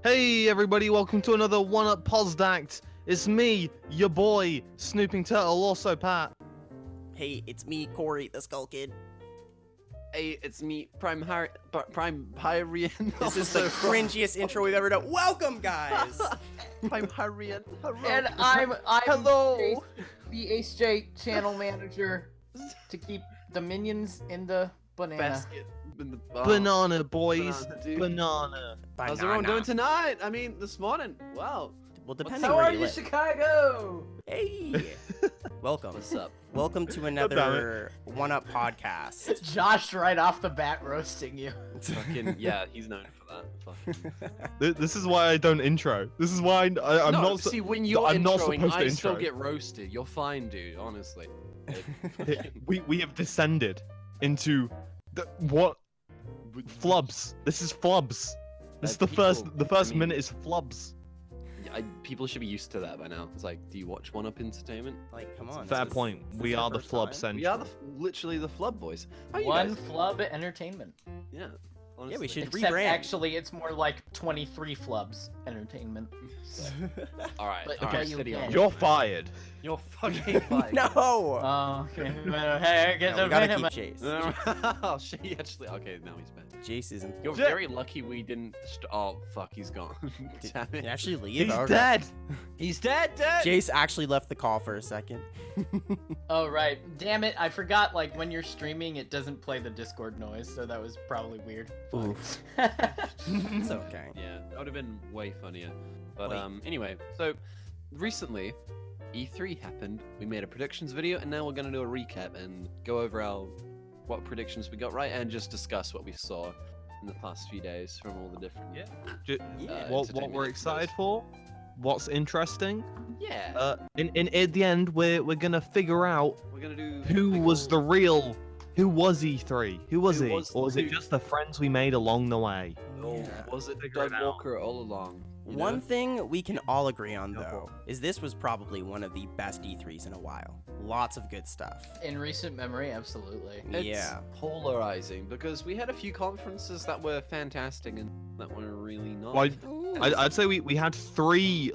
Hey everybody, welcome to another One Up Posdact. It's me, your boy, SnoopingTurtle, also Pat. Hey, it's me, Corey, TheSkullKid. Hey, it's me, PrimeHylian. This is the cringiest intro we've ever done. Welcome, guys! PrimeHylian. And I'm Hello. Jace, the TheAceJ channel manager to keep the minions in the banana. Basket. Banana, boys. Banana, dude. Banana. How's everyone doing tonight? I mean, this morning. Wow. Well, depending How where are you you, live. Chicago? Hey! Welcome. What's up? Welcome to another One Up podcast. Josh right off the bat roasting you. Fucking yeah, he's known for that. Fucking. This is why I don't intro. This is why I'm no, not. see, when you're I'm not introing, supposed to I still intro. get roasted. You're fine, dude. Honestly. we have descended into what flubs. This is flubs. This is the first minute is flubs. People should be used to that by now. It's like, do you watch One Up Entertainment? Like, come on. Fair this is- point. this We is our are the first flub time. central. We are literally the Flub Boys. How are you One guys? flub entertainment. Yeah. Yeah, Honestly. we should Except rebrand. actually, it's more like 23 flubs entertainment. All right. But All okay, right. you Steady can. on. You're fired. You're fucking fine. No! Oh, okay. Hey, get No, the we gotta minimum. keep Jace. Oh shit, he actually. Okay, now he's back. Jace isn't. You're Shit. very lucky we didn't. Oh fuck, he's gone. Damn He it. actually leave? He's Okay. dead. He's dead. Jace actually left the call for a second. Oh, right. Damn it, I forgot, like, when you're streaming, it doesn't play the Discord noise, so that was probably weird. Oof. It's okay. Yeah, that would have been way funnier. But Wait. anyway, so recently, E3 happened. We made a predictions video, and now we're gonna do a recap and go over what predictions we got right, and just discuss what we saw in the past few days from all the different. Yeah. What entertainment we're expos. excited for, what's interesting. Yeah. In at the end, we're gonna figure out We're gonna do. who big was ol' the real, who was E3, who was Who he, was or was it who? just the friends we made along the way? Oh, Yeah. was it Figure it Doug out. Walker all along? You One know? thing we can all agree on, Go for though, is this was probably one of the best E3s in a while. Lots of good stuff. In recent memory, absolutely. It's Yeah. polarizing because we had a few conferences that were fantastic and that were really not. Well, I'd say we had three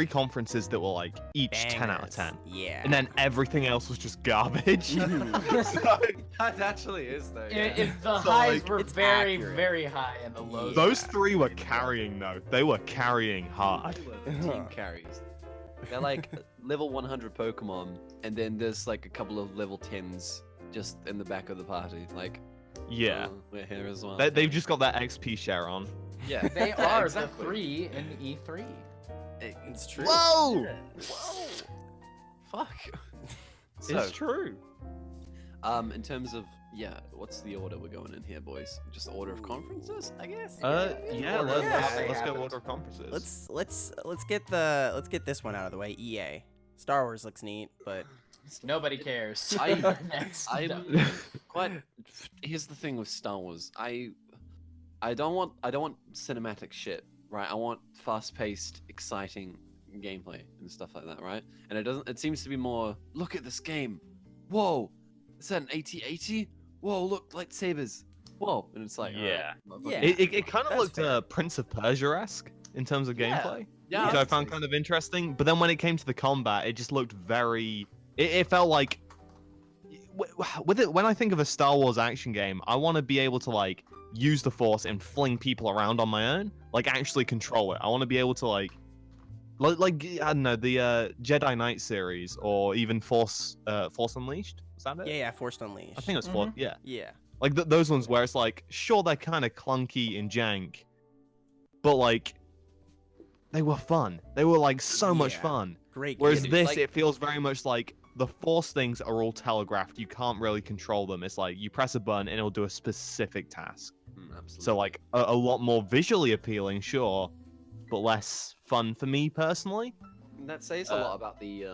conferences that were like each 10 out of Bangers. 10, Yeah. and then everything else was just garbage. So, That actually is though. If the So, highs like, were it's very, accurate. very high and the lows. those Yeah. three were carrying though. They were carrying hard. Team carries. They're like level 100 Pokemon, and then there's like a couple of level 10s just in the back of the party. Like, Yeah. we're here as well. They've just got that XP share on. Yeah, They yeah, are exactly. the 3 in E3. It's true. Whoa! Fuck. It's So, true. in terms of what's the order we're going in here, boys? Just order of conferences, I guess. Yeah, order let's, of how they let's go happened. order of conferences. Let's get this one out of the way. EA. Star Wars looks neat, but Nobody cares. I- Next. I'm quite. Here's the thing with Star Wars. I don't want cinematic shit, right? I want fast-paced, exciting gameplay and stuff like that, right? And it seems to be more. Look at this game. Whoa, is that an AT-80? Whoa, look, lightsabers. Whoa, and it's like, Yeah. Yeah. It kind of That's looked fair. Prince of Persia-esque in terms of Yeah. gameplay, yeah. which I found kind of interesting. But then when it came to the combat, it just looked very. It felt like with it. When I think of a Star Wars action game, I want to be able to like use the Force and fling people around on my own, like actually control it. I want to be able to like I don't know, the Jedi Knight series or even Force Unleashed. Was that it? yeah, Forced Unleashed. I think it was Force. Yeah. Yeah. Like those ones where it's like, sure, they're kind of clunky and jank, but like, they were fun. They were like so much Yeah. fun. Great. Whereas game. dude, this, like- it feels very much like the Force things are all telegraphed. You can't really control them. It's like you press a button and it'll do a specific task. Absolutely. So like a lot more visually appealing, sure, but less fun for me personally. That says a lot about the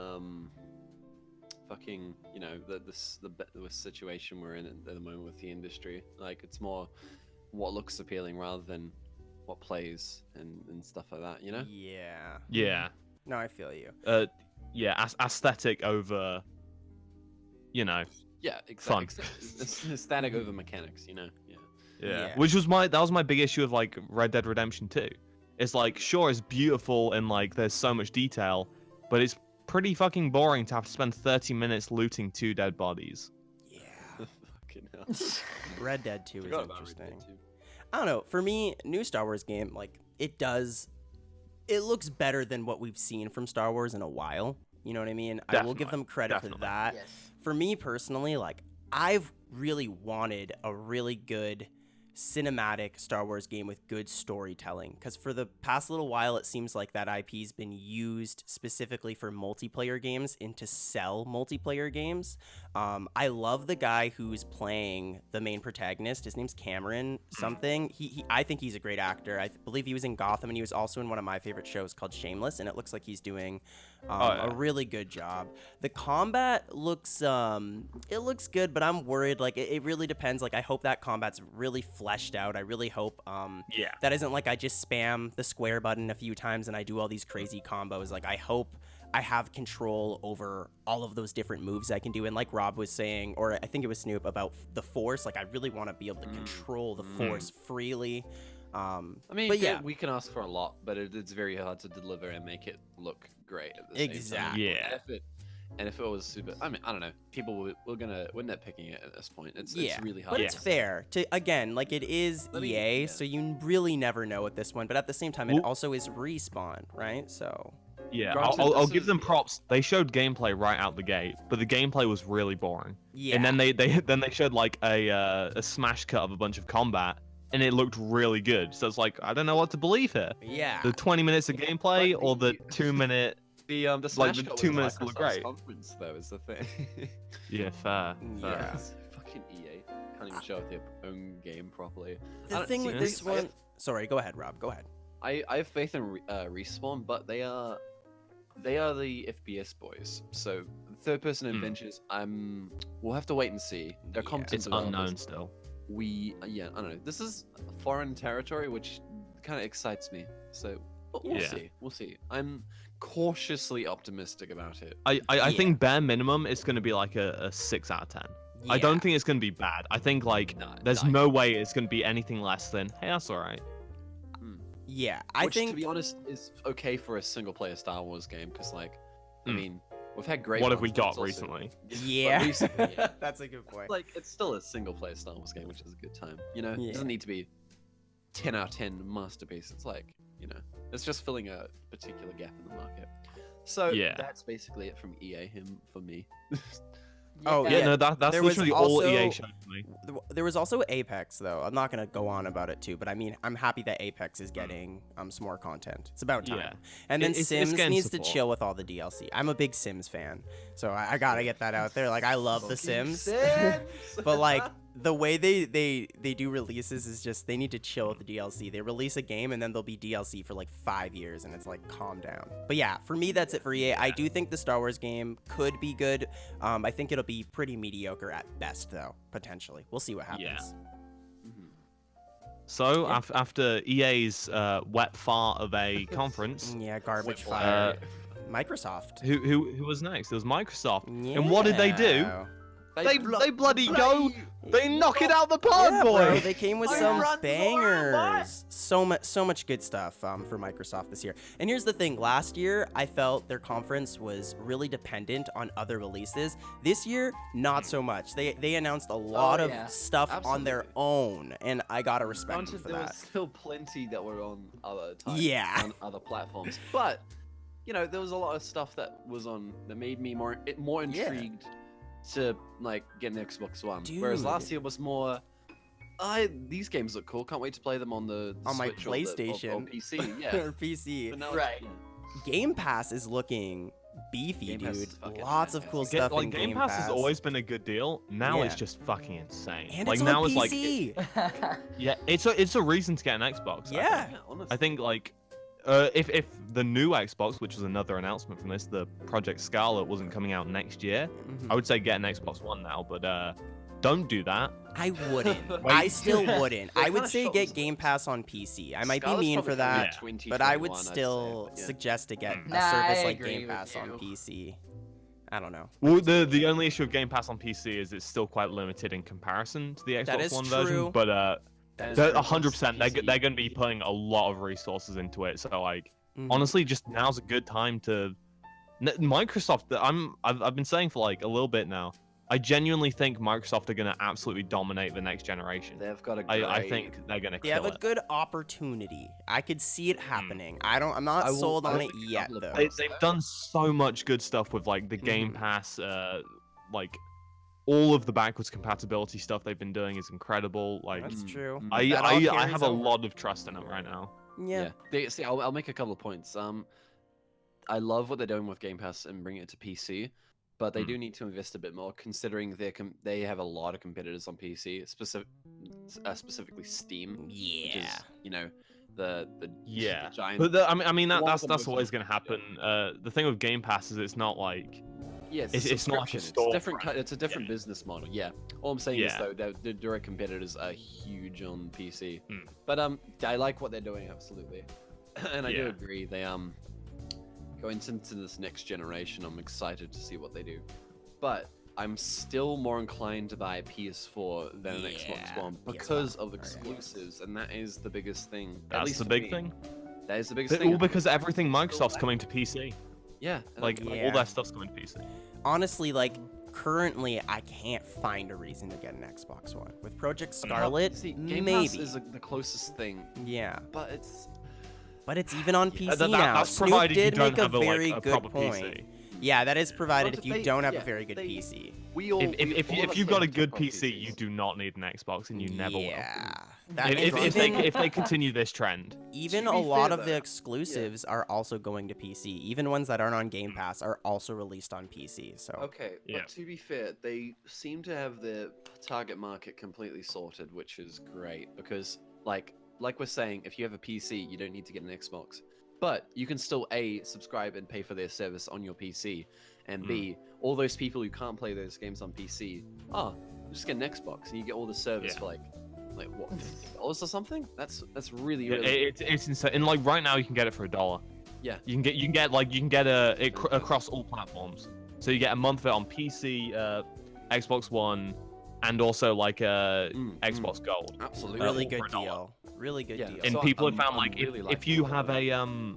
fucking the situation we're in at the moment with the industry. Like it's more what looks appealing rather than what plays and stuff like that. You know? Yeah. Yeah. No, I feel you. Yeah, aesthetic over, Yeah, Fun. exactly. Static over mechanics. You know? Yeah. yeah. Yeah. Which was that was my big issue of like Red Dead Redemption 2. It's like, sure, it's beautiful and like there's so much detail, but it's pretty fucking boring to have to spend 30 minutes looting 2 dead bodies. Yeah. Fucking hell. Red Dead 2 is Forgot about Red interesting. Dead 2. I don't know. For me, new Star Wars game, like it looks better than what we've seen from Star Wars in a while. You know what I mean? I will give them credit for that. Yes. For me personally, like I've really wanted a really good cinematic Star Wars game with good storytelling, because for the past little while it seems like that IP's been used specifically for multiplayer games and to sell multiplayer games. I love the guy who's playing the main protagonist. His name's Cameron something. I think he's a great actor. I believe he was in Gotham, and he was also in one of my favorite shows called Shameless, and it looks like he's doing a really good job. The combat looks it looks good, but I'm worried. Like it really depends. Like I hope that combat's really fleshed out. I really hope that isn't like I just spam the square button a few times and I do all these crazy combos. Like I hope I have control over all of those different moves I can do. And like Rob was saying, or I think it was Snoop, about the Force, like I really want to be able to control the Force freely. I mean, but yeah, we can ask for a lot, but it's very hard to deliver and make it look great at the same time. Exactly. Yeah. And if it was super, I mean, I don't know. People we're nitpicking it at this point. It's really hard. But it's fair to, again, like it is EA, so you really never know with this one. But at the same time, it also is Respawn, right? So yeah, Granted, I'll this give is- them props. They showed gameplay right out the gate, but the gameplay was really boring. yeah, And then they showed like a smash cut of a bunch of combat, and it looked really good. So it's like, I don't know what to believe here. yeah. The 20 minutes of gameplay But or the 2-minute. The Like, Smash the cut 2 was minutes look Microsoft's great. conference, though, is the thing. Yeah, fair. Yeah. Fucking EA can't even show off their own game properly. I The don't- thing see, with I this have- one, sorry, go ahead, Rob. Go ahead. I have faith in Respawn, but they are the FPS boys. So third-person adventures, we'll have to wait and see. They're Yeah. competent It's developers. unknown still. I don't know. This is foreign territory, which kind of excites me. So we'll Yeah. see. We'll see. I'm cautiously optimistic about it. I think bare minimum it's going to be like a 6 out of 10. I don't think it's going to be bad. I think like there's no way it's going to be anything less than, hey, that's all right. Yeah, I Which, think to be honest, is okay for a single-player Star Wars game, because like, I mean, we've had great. What have ones, we but got it's also- recently? But Yeah, recently, yeah. that's a good point. Like, it's still a single-player Star Wars game, which is a good time. You know, Yeah. it doesn't need to be 10 out of 10 masterpiece. It's like, you know, it's just filling a particular gap in the market. So Yeah. that's basically it from EA him for me. Oh, Yeah, yeah. no, that's There was literally all also- EA showed me. There was also Apex, though. I'm not gonna go on about it too, but I mean, I'm happy that Apex is getting some more content. It's about time. Yeah. And then It's Sims getting needs support. to chill with all the DLC. I'm a big Sims fan, so I gotta get that out there. Like, I love the Sims, but like the way they do releases is just they need to chill with the DLC. They release a game and then there'll be DLC for like 5 years, and it's like, calm down. But yeah, for me that's it for EA. I do think the Star Wars game could be good. I think it'll be pretty mediocre at best, though, potentially. We'll see what happens. Yeah. Mhm. So after EA's wet fart of a conference, Yeah, garbage Whiplash. fire. Microsoft. who was next? It was Microsoft. And what did they do? Yeah. They bloody go. They knock it out the park, Yeah, boy. bro, they came with I some run bangers. So much good stuff for Microsoft this year. And here's the thing: last year, I felt their conference was really dependent on other releases. This year, not so much. They announced a lot of yeah. stuff on their Absolutely. own, and I gotta respect them Granted, for there that. was still plenty that were on other types, Yeah. on other platforms, but you know, there was a lot of stuff that was on that made me more Yeah. intrigued to like get an Xbox One. Whereas last Dude. year was more, these games look cool. Can't wait to play them on the On my Switch or the- PlayStation. or PC. Yeah, Or PC. But now Right. Game Pass is looking beefy, Game Pass dude. is fucking Lots of fantastic. cool Ga- stuff like in Game Pass has always been a good deal. Now it's Yeah. just fucking insane. And like it's now on it's like PC. yeah, it's a reason to get an Xbox. I Yeah. think. honestly. I think like if the new Xbox, which was another announcement from this, the Project Scarlet wasn't coming out next year, Mhm. I would say get an Xbox One now. But don't do that. I wouldn't. Wait. I still wouldn't. They I would kinda say shot get themselves. Game Pass on PC. I might be Scarlet's mean probably for coming that, out 2021, but I would I'd say, still but yeah. suggest to get a Nah, service I like agree Game with Pass on you. PC. I don't know. Well, the only issue of Game Pass on PC is it's still quite limited in comparison to the Xbox That is One true. version. But That is They're very 100%. They're PC. they're going to be putting a lot of resources into it. So like, Mhm. honestly, just now's a good time to. Microsoft. I've been saying for like a little bit now. I genuinely think Microsoft are going to absolutely dominate the next generation. They've got a great. I think they're going to They have kill a it. good opportunity. I could see it happening. I'm not sold on it yet though. They've done so much good stuff with like the Game Mhm. Pass, like all of the backwards compatibility stuff they've been doing is incredible. Like That's Mm, true. mm. I That all I carries have a over. lot of trust in them right now. Yeah. See, I'll make a couple of points. I love what they're doing with Game Pass and bringing it to PC, but they do need to invest a bit more, considering they have a lot of competitors on PC, specifically Steam. Which Yeah. is, you know, the Yeah, giant. but I mean the one that's with the that's most always going to market, happen. The thing with Game Pass is it's not like yeah, it's not like a subscription, store different. brand. It's a different business model. Yeah. All I'm saying is Yeah. though, the direct competitors are huge on PC. Mm. But I like what they're doing absolutely, and I do Yeah. agree. They going into this next generation, I'm excited to see what they do. But I'm still more inclined to buy a PS4 than an Xbox Yeah, One PS5. because of Oh, yeah. exclusives, and that is the biggest thing. At That's least the for big me. thing. That is the biggest But thing. all because everything Microsoft's coming to PC. Yeah, and Like Yeah. all their stuff's coming to PC. Honestly, like currently, I can't find a reason to get an Xbox One. With Project Scarlet, see, Game maybe. Pass is the closest thing, Yeah, but it's but it's even on PC That- now. that's Snoop provided you did don't make a have very a good proper point. PC. Yeah, that is provided Well, if you they- don't have a yeah, very good they- PC. we all. If you've got a good PC, you do not need an Xbox, and you never will. Yeah. That, If, and if, even, if they continue this trend, even To a be lot fair, of the though, exclusives are also going to PC. Even ones that aren't on Game Pass are also released on PC. So Okay, Yeah. but to be fair, they seem to have their target market completely sorted, which is great because, like we're saying, if you have a PC, you don't need to get an Xbox, but you can still A, subscribe and pay for their service on your PC, and B, all those people who can't play those games on PC, just get an Xbox and you get all the service Yeah. for like what, $50 or something? That's really yeah, really. it's insane. And like right now, you can get it for $1. Yeah. You can get across all platforms. So you get a month of it on PC, Xbox One, and also like Xbox Gold. Absolutely. really all good for $1. deal. Really good Yeah. deal. And So people I'm- have found I'm like really if liking you it, have by the a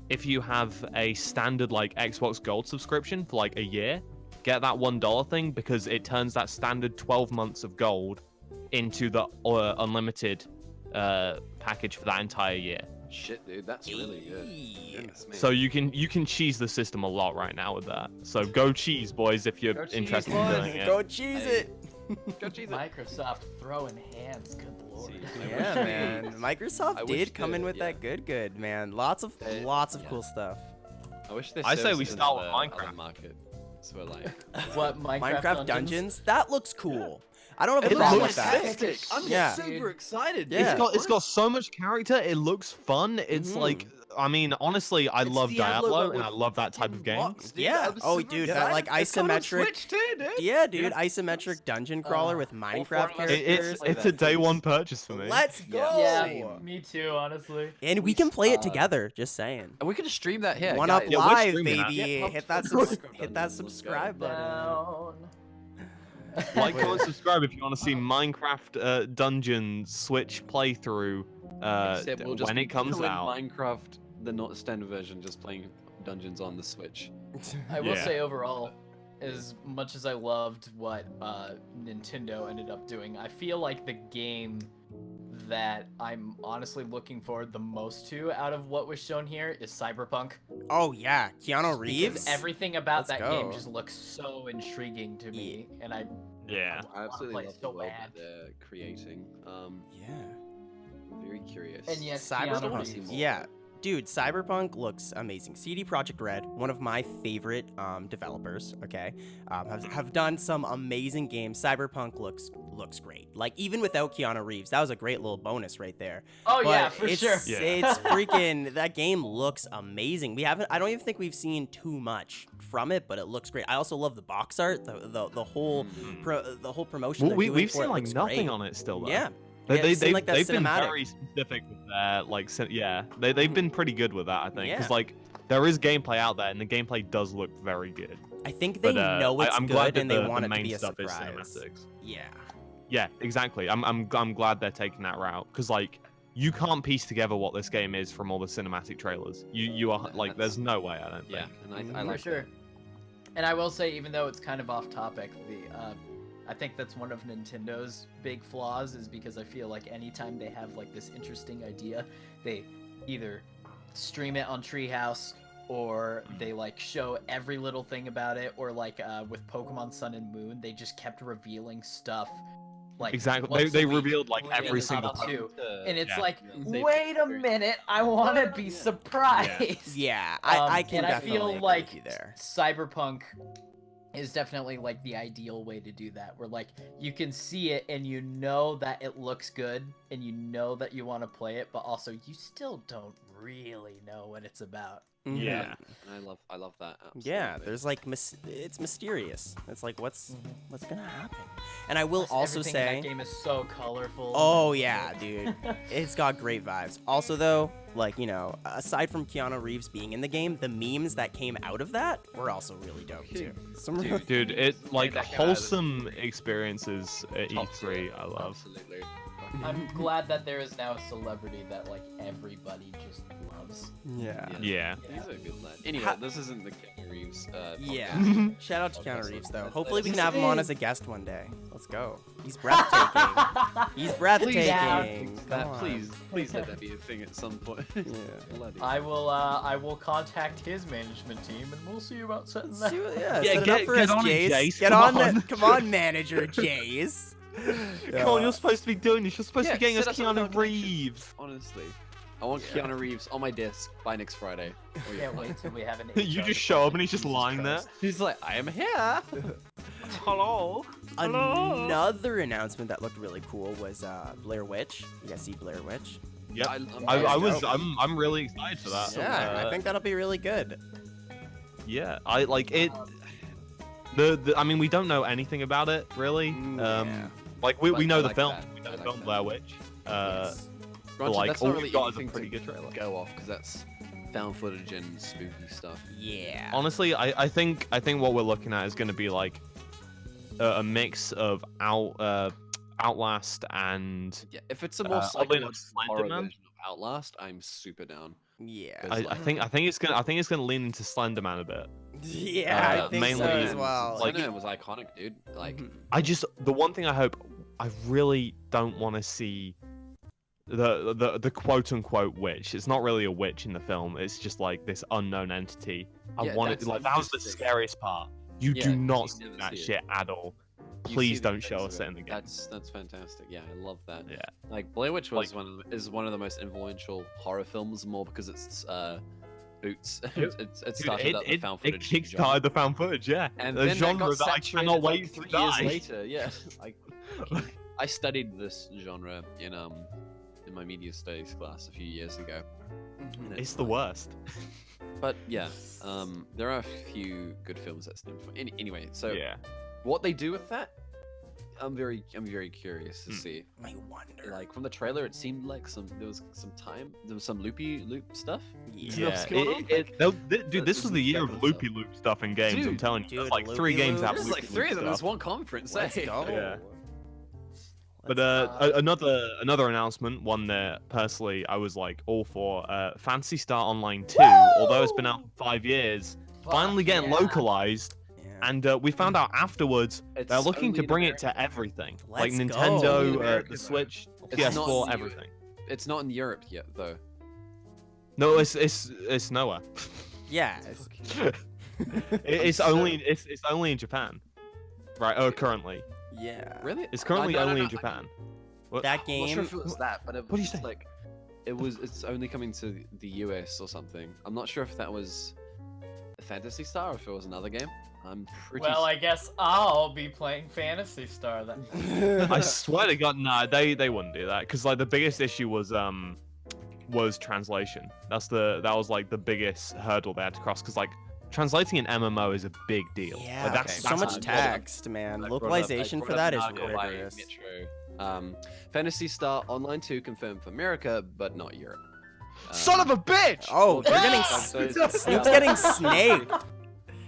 if you have a standard like Xbox Gold subscription for like a year, get that $1 thing because it turns that standard 12 months of gold into the unlimited package for that entire year. Shit, dude, that's really good. Eee. Goodness me. So you can cheese the system a lot right now with that. So go cheese, boys, if you're Go cheese, interested in boys. doing it. Go cheese Hey. it. Go cheese it. Microsoft throwing hands, good lord. See, Yeah, man. I Microsoft wish did come in they- with yeah. that good, man. Lots of They- yeah. cool stuff. I wish they. I say we start with Minecraft. Market. So like. What, Minecraft Dungeons? That looks cool. I don't have a It problem looks with that. fantastic. I'm Yeah. super excited. Yeah. It's got so much character. It looks fun. It's Mhm. like I mean, honestly, I It's love Diablo, Diablo but and I with love that type of game. blocks, dude. Yeah. I'm Oh, super dude, that, excited. like, It's coming on isometric- Switch too, dude. Yeah, dude. Isometric dungeon crawler with Minecraft four of us. characters. Play It's that, a day please. one purchase for me. Let's go. Yeah. Me too, honestly. And we can play it together. Just saying. And we could just stream that here. One guys. up Yeah, we're live, streaming that. baby. Yeah, hit that Minecraft Dungeons, subscribe button. Down. Like, comment, subscribe if you want to see Minecraft Dungeon Switch playthrough Except we'll just when be it comes doing out. Minecraft, the not standard version, just playing dungeons on the Switch. I will Yeah. say overall, as much as I loved what Nintendo ended up doing, I feel like the game that I'm honestly looking forward the most to out of what was shown here is Cyberpunk. Oh yeah, Keanu Because Reeves. everything about Let's that game go. just looks so intriguing to me, and I Yeah. I absolutely play love so the world bad. that they're creating. Yeah. I'm very curious. And yes, Keanu Cyberpunk. Reeves. Yeah. Dude, Cyberpunk looks amazing. CD Projekt Red, one of my favorite developers, okay, have done some amazing games. Cyberpunk looks great. Like, even without Keanu Reeves, that was a great little bonus right there. Oh But yeah, for it's, sure. Yeah. It's freaking, that game looks amazing. I don't even think we've seen too much from it, but it looks great. I also love the box art, the whole the whole promotion. Well, they're doing we've for it seen like looks nothing great. on it still. Though. Yeah. They, Yeah, they, it seemed they've, like that they've been cinematic. very specific with their, like, they've been pretty good with that, I think. Because, Yeah. like, there is gameplay out there, and the gameplay does look very good. I think they But know it's I'm glad good that and they the want it to main be a stuff is surprise. cinematics. Yeah. Yeah, exactly. I'm glad they're taking that route because like you can't piece together what this game is from all the cinematic trailers. You are And like, there's no way. I don't Yeah, think. and I For like sure. And I will say, even though it's kind of off topic, I think that's one of Nintendo's big flaws is because I feel like anytime they have like this interesting idea, they either stream it on Treehouse or they like show every little thing about it, or like with Pokemon Sun and Moon, they just kept revealing stuff. Like Exactly. once They a week revealed like leading every up single to, that. and it's Yeah. like, They- wait a minute, I want to be Yeah. surprised. Yeah, I can and I definitely feel agree like with you there. Cyberpunk is definitely like the ideal way to do that, where like you can see it and you know that it looks good and you know that you want to play it, but also you still don't really know what it's about. Mhm. Yeah. And I love that. Yeah, absolutely. there's like it's mysterious. It's like what's gonna happen. And I Plus, will also everything in say, that game is so colorful. oh yeah, dude, it's got great vibes. Also though, like aside from Keanu Reeves being in the game, the memes that came out of that were also really dope too. Some real- Dude, it like that guy wholesome experiences at Top E3. tier. I love. Absolutely. I'm glad that there is now a celebrity that like everybody just loves. yeah. Yeah. He's a good lad. Anyway, Ha- this isn't the Keanu Reeves. Yeah. Shout out to Keanu Reeves though. Hopefully we can have him on as a guest one day. Let's go. He's breathtaking. He's breathtaking. Come on. Please let that be a thing at some point. Yeah. Bloody. I will contact his management team and we'll see about setting that. See what- yeah, Yeah, set it get- up for get us, on it, Jace. Jace, Get come on, on. come on, manager Jace. Come on, you're supposed to be doing this. You're supposed to be getting us set us up with Keanu our connection. Reeves. Honestly, I want Keanu Reeves on my desk by next Friday. Oh, yeah. Can't wait till we have an. You HR just show up and he's department. just Jesus lying there. Christ. He's like, I am here. Hello. Another announcement that looked really cool was Blair Witch. You guys see Blair Witch? Yep. I'm I'm really excited for that. Yeah, I think that'll be really good. Yeah, I like it. I mean, we don't know anything about it really. Yeah. Like we know I the like film. that. We know I the like film that. Blair Witch. Yes. Granted, like, that's all not we've really got is a anything pretty to good trailer. go off because that's found footage and spooky stuff. Yeah. Honestly, I think what we're looking at is going to be like a mix of Outlast and Yeah, if it's a more oddly enough, psychological horror Slenderman. version of Outlast, I'm super down. Yeah. It's I think it's gonna lean into Slenderman a bit. Yeah, I think mainly so as well. like- Slenderman was iconic, dude. Like, The one thing I really don't want to see the quote unquote witch. It's not really a witch in the film. It's just like this unknown entity. Yeah, That was the interesting. scariest part. You Yeah, do 'cause not you see never that see it. shit at all. you Please see the don't show effects us of it in the game. That's fantastic. Yeah, I love that. Yeah. Like Blair Witch was Like- is one of the most influential horror films, more because it's boots. Dude, it started up the found it footage. kickstarted the found footage, yeah. and the then genre that got that I saturated cannot like wait to 3 die. years later. Yeah, I studied this genre in my media studies class a few years ago. Mhm. And It's the worst. But yeah, there are a few good films that stem from. Anyway, so Yeah. what they do with that, I'm very curious to Hmm. see. I wonder. Like from the trailer, it seemed like there was some loop stuff. Yeah. Yeah. what's going on? Dude, this was the year of loopy loop stuff in games. I'm Dude, telling you, there's dude, like 3 games that have There's loopy like 3 of them. loop There's stuff. one conference. Let's eh? go. Yeah. But Let's another announcement, one that personally I was like all for. Phantasy Star Online 2, although it's been out for 5 years, finally getting yeah. localized. yeah. And we found out afterwards It's they're looking to only in bring it America. to everything, Let's like go. Nintendo, Only in America, the though. Switch, It's PS4, not in everything. It's not in Europe yet, though. No, it's nowhere. Yeah. It's only in Japan, right? Oh, currently, Yeah. Really? it's currently No, only in I- Japan. What? That I'm not sure game. if it was that, but it What do you was say? like it's only coming to the US or something. I'm not sure if that was a Fantasy Star or if it was another game. I'm pretty. Well, I guess I'll be playing Phantasy Star then. I swear to God, nah, they wouldn't do that because like the biggest issue was translation. That was like the biggest hurdle they had to cross because like translating an MMO is a big deal. Yeah. Like, that's so that's much hard. text, man. I brought up- Localization I for brought that is up Nago by rigorous. Metro. Fantasy Star Online 2 confirmed for America, but not Europe. Son of a bitch! Oh, Well, you're getting yeah. Snoop's getting snaked.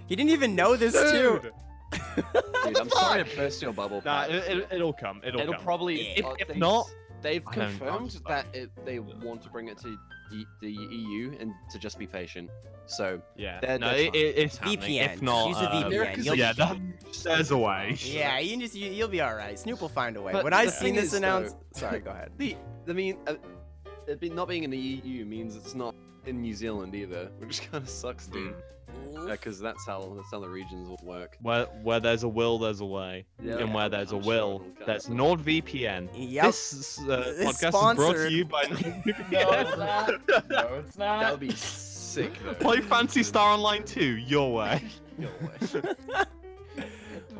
He didn't even know this too. Dude, Dude, I'm sorry to burst your bubble. Nah, Pat. it'll come. It'll come. probably. Yeah. If not, they've I don't confirmed know. that they want to bring it to the EU and to just be patient. So yeah, they're no, trying. it's happening. VPN. If not, Use a VPN. America's You'll yeah, be- there's a way. Yeah, you'll be all right. Snoop will find a way. But When I the seen thing this is, announced, sorry, go ahead. Not being in the EU means it's not in New Zealand either, which kind of sucks, dude. Because that's how the regions will work. Where there's a will, there's a way, Yeah, and where I'm- there's a I'm sure will, it'll come. there's NordVPN. Yep. This podcast is brought sponsored. to you by No, it's NordVPN. not. No, it's That not. would be sick, though. Play Fancy Star Online 2 your way. No way.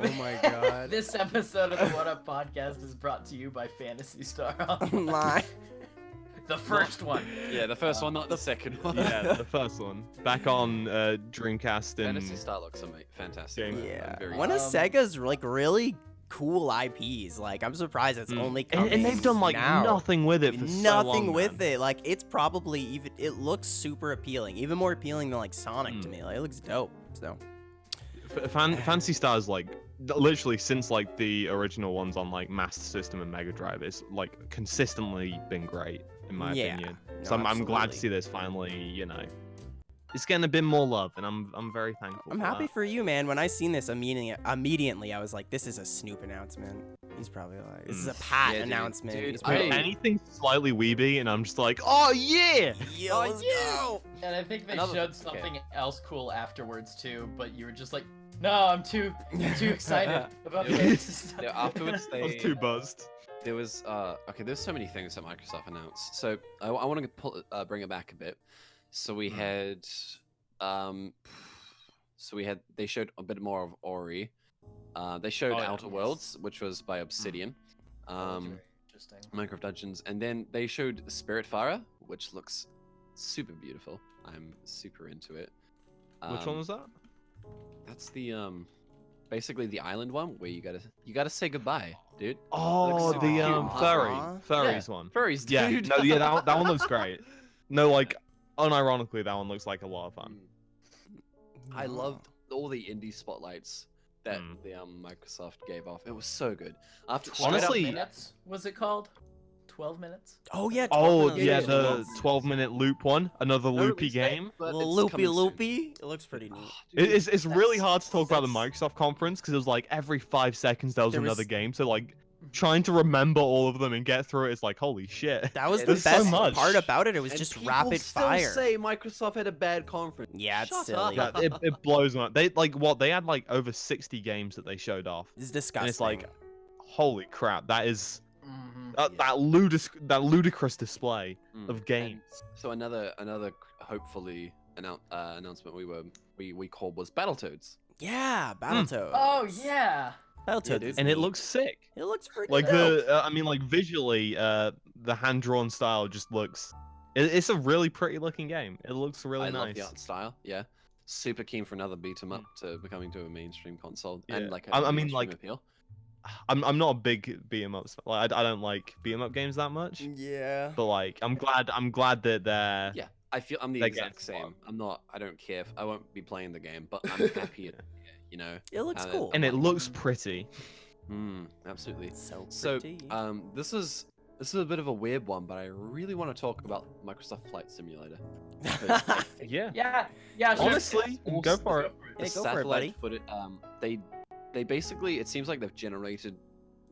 Oh my god. This episode of the What Up Podcast is brought to you by Fantasy Star Online. Online. The first one. Yeah, the first one, not the second one. Yeah, the first one. Back on Dreamcast and Fantasy Star looks fantastic. Game. I'm Yeah. very One of excited. Sega's like really cool IPs. Like I'm surprised it's only coming and they've done like now. nothing with it for so Nothing long, with man. it. Like it's probably even it looks super appealing, even more appealing than like Sonic to me. Like it looks dope. So Fantasy Star's like literally since like the original ones on like Master System and Mega Drive, it's like consistently been great in my Yeah. opinion. No, So I'm glad to absolutely. see this finally. It's getting a bit more love, and I'm very thankful. I'm for happy that. for you, man. When I seen this immediately, I was like, this is a Snoop announcement. He's probably like, this is a Pat Yeah, dude. announcement. Dude, He's Dude, probably anything slightly weeby, and I'm just like, oh yeah. Yo, let's go. And I think they Another- showed something else cool afterwards too, but you were just like, no, I'm too excited about Yeah. this. Yeah, afterwards I was they too buzzed. there was okay. There's so many things that Microsoft announced. So I want to bring it back a bit. So we had they showed a bit more of Ori. They showed Oh, yeah. Outer Worlds, which was by Obsidian. Interesting. Minecraft Dungeons, and then they showed Spiritfarer, which looks super beautiful. I'm super into it. Which one was that? That's the basically the island one where you gotta say goodbye, dude. Oh, super the cute. furries one. Furries, Yeah, dude. no, yeah, that one looks great. No, like unironically, that one looks like a lot of fun. I loved all the indie spotlights that Mm. the Microsoft gave off. It was so good. After Honestly- 12 minutes was it called? 12 minutes? Oh yeah. Oh 12 minutes. yeah, yeah, the yeah. 12-minute loop one, another No loopy release date, game. but Little it's loopy coming soon. loopy. It looks pretty neat. It's really That's- hard to talk about the that's- Microsoft conference because it was like every 5 seconds there was There was- another game. So like trying to remember all of them and get through it is like holy shit. That was Yeah, the there's so best much. part about it. It was And just people rapid still fire. say Microsoft had a bad conference. Yeah, it's Shut silly. up. Yeah, it blows my. They like what they had like over 60 games that they showed off, It's disgusting. and it's like, holy crap, that is Mm-hmm. that ludicrous display Mm. of And games. so another hopefully announcement we called was Battletoads. yeah, Battletoads. Oh yeah. Battletoads. dude. is And it neat. looks sick. It looks pretty Like dope. I mean, like visually, the hand-drawn style just looks. It's a really pretty looking game. It looks really I love nice. the art style. Yeah, super keen for another beat 'em up to becoming to a mainstream console Yeah. and like a I mean, mainstream like, appeal. I'm not a big beat 'em ups. Like I don't like beat 'em up games that much. Yeah. But like I'm glad that they're. Yeah, I feel I'm the They exact get same. I don't care. I won't be playing the game, but I'm happy. You know. It looks And cool. And it looks pretty. Absolutely. so So, pretty. this is a bit of a weird one, but I really want to talk about Microsoft Flight Simulator. 'Cause I think Yeah. Yeah. Sure. Honestly, go for it. Yeah, the go for it, buddy. satellite footage, they basically, it seems like they've generated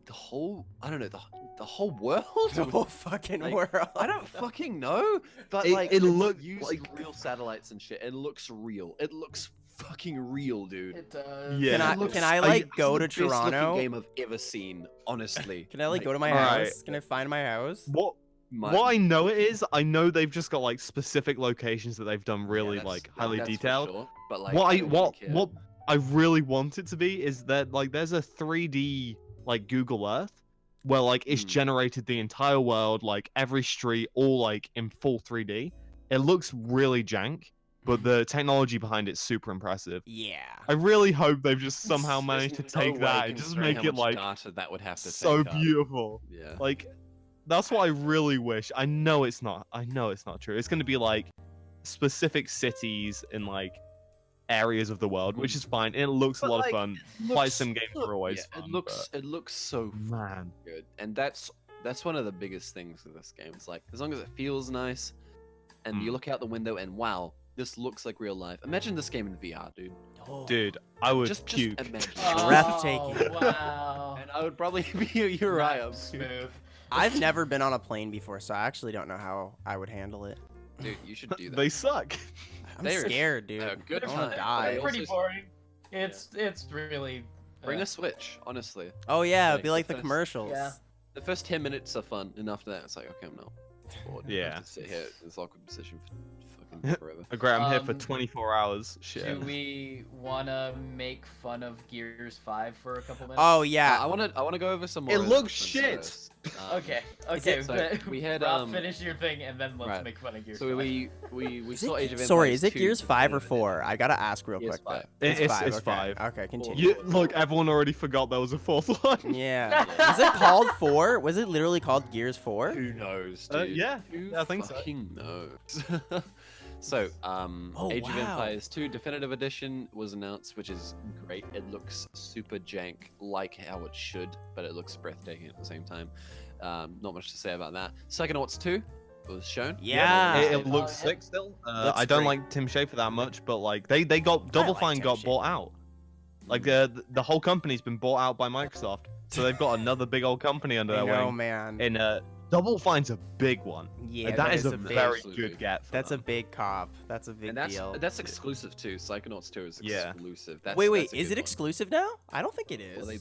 the whole, I don't know, the whole world. the whole fucking like, world. I don't fucking know, but It- like it it's looked used like- real satellites and shit. It looks real. It looks fucking real, dude. It does. Yeah. Can I It looks- can I Are like you- go to It's the best looking Toronto? game I've ever seen, honestly. Can I like go to my Alright. house? Can I find my house? What My- what I know it is, I know they've just got like specific locations that they've done yeah, really that's- like highly that's for detailed. sure, but like, What I don't what care. what I really want it to be is that like there's a 3D like Google Earth where like it's Hmm. generated the entire world, like every street, all like in full 3D. It looks really jank, but the technology behind it's super impressive. Yeah. I really hope they've just somehow There's managed to no take way that and just considering make how it much like data that would have to so take up. beautiful. Yeah. Like that's what I really wish. I know it's not. I know it's not true. It's going to be like specific cities in like areas of the world, which is fine. And it looks a But, lot like, of fun. it Flight looks- sim games are always yeah, fun. it looks so but, man, good, and that's one of the biggest things with this game. It's like as long as it feels nice, and you look out the window and wow, this looks like real life. Imagine this game in VR, dude. Oh, dude, I would Just puke. imagine. Breathtaking. Oh, wow. And I would probably be Uriah. Nice, smooth. I've never been on a plane before, so I actually don't know how I would handle it. Dude, you should do that. They suck. I'm They're- scared, dude. they're a good I want time. to They die. also- Pretty boring. It's really. Bring a Switch, honestly. Oh yeah, it'd be like like the the first- commercials. Yeah. The first 10 minutes are fun, and after that, it's like, okay, I'm not bored. I Yeah. have to sit here in this awkward position for fucking forever. Great, I'm here for Um, 24 hours. Shit. Do we wanna make fun of Gears 5 for a couple minutes? Oh yeah. I want to go over some more. It looks announcements shit. first. Okay. Is Okay. it- So, but we had, Rob, finish your thing, and then let's right. make fun of Gears. So 5. we Is saw it- Age of Empires. Sorry, is it 2 Gears 5 or definitive 4? I gotta ask real Gears quick. 5. Though. It's okay. 5. Okay, continue. You, look, everyone already forgot there was a fourth one. Yeah. Is it called 4? Was it literally called Gears 4? Who knows, Uh, dude? yeah, Who I think so. fucking knows? So, Age of wow. Empires 2 Definitive Edition was announced, which is great. It looks super jank, like how it should, but it looks breathtaking at the same time. Not much to say about that. Psychonauts 2 was shown. Yeah. It looks yeah. sick still. Looks I don't great. like Tim Schafer that much, but like they got Double like Fine Tim got Schafer. bought out. Like the whole company's been bought out by Microsoft, so they've got another big old company under I their know, wing. man. And Double Fine's a big one. Yeah, Like, that is a big- very Absolutely. good get. For That's a them. big cop. That's a big And deal. that's exclusive too. Psychonauts 2 is Yeah. exclusive. That's, Wait, that's a is good it one. exclusive now? I don't think it is. Well,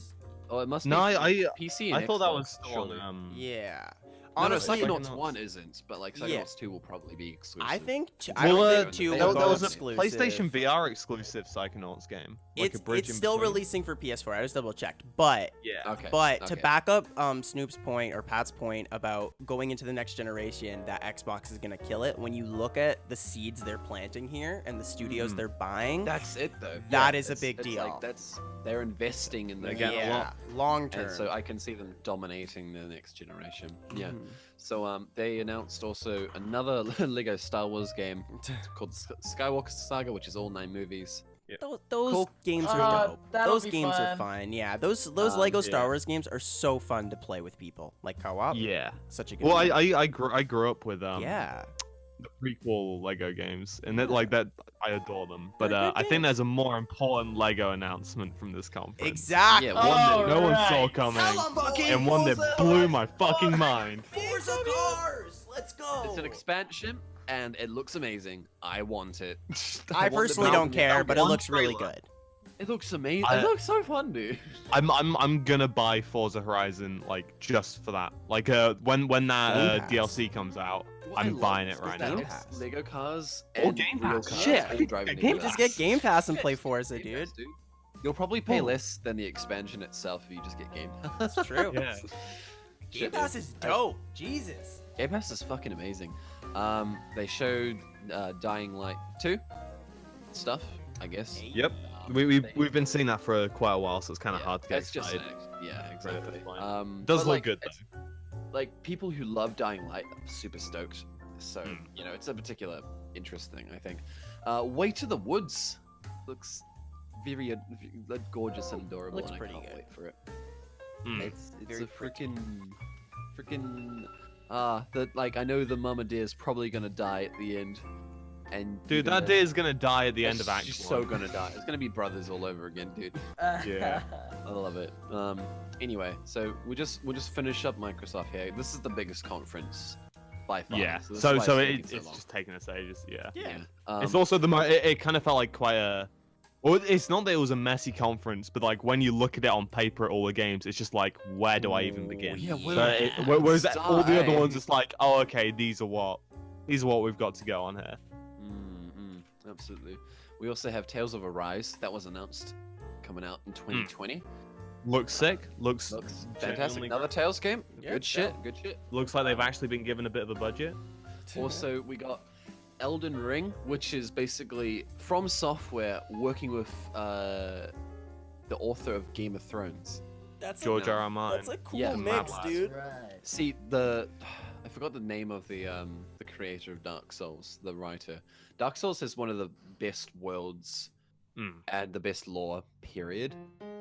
Oh, it must No, be I PC and I thought that Xbox, was still on, surely. Yeah. No, Honestly, Psychonauts Psychonauts- 1 isn't, but like Yeah. Psychonauts 2 will probably be exclusive. I think Well, I think 2 there- will there go was a exclusive. PlayStation VR exclusive Psychonauts game. Like a bridge It's in still between. releasing for PS4. I just double checked. But Yeah. Okay. to okay. back up Snoop's point or Pat's point about going into the next generation that Xbox is gonna kill it, when you look at the seeds they're planting here and the studios Mhm. they're buying, That's it though. That is a it's- big it's deal. Like, they're investing in the They're getting a game, lot. long term. and so I can see them dominating the next generation. Yeah. Mhm. So they announced also another Lego Star Wars game called Skywalker Saga, which is all 9 movies. Those Cool. games are dope. that'll Those be games are fun. fun. Yeah, those Lego Star yeah. Wars games are so fun to play with people, like co-op. Yeah. Such a good. Well, game. I grew up with yeah. the prequel Lego games, and that like that I adore them. But They're good I think games. there's a more important Lego announcement from this conference. Exactly. Yeah, One that no one saw Alright. coming, Fucking and one that blew my fucking mind. Forza cars. Let's go. It's an expansion, and it looks amazing. I want it. I want the personally don't mountain- care, but it one looks really trailer. good. It looks amazing. I- It looks so fun, dude. I'm gonna buy Forza Horizon like just for that. Like when that Game Pass. DLC comes out, What I I'm love buying is it right that now. Game it's Pass. Lego cars Or and Game real Pass. cars Shit. all driving Game together. Just get Game Pass and play Forza, Game dude. Pass, You'll probably pay Oh. less than the expansion itself if you just get Game Pass. That's true. Yeah. Game Shit, Pass dude. is dope. Jesus. Game Pass is fucking amazing. They showed Dying Light 2 stuff, I guess. Yep. We've been seeing that for quite a while, so it's kind of Yeah, hard to get it's just excited. yeah, for it at exactly. this point. But, Does look like, good it's- though. Like people who love Dying Light are super stoked. So Mm. you know, it's a particular interest thing, I think. Way to the Woods looks very gorgeous and adorable, Looks and pretty I can't good. wait for it. Mm. It's Very a freaking that like I know the Mama Deer is probably gonna die at the end, and Dude, you're that gonna- deer is gonna die at the end of Act She's 1. so gonna die. It's gonna be brothers all over again, dude. Yeah. I love it. Anyway, so we'll just finish up Microsoft here. This is the biggest conference by far. Yeah. this is So why so taking it's long. just taking us ages. Yeah. Yeah. It's also the it kind of felt like quite a. Well, it's not that it was a messy conference, but like when you look at it on paper at all the games, it's just like, where do I even begin? yeah, where So do I whereas all the other start? ones, it's like, oh, okay, these are what we've got to go on here. Absolutely. We also have Tales of Arise that was announced, coming out in 2020. Looks sick. Looks Fantastic. genuinely Another great. Tales game. Yeah, Good it's shit. dope. Good shit. Looks like they've actually been given a bit of a budget. Also, we got Elden Ring, which is basically From Software working with the author of Game of Thrones. That's George no. R. R. Martin. That's a cool Yeah, mix, Mad dude. Right. See, I forgot the name of the creator of Dark Souls, the writer. Dark Souls has one of the best worlds and the best lore, period,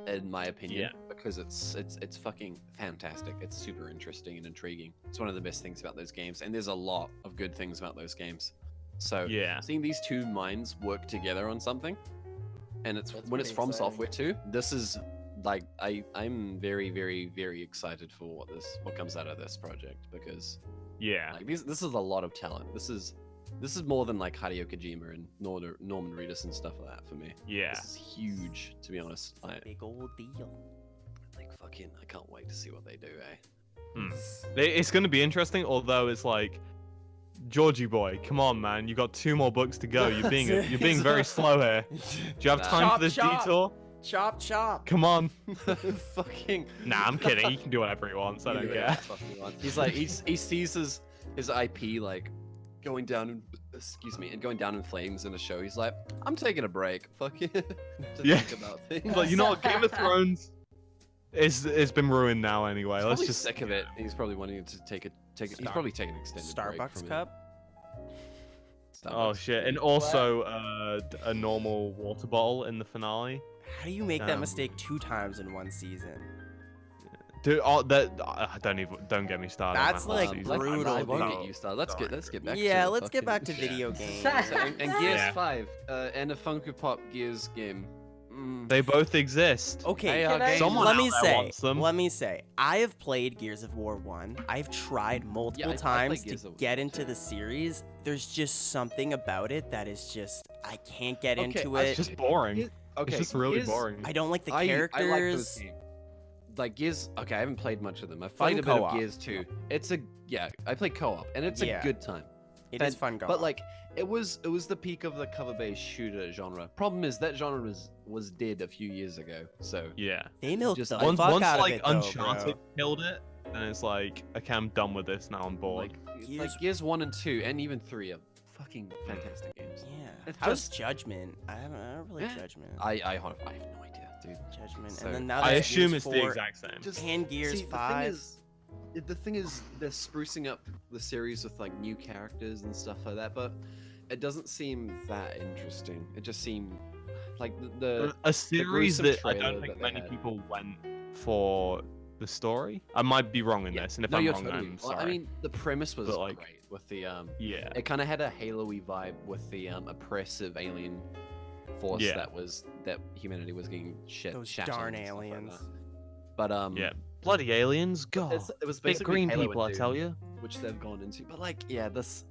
in my opinion. Yeah. Because it's fucking fantastic. It's super interesting and intriguing. It's one of the best things about those games, and there's a lot of good things about those games. So Yeah. seeing these two minds work together on something, and it's That's when it's pretty from exciting. software too. This is like I'm very very very excited for what comes out of this project, because Yeah. like this is a lot of talent. This is more than like Hideo Kojima and Norman Reedus and stuff like that for me. Yeah. This is huge, to be honest. Big old deal. Like fucking, I can't wait to see what they do, eh? It's going to be interesting, although it's like, Georgie boy, come on, man. You got 2 more books to go. You're being very slow here. Do you have time Chop, for this chop. detour? Chop, chop. Come on. Fucking. Nah, I'm kidding. He can do whatever he wants. I don't care. He's like he sees his IP like going down and going down in flames in a show. He's like, I'm taking a break. Fuck it. To Yeah. think about things. He's like, you know what? Game of Thrones it's been ruined now anyway. He's Let's probably just sick of it. He's probably wanting to take it. He's probably taking an extended break Starbucks from cup. Oh Starbucks. shit! And also a normal water bottle in the finale. How do you make that Um, mistake 2 times in one season? Dude, don't get me started. on That's my whole like season. I brutal, won't bro. get you started. Let's get back. Yeah, to let's get back to fucking- video games. So, and Gears Yeah. 5 and a Funko Pop Gears game. They both exist. Okay, They are games. Someone let out me there say, wants them. I have played Gears of War 1. I've tried multiple I played times Gears to of War get 2 into too. the series. There's just something about it that is just I can't get Okay, into it's it. It's just boring. Okay, It's just really Gears- boring. I don't like the I like those characters. games. Like Gears, okay, I haven't played much of them. I've Fun played a bit of co-op. Gears 2. I played co-op, and it's Yeah. a good time. It is fun going. But like, it was the peak of the cover-based shooter genre. Problem is that genre was dead a few years ago. So Yeah. they milked just the like- fuck Once out like of it, though, Uncharted bro. killed it, then it's like, okay, I'm done with this now. I'm bored. like Gears 1 and 2, and even 3 are fucking fantastic games. Yeah. It's How's just- Judgment? I don't really Yeah. Judgment. I have no idea, dude. Judgment. So- And then now I there's assume Gears it's the 4 exact same. Just and Gears 5. The thing is, they're sprucing up the series with like new characters and stuff like that, but it doesn't seem that interesting. It just seemed like A series gruesome that I trailer don't think that they many had. people went for the story. I might be wrong in Yeah. this, and if No, I'm you're wrong, totally- I'm well, sorry. I mean, the premise was But, like, great with the yeah. It kind of had a Halo-y vibe with the oppressive alien force Yeah. that humanity was getting Those shattered darn and stuff like aliens. that. But Yeah. Bloody aliens, God. it was Big basically green Halo people, I and tell Doom, you. which they've gone into. But like, yeah, it was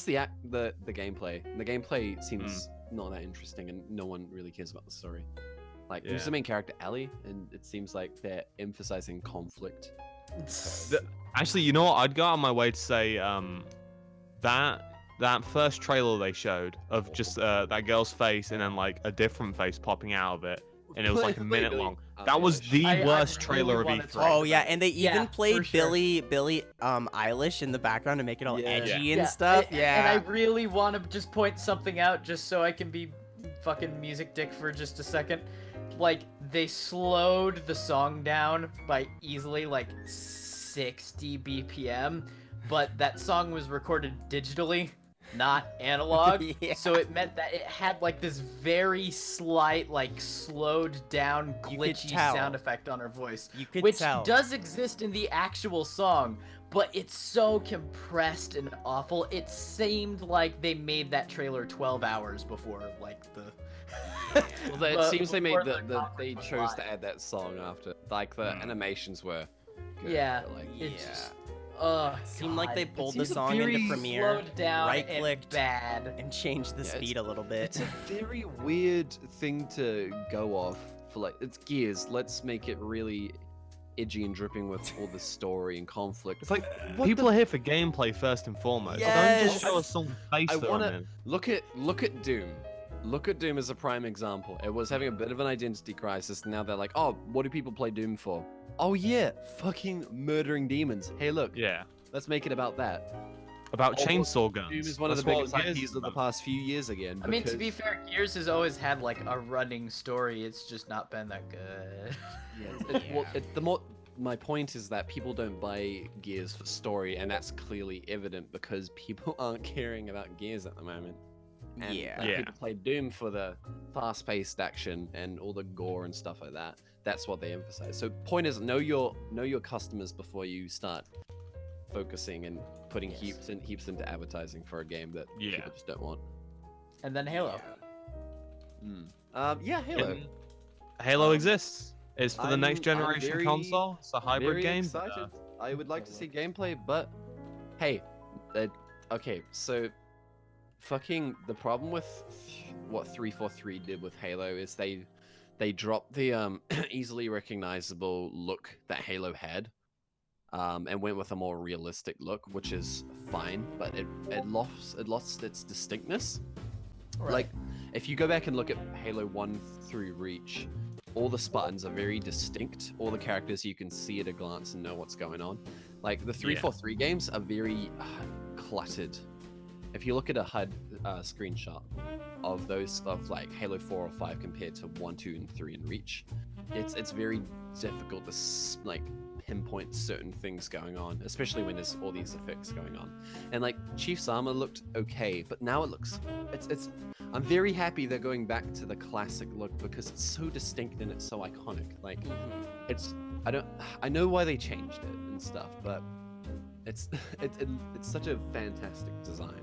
the gameplay. The gameplay seems not that interesting, and no one really cares about the story. Like, who's Yeah. the main character, Ellie? And it seems like they're emphasizing conflict. Actually, you know what? I'd go out of my way to say that first trailer they showed of just that girl's face and then like a different face popping out of it, and it was like a minute long. That was the I worst really trailer of wanna E3. talk Oh about yeah, it. and they Yeah, even for played sure. Billy Eilish in the background to make it all Yeah. edgy and stuff. And Yeah. I really want to just point something out just so I can be fucking music dick for just a second. Like, they slowed the song down by easily like 60 BPM, but that song was recorded digitally, not analog. Yeah. So it meant that it had like this very slight, like slowed down, You could glitchy tell. sound effect on her voice. You could Which tell. does exist in the actual song, but it's so compressed and awful. It seemed like they made that trailer 12 hours before, like, the... Well, it seems they made before they conference was chose to live. add that song after, like the animations were. Good, Yeah. but, like, It's Yeah. just... Seemed like they God. pulled the seems song into very Premiere, Slowed down right-clicked, and bad. and changed the Yeah, speed a little bit. It's a very weird thing to go off for, like, it's Gears. Let's make it really edgy and dripping with all the story and conflict. It's like What people the- are here for gameplay first and foremost. Don't Yes. just show us some face I that wanna- I'm in. Look at Doom. Look at Doom as a prime example. It was having a bit of an identity crisis. And now they're like, oh, what do people play Doom for? Oh yeah, fucking murdering demons. Hey, look, Yeah. let's make it about that. About Oh, chainsaw guns. Doom is one of the That's what biggest Gears IPs is of the about. past few years again. I mean, to because- be fair, Gears has always had, like, a running story. It's just not been that good. My point is that people don't buy Gears for story, and that's clearly evident because people aren't caring about Gears at the moment. And Yeah. like, people play Doom for the fast-paced action and all the gore and stuff like that. That's what they emphasize. So point is, know your customers before you start focusing and putting heaps into advertising for a game that people just don't want. And then Halo. Halo. Halo exists. It's for the next I'm generation very- console. It's a hybrid Very game. excited. I would like to see gameplay, but hey, okay, so fucking the problem with what 343 did with Halo is they dropped the easily recognizable look that Halo had, and went with a more realistic look, which is fine, but it lost its distinctness. Right. Like, if you go back and look at Halo 1 through Reach, all the Spartans are very distinct. All the characters you can see at a glance and know what's going on. Like, the 343 games are very cluttered. If you look at a HUD screenshot of those, of like Halo 4 or 5 compared to 1, 2, and 3 in Reach, it's very difficult to like pinpoint certain things going on, especially when there's all these effects going on. And like Chief's armor looked okay, but now it looks I'm very happy they're going back to the classic look because it's so distinct and it's so iconic. Like I know why they changed it and stuff, but it's such a fantastic design.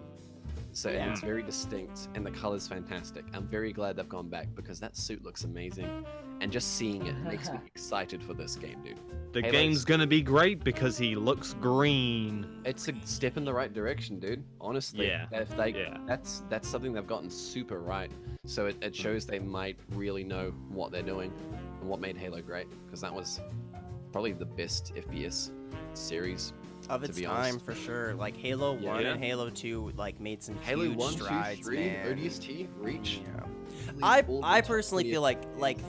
So and it's very distinct and the color's fantastic. I'm very glad they've gone back because that suit looks amazing, and just seeing it makes me excited for this game, dude. The Halo's- game's gonna be great because he looks green. It's a step in the right direction, dude. Honestly, Yeah. If they, that's something they've gotten super right. So it shows they might really know what they're doing and what made Halo great, because that was probably the best FPS series Of to its be time, honest. for sure. Like Halo 1 Yeah. and Halo 2 like made some Halo huge 1, 2, strides, 3, man. ODST, Reach. Yeah. all the I top personally 20 feel like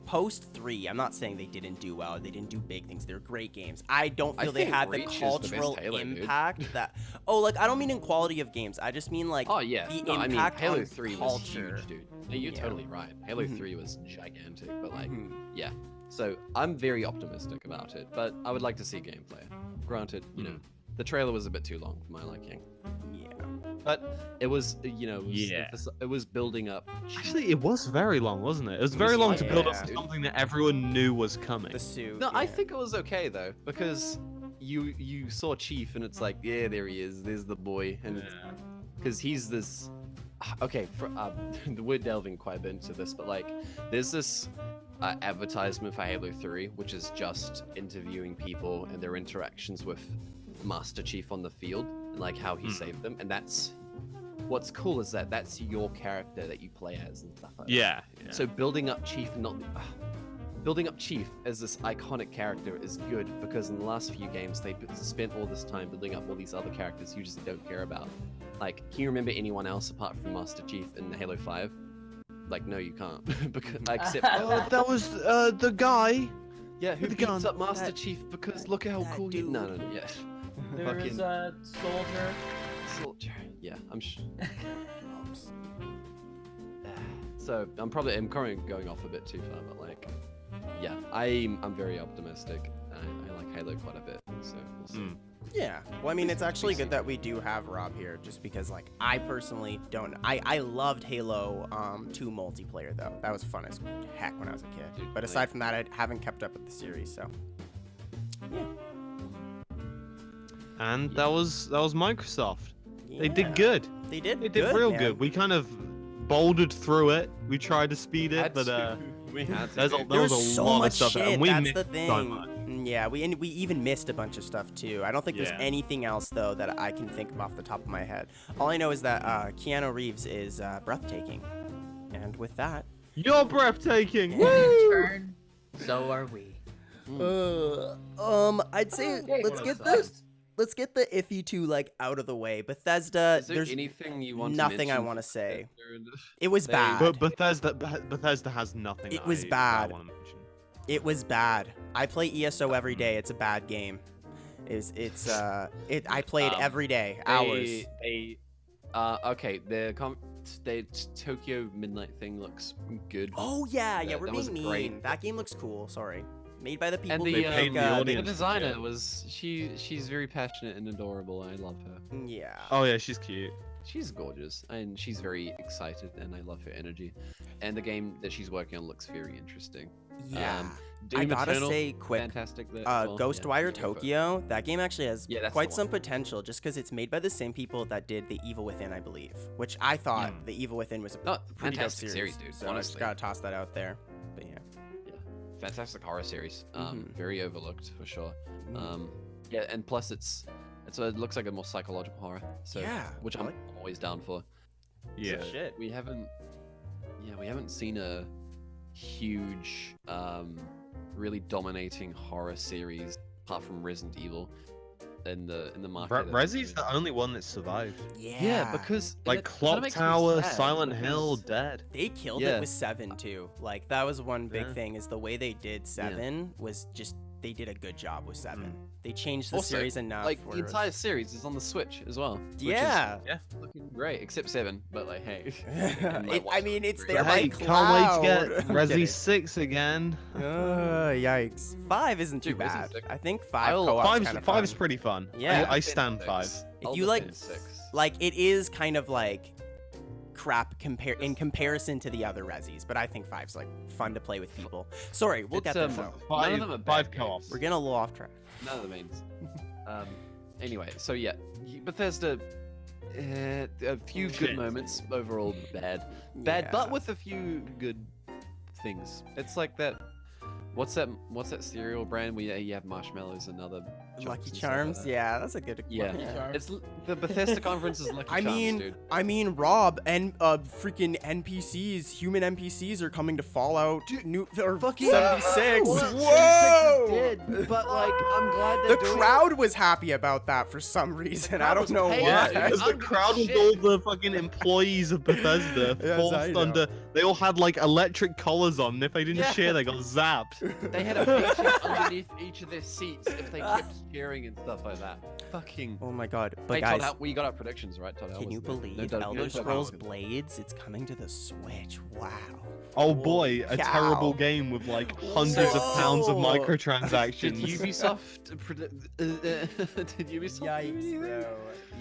post 3, I'm not saying they didn't do well, they didn't do big things. They're great games. I don't I feel they think had the Reach is the best cultural Halo, dude. impact that like I don't mean in quality of games. I just mean like Oh yeah, the no, I mean impact Halo on 3 was culture. huge, dude. No, you're Yeah. totally right. Halo Mhm. 3 was gigantic, but like, Mhm. yeah. So I'm very optimistic about it, but I would like to see gameplay. Granted, you know, the trailer was a bit too long for my liking, Yeah. but it was, it was building up. Actually, it was very long, wasn't it? It was It very was long like to build up that, to dude. something that everyone knew was coming. The suit. No, I yeah. think it was okay though, because you saw Chief and it's like, yeah, there he is. There's the boy, and because he's this. Okay, we're delving quite a bit into this, but like, there's this advertisement for Halo 3, which is just interviewing people and their interactions with Master Chief on the field, and like how he saved them. And that's what's cool is that that's your character that you play as and stuff like that. Yeah. So building up Chief, building up Chief as this iconic character is good, because in the last few games they spent all this time building up all these other characters you just don't care about. Like, can you remember anyone else apart from Master Chief in Halo 5? Like, no, you can't. Because except That was the guy. yeah, who with the beats gun. up Master That- Chief because look at how that cool he. dude. No, yeah. There was Fucking- a soldier. Soldier. Yeah, I'm. So I'm currently going off a bit too far, but like, yeah, I'm very optimistic. I like Halo quite a bit, so we'll see. Yeah. Well, I mean, it's actually PC. good that we do have Rob here, just because, like, I personally don't. I loved Halo 2 multiplayer, though. That was fun as heck when I was a kid. Dude, But like- aside from that, I haven't kept up with the series, so. Yeah. And that was Microsoft. They Yeah. did good. They did. They did real man. good. We kind of bouldered through it. We tried to speed it, Had but to. We had to. there's a, dude. there was There's a so lot much of stuff, shit. and we That's missed the thing. so much. Yeah, we even missed a bunch of stuff too. I don't think there's Yeah. anything else though that I can think of off the top of my head. All I know is that Keanu Reeves is breathtaking, and with that, You're breathtaking. In turn, so are we. I'd say Okay, let's what get a this. Let's get the iffy two like out of the way. Bethesda, Is there there's anything you want nothing to I mention want to for say. Bethesda? It was They- bad. But Bethesda has nothing. It that was I bad. wanna mention. It was bad. I play ESO every day. It's a bad game. I play it every day, hours. Okay, the Tokyo Midnight thing looks good. Oh yeah, That we're was being mean. great. That game looks cool. Sorry. Made by the people And who They make, paid the the audience. designer was she's very passionate and adorable. I love her. Yeah. Oh yeah, she's cute. She's gorgeous and she's very excited, and I love her energy. And the game that she's working on looks very interesting. Yeah. Doom I gotta Eternal, say, quick, fantastic. There as well. Ghostwire Yeah, go for it. Tokyo, that game actually has Yeah, that's quite the some one. potential just because it's made by the same people that did The Evil Within, I believe. Which I thought The Evil Within was a No, pretty dope fantastic series, dude. So I just honestly. gotta toss that out there. But yeah. Fantastic horror series. Mhm. Very overlooked for sure. Mhm. Yeah, and plus it looks like a more psychological horror. So Yeah, which I I'm like- always down for. Yeah. Shit. We haven't seen a huge really dominating horror series apart from Resident Evil in the market. Resi's the only one that survived. Yeah, because Like it kinda Clock makes me Tower, sad Silent Hill, because- dead. they killed Yeah. it with 7 too. Like that was one big Yeah. thing is the way they did 7 was just they did a good job with 7. They changed the Also, series enough. like where the it was- entire series is on the Switch as well. which is Yeah. looking great, except 7. But like, hey, I mean, it's But there by hey, cloud. can't wait to get I'm Resi kidding. 6 again. Yikes. 5 isn't too Dude, Resi bad. 6. I think 5 I'll- co-op's Five's kind of five's fun. pretty fun. Yeah. I stand 5. If you like- 6. Like it is kind of like crap in comparison to the other Resis, but I think 5's like fun to play with people. Sorry, we'll get there though. None of them are bad 5 co-op. games. We're getting a little off track. None of the mains. Anyway, so yeah, Bethesda, a few Shit. good moments. Overall, bad, Yeah. but with a few good things. It's like that. What's that cereal brand where you have marshmallows and other chunks Lucky and stuff Charms. like that? Yeah, that's a good. Yeah. Lucky Charms. It's the Bethesda conference is Lucky I Charms, mean, dude. Rob, and freaking NPCs, human NPCs are coming to Fallout New or fucking- 76. Well, Whoa! 76 did, but like I'm glad they're The doing crowd was happy about that for some reason. I Crowd don't was know paid, why. dude. Because the I'm crowd was shit. all the fucking employees of Bethesda Yes, I forced know. under. They all had like electric collars on. And if they didn't Yeah. cheer, they got zapped. They had a picture underneath each of their seats if they kept cheering and stuff like that. Fucking. Oh my god! But Hey, guys, Todd, we got our predictions, right, Todd? How can was you it? believe No, Elder no, Scrolls no. Blades? It's coming to the Switch. Wow. Oh boy, a cow. terrible game with like hundreds of pounds of Whoa. Did microtransactions. Ubisoft did Ubisoft do anything?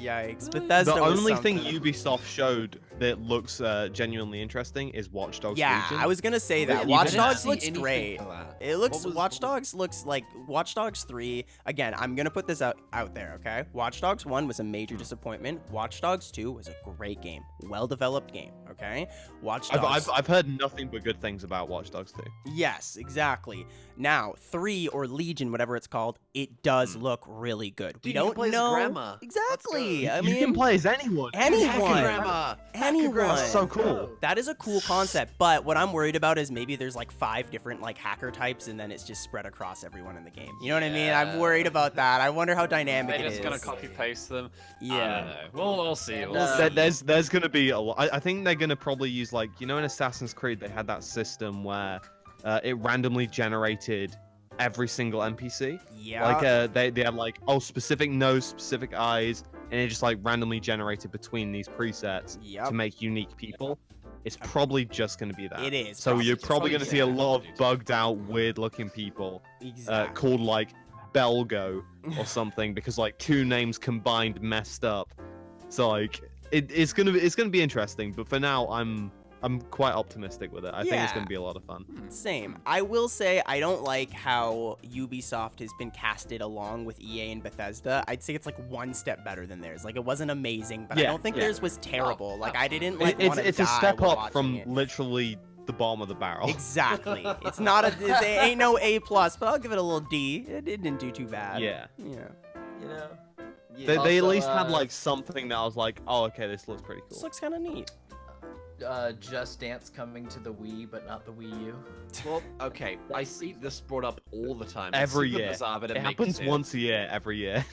Yikes! Bethesda. The was only thing something. Ubisoft showed that looks genuinely interesting is Watch Dogs Yeah, Legion. I was gonna say Wait, that. you Watch didn't Dogs see looks anything great. for that? It looks. What was- Watch Dogs looks like Watch Dogs 3. Again, I'm gonna put this out there. Okay. Watch Dogs 1 was a major disappointment. Watch Dogs 2 was a great game, well developed game. Okay. Watch Dogs. I've heard nothing but good things about Watch Dogs 2. Yes, exactly. Now, 3 or Legion, whatever it's called, it does look really good. Dude, We you can don't play as know Grandma. exactly. I you mean, can play as anyone. anyone. Grandma. Anyone. That's so cool. That is a cool concept, but what I'm worried about is maybe there's like 5 different like hacker types, and then it's just spread across everyone in the game. You know what I mean? I'm worried about that. I wonder how dynamic They're it just is. gonna copy paste them. I Yeah. don't know. We'll see. We'll No. see. There's gonna be a lot. I think they're gonna probably use like in Assassin's Creed they had that system where it randomly generated every single NPC. Yeah. Like they had like specific nose, specific eyes, and it just like randomly generated between these presets Yep. to make unique people. It's probably just gonna be that. It is. So you're probably gonna see a lot of dude. bugged out, weird looking people Exactly. called like Belgo or something because like 2 names combined messed up. So like it's gonna be interesting. But for now, I'm quite optimistic with it. I think it's Yeah. gonna be a lot of fun. Same. I will say I don't like how Ubisoft has been casted along with EA and Bethesda. I'd say it's like one step better than theirs. Like it wasn't amazing, but I Yeah, don't think yeah. theirs was terrible. Like I didn't like want to It's die a step while up watching from it. literally the bottom of the barrel. Exactly. It's not it ain't no A+, but I'll give it a little D. It didn't do too bad. Yeah. Yeah. You know. They at Also, least had like something that I was like, oh okay, this looks pretty This cool. looks kind of neat. Just Dance coming to the Wii, but not the Wii U. Well, okay. I see this brought up all the time. Every it's super year. Bizarre, but It it makes happens sense. once a year, every year.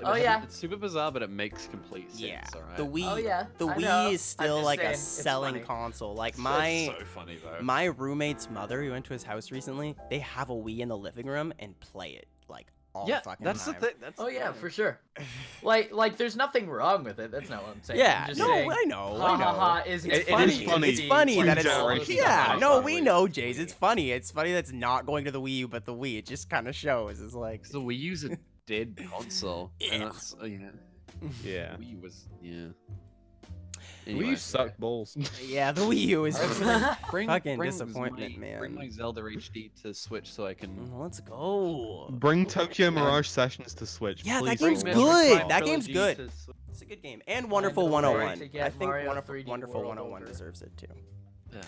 Oh, yeah. It's super bizarre, but it makes complete sense. Yeah. Alright. The Wii. Oh, yeah, The I Wii know. is still just like a saying, it's selling funny. console. Like It's my so funny though. my roommate's mother, who went to his house recently, they have a Wii in the living room and play it like all Yeah, the fucking that's time. the thing. That's Oh yeah, the for sure. Like there's nothing wrong with it. That's not what I'm saying. Yeah, I'm just no, saying, I know, ha I know. ha ha is It's It funny. is funny. It's funny Two that it's generations yeah. apart. No, we know, Wii. Jace. It's funny. It's funny that's not going to the Wii U, but the Wii. It just kind of shows. It's like the Wii U's a dead console. Yeah. And that's yeah. Yeah. Wii U was yeah. We suck balls. yeah, the Wii U is just Bring, fucking bring disappointment, Bring man. my Zelda HD to Switch so I can. Let's go. Bring Tokyo Mirage Sessions to Switch. Yeah, that please. game's Bring Bring Metroid good. Prime That game's Trilogy good. to Switch. It's a good game. And Wonderful Find a way 101. to get I think Mario Wonderful, 3D Wonderful World 101 over. deserves it too. Yeah.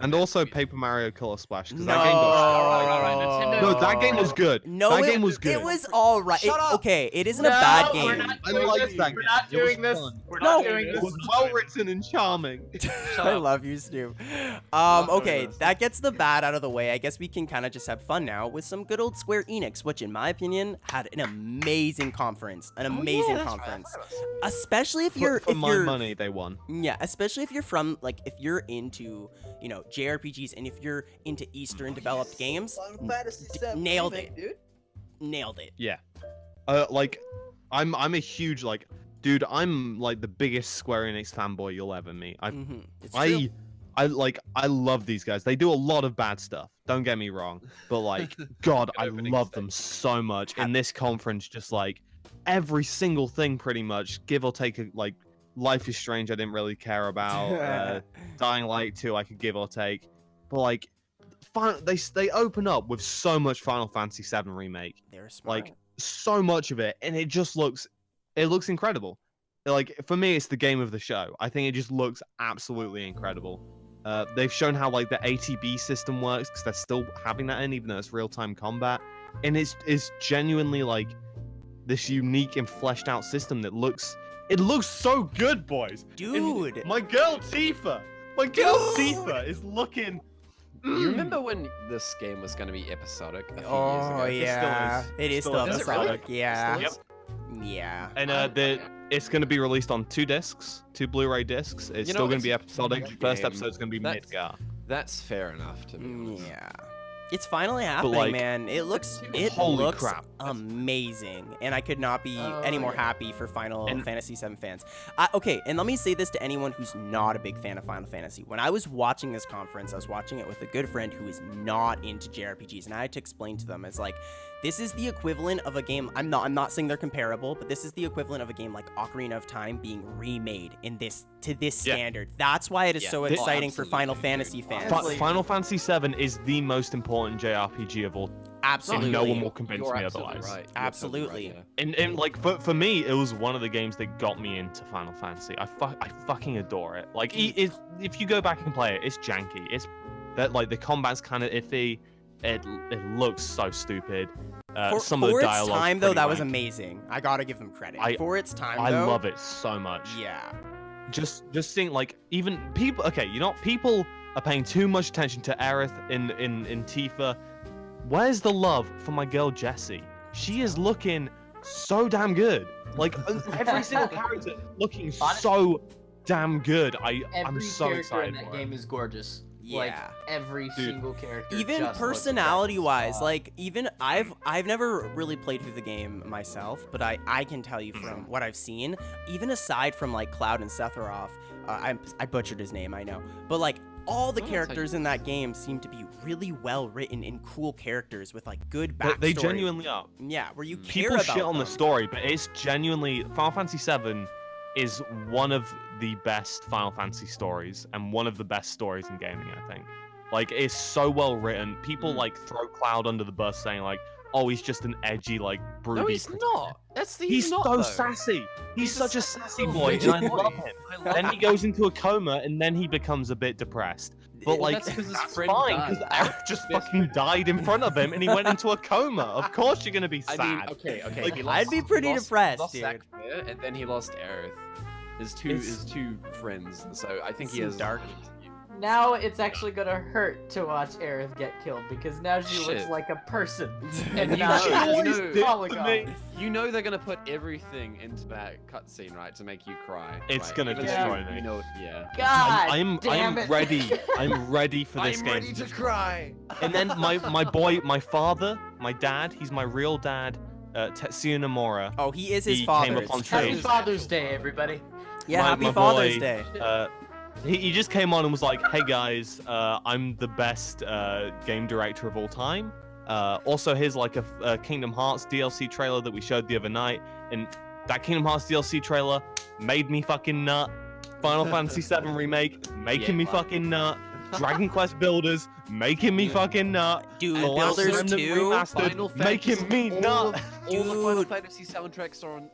And also Paper Mario Color Splash because No. that game got Nintendo. no, that game was good. No, that it, game was good. It was all right. Shut up. Okay, it isn't a bad game. We're not I doing liked this. that We're game. not It was doing this. fun. We're No. not doing It this. was well written and charming. I love you, Snoop. Not doing Okay, this. that gets the bad out of the way. I guess we can kind of just have fun now with some good old Square Enix, which in my opinion had an amazing conference. An amazing conference. Especially if you're For if my you're money, they won. yeah, especially if you're from like if you're into, you know, JRPGs and if you're into Eastern developed games, nailed it. dude. Nailed it. Yeah. Like, I'm a huge like, dude. I'm like the biggest Square Enix fanboy you'll ever meet. It's true. I love these guys. They do a lot of bad stuff. Don't get me wrong, but like, God, I Opening love them so much. In this conference, just like every single thing, pretty much, give or take. Like, Life is Strange, I didn't really care about. Dying Light 2, I could give or take, but like, they open up with so much Final Fantasy VII remake. They're smart. Like so much of it, and it just looks incredible. Like for me, it's the game of the show. I think it just looks absolutely incredible. They've shown how like the ATB system works because they're still having that in, even though it's real-time combat, and it's genuinely like this unique and fleshed out system that looks so good, boys. Dude. And my girl Tifa is looking. You remember when this game was going to be episodic a few years Oh ago? yeah, it is still is. Is it really? episodic. Yeah. Still is? Yeah. And it's going to be released on 2 discs, 2 Blu-ray discs. It's You know, still going it's to be episodic. a First game. episode's going to be That's- Midgar. That's fair enough to me. Yeah. It's finally happening, like, man. It looks holy crap. amazing, and I could not be Oh, any more yeah. happy for Final And- Fantasy VII fans. Okay, and let me say this to anyone who's not a big fan of Final Fantasy. When I was watching this conference, I was watching it with a good friend who is not into JRPGs, and I had to explain to them, it's like, this is the equivalent of a game. I'm not saying they're comparable, but this is the equivalent of a game like Ocarina of Time being remade in this Yeah. standard. That's why it is Yeah. so Thi- exciting for absolutely, Final dude. Fantasy fans. Honestly- Final Fantasy VII is the most important JRPG of all. Absolutely. No one will convince You're me absolutely otherwise. right. You're Absolutely. totally right, yeah. And like for me, it was one of the games that got me into Final Fantasy. I fucking adore it. Like if you go back and play it, it's janky. It's that like the combat's kind of iffy. It looks so stupid. Some of the for its dialogue. time, though, that was amazing. I gotta give them credit. I- For its time, I though, love it so much. Yeah. Just seeing like even people. Okay, you know what? People are paying too much attention to Aerith in Tifa. Where's the love for my girl Jessie? She is looking so damn good. Like every single character looking so damn good. I'm Every so character excited in that for it. game is gorgeous. Yeah. Like every Dude. single character. Even just looks personality-wise, exactly like even I've never really played through the game myself, but I can tell you from what I've seen, even aside from like Cloud and Sephiroth, I butchered his name, I know, but like all the Oh, that's how you characters in that game seem to be really well written and cool characters with like good backstory. They genuinely are. yeah, where you care People about shit on the them. story, but it's genuinely Final Fantasy VII is one of the best Final Fantasy stories and one of the best stories in gaming, I think. Like, it's so well written. People like throw Cloud under the bus saying like, "Oh, he's just an edgy, like broody." No, he's not. He's not, so though. sassy. He's He's such a a sassy sassy boy, and I boy. love him. I love Then he goes into a coma, and then he becomes a bit depressed. But Well, like, that's 'cause his that's friend fine, died. because Eric just fucking died in front of him, and he went into a coma. Of course, you're gonna be sad. I mean, okay. Like, he I'd be pretty he lost- depressed, lost dude. Zack Fair, and then he lost Aerith. His two friends. So I think he Seems has dark. Now it's actually gonna hurt to watch Aerith get killed because now she looks Shit. like a person. And And you not know- you a know- polygon. You know they're gonna put everything into that cutscene, right, to make you cry. It's right? gonna Even destroy though me. You know, yeah. God I'm damn it. ready. I'm ready for this I'm game. ready to cry. And then my boy, my father, my dad, he's my real dad. Tetsuya Nomura. Oh, he is his He father. came up It's on true. Happy stage. Father's Day, everybody. Yeah, happy my Father's boy, Day. He just came on and was like, "Hey guys, I'm the best game director of all time. Also, here's like a Kingdom Hearts DLC trailer that we showed the other night, and that Kingdom Hearts DLC trailer made me fucking nut. Final Fantasy VII Remake making me fucking nut. Dragon Quest Builders making me fucking nut. Dude, The Last Builders Remnant 2? Remastered making me all nut. Of, all the Final Dude. Fantasy soundtracks are on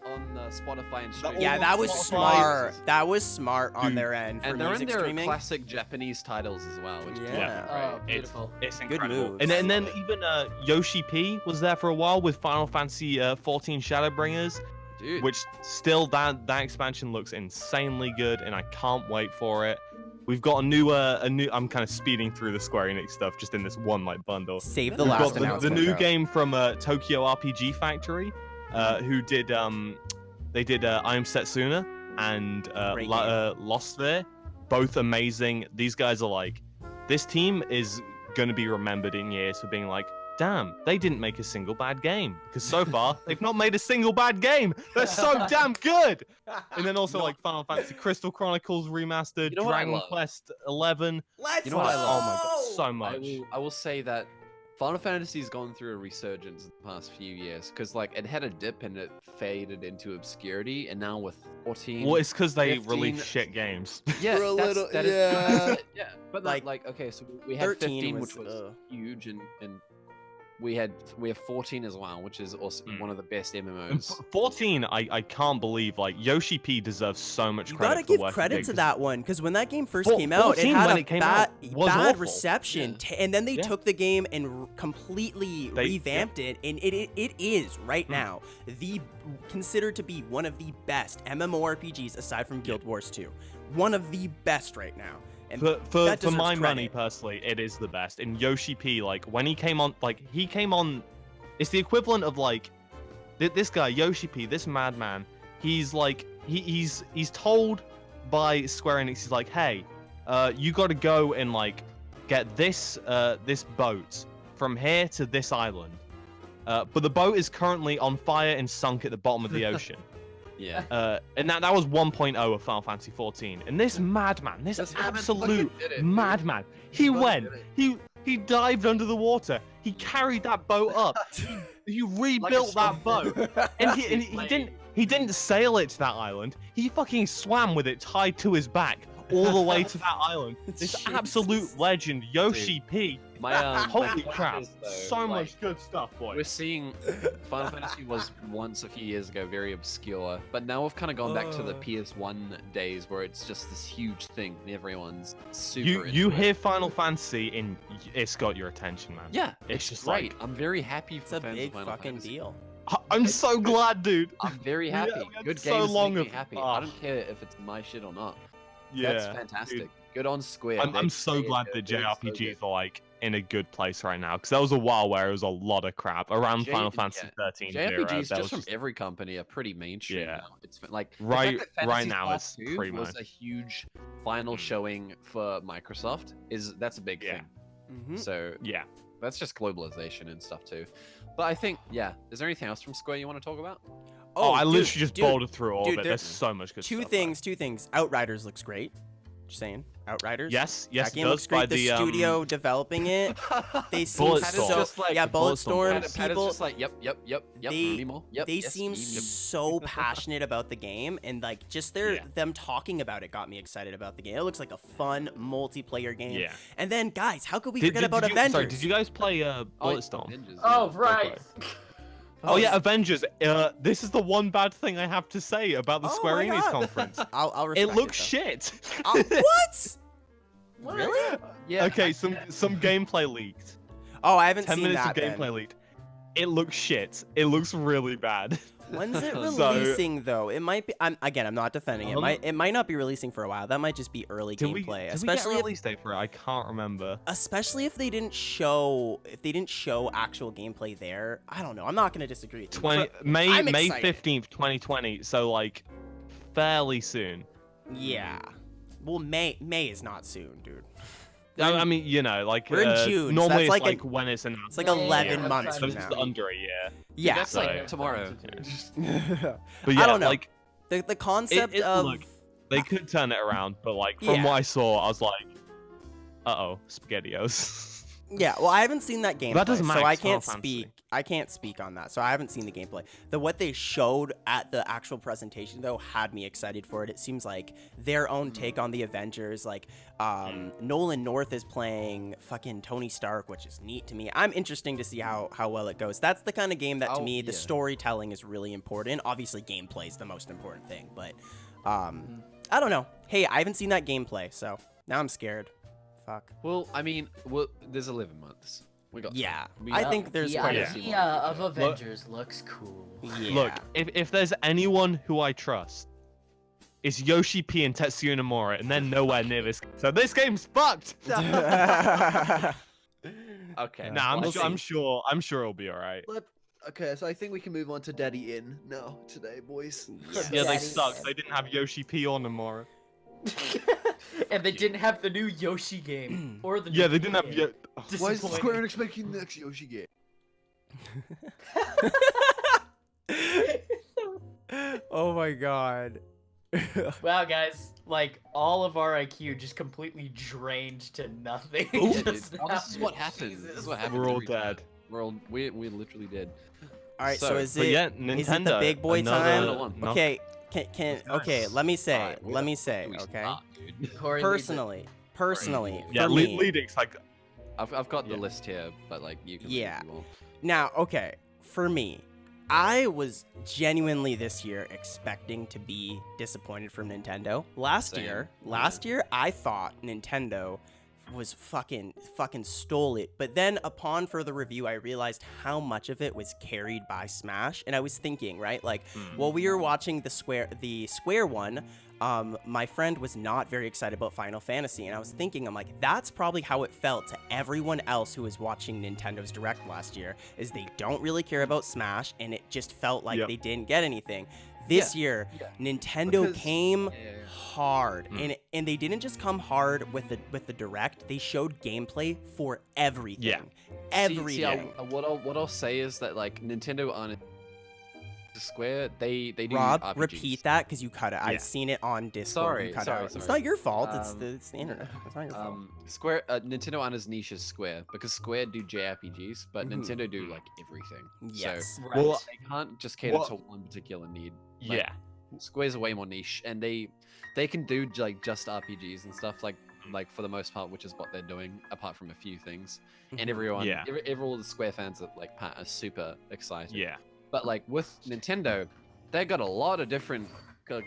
Spotify and streaming. Yeah, all that the was Spotify smart. services. That was smart on Dude. their end for And they're in music their streaming. classic Japanese titles as well. Which is Yeah. great. Oh, beautiful. It's Good incredible. moves. And then even Yoshi P was there for a while with Final Fantasy 14 Shadowbringers, Dude, which still that expansion looks insanely good, and I can't wait for it. We've got a new. I'm kind of speeding through the Square Enix stuff just in this one like bundle. Save the We've last got the announcement. new bro. game from Tokyo RPG Factory, who did they did I Am Setsuna and Great Lost Sphere, both amazing. These guys are like, this team is gonna be remembered in years for being like, damn, they didn't make a single bad game, because so far they've not made a single bad game. They're so damn good. And then also like Final Fantasy Crystal Chronicles Remastered, You know what I Dragon love? Quest 11. Let's You know what I go! love? Oh my god, so much. I will say that Final Fantasy's gone through a resurgence in the past few years because like it had a dip and it faded into obscurity, and now with 14. Well, it's because they 15 release shit games. Yeah, For a little- that is yeah. yeah. But Like, like okay, so we had 13 15, was, which was huge, and we have 14 as well, which is also one of the best And MMOs. 14, I can't believe, like, Yoshi P deserves so much You credit gotta for give working credit big, to 'cause that one because when that game first came out, it 14 had when a it came bad, out was bad awful. reception, Yeah. and then they Yeah. took the game and completely They- revamped it, and it is right Mm. now the considered to be one of the best MMORPGs aside from Guild Wars 2, one of the best right now. And For that deserves my money, credit. personally, it is the best. And Yoshi P, like, when he came on, it's the equivalent of, like, this guy, Yoshi P, this madman, he's, like, he's told by Square Enix, he's like, hey, you gotta go and, like, get this boat from here to this island. But the boat is currently on fire and sunk at the bottom of the ocean. Yeah. And that was 1.0 of Final Fantasy 14. And this madman, this This man absolute fucking did it, dude. madman, he fucking went, did he dived under the water, he carried that boat up, he rebuilt that boat, and he didn't sail it to that island. He fucking swam with it tied to his back all the way to that island. This Jesus. absolute legend, Yoshi P. My Holy my crap! point is, though, So like, much good stuff, boy. We're seeing Final Fantasy was once a few years ago very obscure, but now we've kind of gone back to the PS1 days where it's just this huge thing and everyone's super. You into it. hear Final Fantasy and it's got your attention, man. Yeah, It's just great. like, I'm very happy It's for a fans big of Final fucking Fantasy. deal. I'm so glad, dude. I'm very We happy. had Good so games long make me of- happy. oh. I don't care if it's my shit or not. Yeah, That's fantastic. Good on Square. I'm They so stay glad good. that They're so JRPGs good. are like in a good place right now, because there was a while where it was a lot of crap around J- Final Fantasy yeah. 13 era. JRPGs There just was from every company are pretty mainstream Yeah. now. It's like the Right- fact that right Fantasy now Star it's 2 pretty was much- a huge final showing for Microsoft. That's a big Yeah. thing. Mm-hmm. So yeah. that's just globalization and stuff too. But I think is there anything else from Square you want to talk about? Oh, I dude, literally just dude, bolted through all dude, of it. there- There's so much good Two stuff. things. Outriders looks great. Just saying. Outriders. Yes, That it game does. looks great. By The studio developing it. They seem Bulletstorm. so Just like yeah. Bulletstorm Bulletstorm. Pat is people. just like yep. they- Give me more. Yep. They yes, seem give me- yep. so passionate about the game, and like just Yeah. them talking about it got me excited about the game. It looks like a fun multiplayer game. Yeah. And then guys, how could we forget about you, Avengers? Sorry, did you guys play Oh, Bulletstorm? Avengers, Oh, yeah. right. Oh yeah, Avengers. This is the one bad thing I have to say about the Oh Square my Enix God. conference. I'll It respect looks though. shit. What? What? Really? Yeah. Okay, some gameplay leaked. Oh, I haven't 10 seen minutes that. of gameplay Then. leaked. It looks shit. It looks really bad. When's it So- releasing though? It might be. I'm not defending it. It might not be releasing for a while. That might just be early Did we gameplay, get especially a if release date for it? I can't remember. if they didn't show actual gameplay there. I don't know. I'm not gonna disagree with you. 20 May I'm May excited. 15th, 2020. So like fairly soon. Yeah. Well, May is not soon, dude. I mean, you know, like We're in June, so Normally, that's it's like like when it's announced. It's like Yeah, yeah, 11 yeah, months I'm So from this is now. under a year. Yeah. That's So- like tomorrow. But yeah, I don't know. like The concept of look, they could turn it around, but like from Yeah. what I saw, I was like, SpaghettiOs. Yeah, well, I haven't seen that gameplay, That doesn't matter, so I it's Final can't Fantasy. speak. I can't speak on that, so I haven't seen the gameplay. What they showed at the actual presentation, though, had me excited for it. It seems like their own take on the Avengers. Like, Nolan North is playing fucking Tony Stark, which is neat to me. I'm interesting to see how well it goes. That's the kind of game that, to me, the storytelling is really important. Obviously, gameplay is the most important thing, but I don't know. Hey, I haven't seen that gameplay, so now I'm scared. Fuck. Well, I mean, there's 11 months. We got. Yeah, We I got- think there's the quite a Yeah. few. idea of Avengers looks cool. Yeah. Look, if there's anyone who I trust, it's Yoshi P and Tetsuya Nomura, and they're nowhere near this. So this game's fucked. Okay. Nah, We'll I'm see. sure it'll be alright. Okay, so I think we can move on to Daddy In now today, boys. Yeah, they Daddy. suck. They didn't have Yoshi P or Nomura. And they didn't have the new Yoshi game or the new Yeah, they didn't have. game. Why is Disappointing. Square Enix making the next Yoshi game? Oh my god. Wow, guys, like all of our IQ just completely drained to nothing. Yeah, just dude. Oh, now. this is what happens. This Jesus. is what happens. We're all every time. dead. We literally did. All right, so So, is But it yeah, Nintendo. is it the big boy another- time? One. no- Okay, can okay, let me say, Alright, let me say, we okay? start, dude. Corey leads it. Personally, Yeah, for me. leading's like. I've got the Yeah. list here, but like you can. Yeah. If you want. Now, okay, for me, I was genuinely this year expecting to be disappointed from Nintendo. Last Same. year, I thought Nintendo was fucking stole it. But then upon further review, I realized how much of it was carried by Smash. And I was thinking, right, like, while we were watching the Square one, my friend was not very excited about Final Fantasy, and I was thinking, I'm like, that's probably how it felt to everyone else who was watching Nintendo's Direct last year, is they don't really care about Smash, and it just felt like Yep. they didn't get anything. This year, Nintendo Because- came Yeah. hard, and they didn't just come hard with the Direct. They showed gameplay for everything. Yeah. Everything. What I'll say is that like Nintendo aren't Square. They do Rob, RPGs. repeat that because you cut it. Yeah. I've seen it on Discord. You Sorry, cut sorry, out. It's sorry. not your fault. It's Um, the internet. It's not your fault. Square Nintendo aren't as niche as Square because Square do JRPGs, but Mhm. Nintendo do like everything. Yes. So Right. Well, they can't just cater Well- to one particular need. Like, Yeah. Square's way more niche, and they can do like just RPGs and stuff like for the most part, which is what they're doing, apart from a few things. And everyone, Yeah. all the Square fans that like Pat are super excited. Yeah. But like with Nintendo, they got a lot of different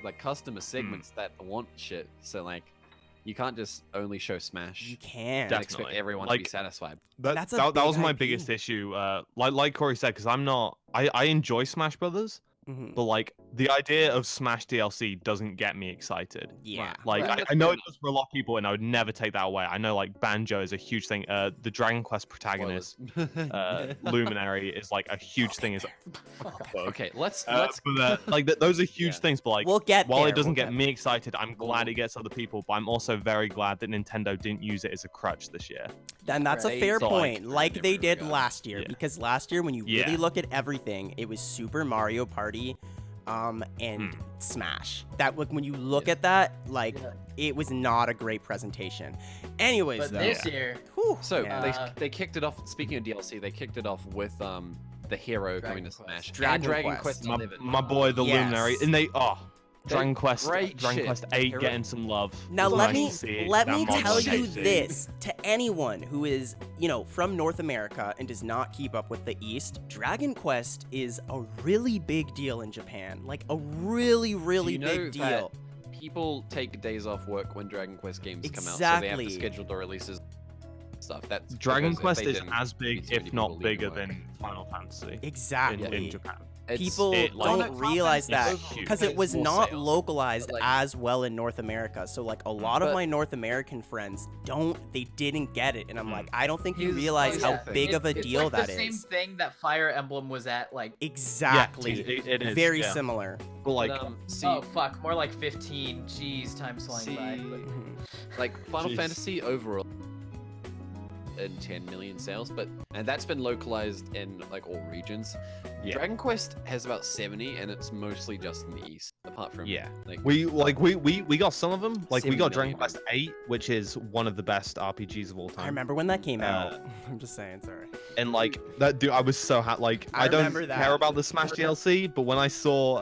like customer segments that want shit. So like, you can't just only show Smash You can. and expect Definitely. everyone to be Like- satisfied. That's a That was big my IP. biggest issue. Like Corey said, because I enjoy Smash Brothers, Mhm. but like the idea of Smash DLC doesn't get me excited. Yeah. Like Right. I know it does for a lot of people, and I would never take that away. I know like Banjo is a huge thing. The Dragon Quest protagonist, Luminary, is like a huge thing. Is Okay, let's those are huge Yeah. things. But like, We'll get while there, it doesn't we'll get me excited, I'm glad Well- it gets other people. But I'm also very glad that Nintendo didn't use it as a crutch this year. And that's a Right. fair So, like, point, like they did Yeah. last year. Yeah. Because last year, when you really Yeah. look at everything, it was Super Mario Party, and Smash. That like when you look Yeah. at that, like Yeah. it was not a great presentation. Anyways, But though. this year, Whew, So yeah. they kicked it off. Speaking of DLC, they kicked it off with the hero coming to Quest. Smash, Dragon and Quest. Dragon Quest My 11. boy, the Yes. Luminary, and Dragon Quest, great Dragon shit. Quest 8 Hero- getting some love. Now It was let nice me to see let that me mod tell on you PC. this to anyone who is, from North America and does not keep up with the East. Dragon Quest is a really big deal in Japan. Like a really, really Do you know big that deal. People take days off work when Dragon Quest games come out, so they have Exactly. to schedule the releases. Stuff. That's Dragon because if Quest they is didn't, as it'd be big, too many if not people leaving bigger work. than Final Fantasy Exactly. in Japan. It's- People it, like- don't realize that It's huge. because it It's was more not sales, localized but, like- as well in North America. So like a lot of But- my North American friends they didn't get it, and I'm like, I don't think you Here's- realize here's how the thing. big of a it's deal like that the is. same thing that Fire Emblem was at, like, Exactly. it is, Very yeah. similar. But like, But, see, oh fuck, more like 15. Jeez, time's flying by. See- But Mhm. like Final Jeez. Fantasy overall, in 10 million sales, and that's been localized in like all regions. Yeah. Dragon Quest has about 70, and it's mostly just in the east, apart from like we got some of them. Like we 70 got Dragon million. Quest 8, which is one of the best RPGs of all time. I remember when that came out. I'm just saying, sorry. And like that dude, I was so happy. Like I I don't remember that. care about the Smash DLC, but when I saw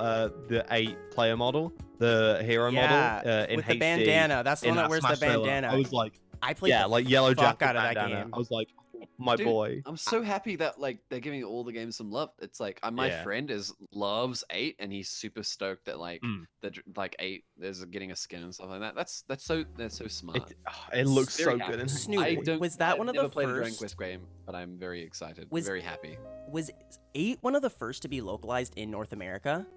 the 8-player model, the hero model in with HD, the bandana. That's the in one that that wears Smash the trailer, bandana. I was like, I played yeah, the like yellow fuck jacket out of that bandana. game. I was like, my Dude, boy. I'm so happy that like they're giving all the games some love. It's like my Yeah. friend loves 8, and he's super stoked that like Mm. like 8 is getting a skin and stuff like that. That's so smart. It looks Very so happy. good. Snoop, I don't, was that I've one of never the played a Dragon first? Quest game, but I'm very excited. Was- very happy. Was 8 one of the first to be localized in North America?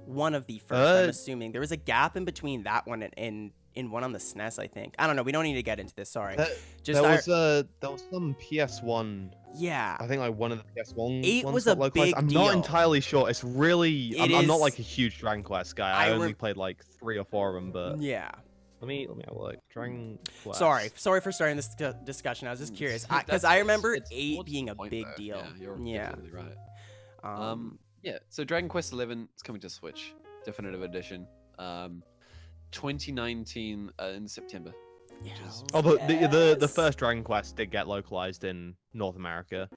One of the first, I'm assuming. There was a gap in between that one and in one on the SNES, I think. I don't know. We don't need to get into this. Sorry. Just There was some PS1. yeah. I think like one of the PS1 8 ones was got a localized. big I'm deal. not entirely sure. It's really. It I'm not is- like a huge Dragon Quest guy. I I only rem- played like 3 or 4 of them, but Yeah. let me have a look. Dragon Quest. Sorry for starting this discussion. I was just curious because That's- I remember it's 8 towards being the a point, big though. deal. Yeah, you're Yeah. definitely right. Yeah, so Dragon Quest 11 is coming to Switch, definitive edition. 2019 in September. Yeah. Oh, but the Yes. first Dragon Quest did get localized in North America,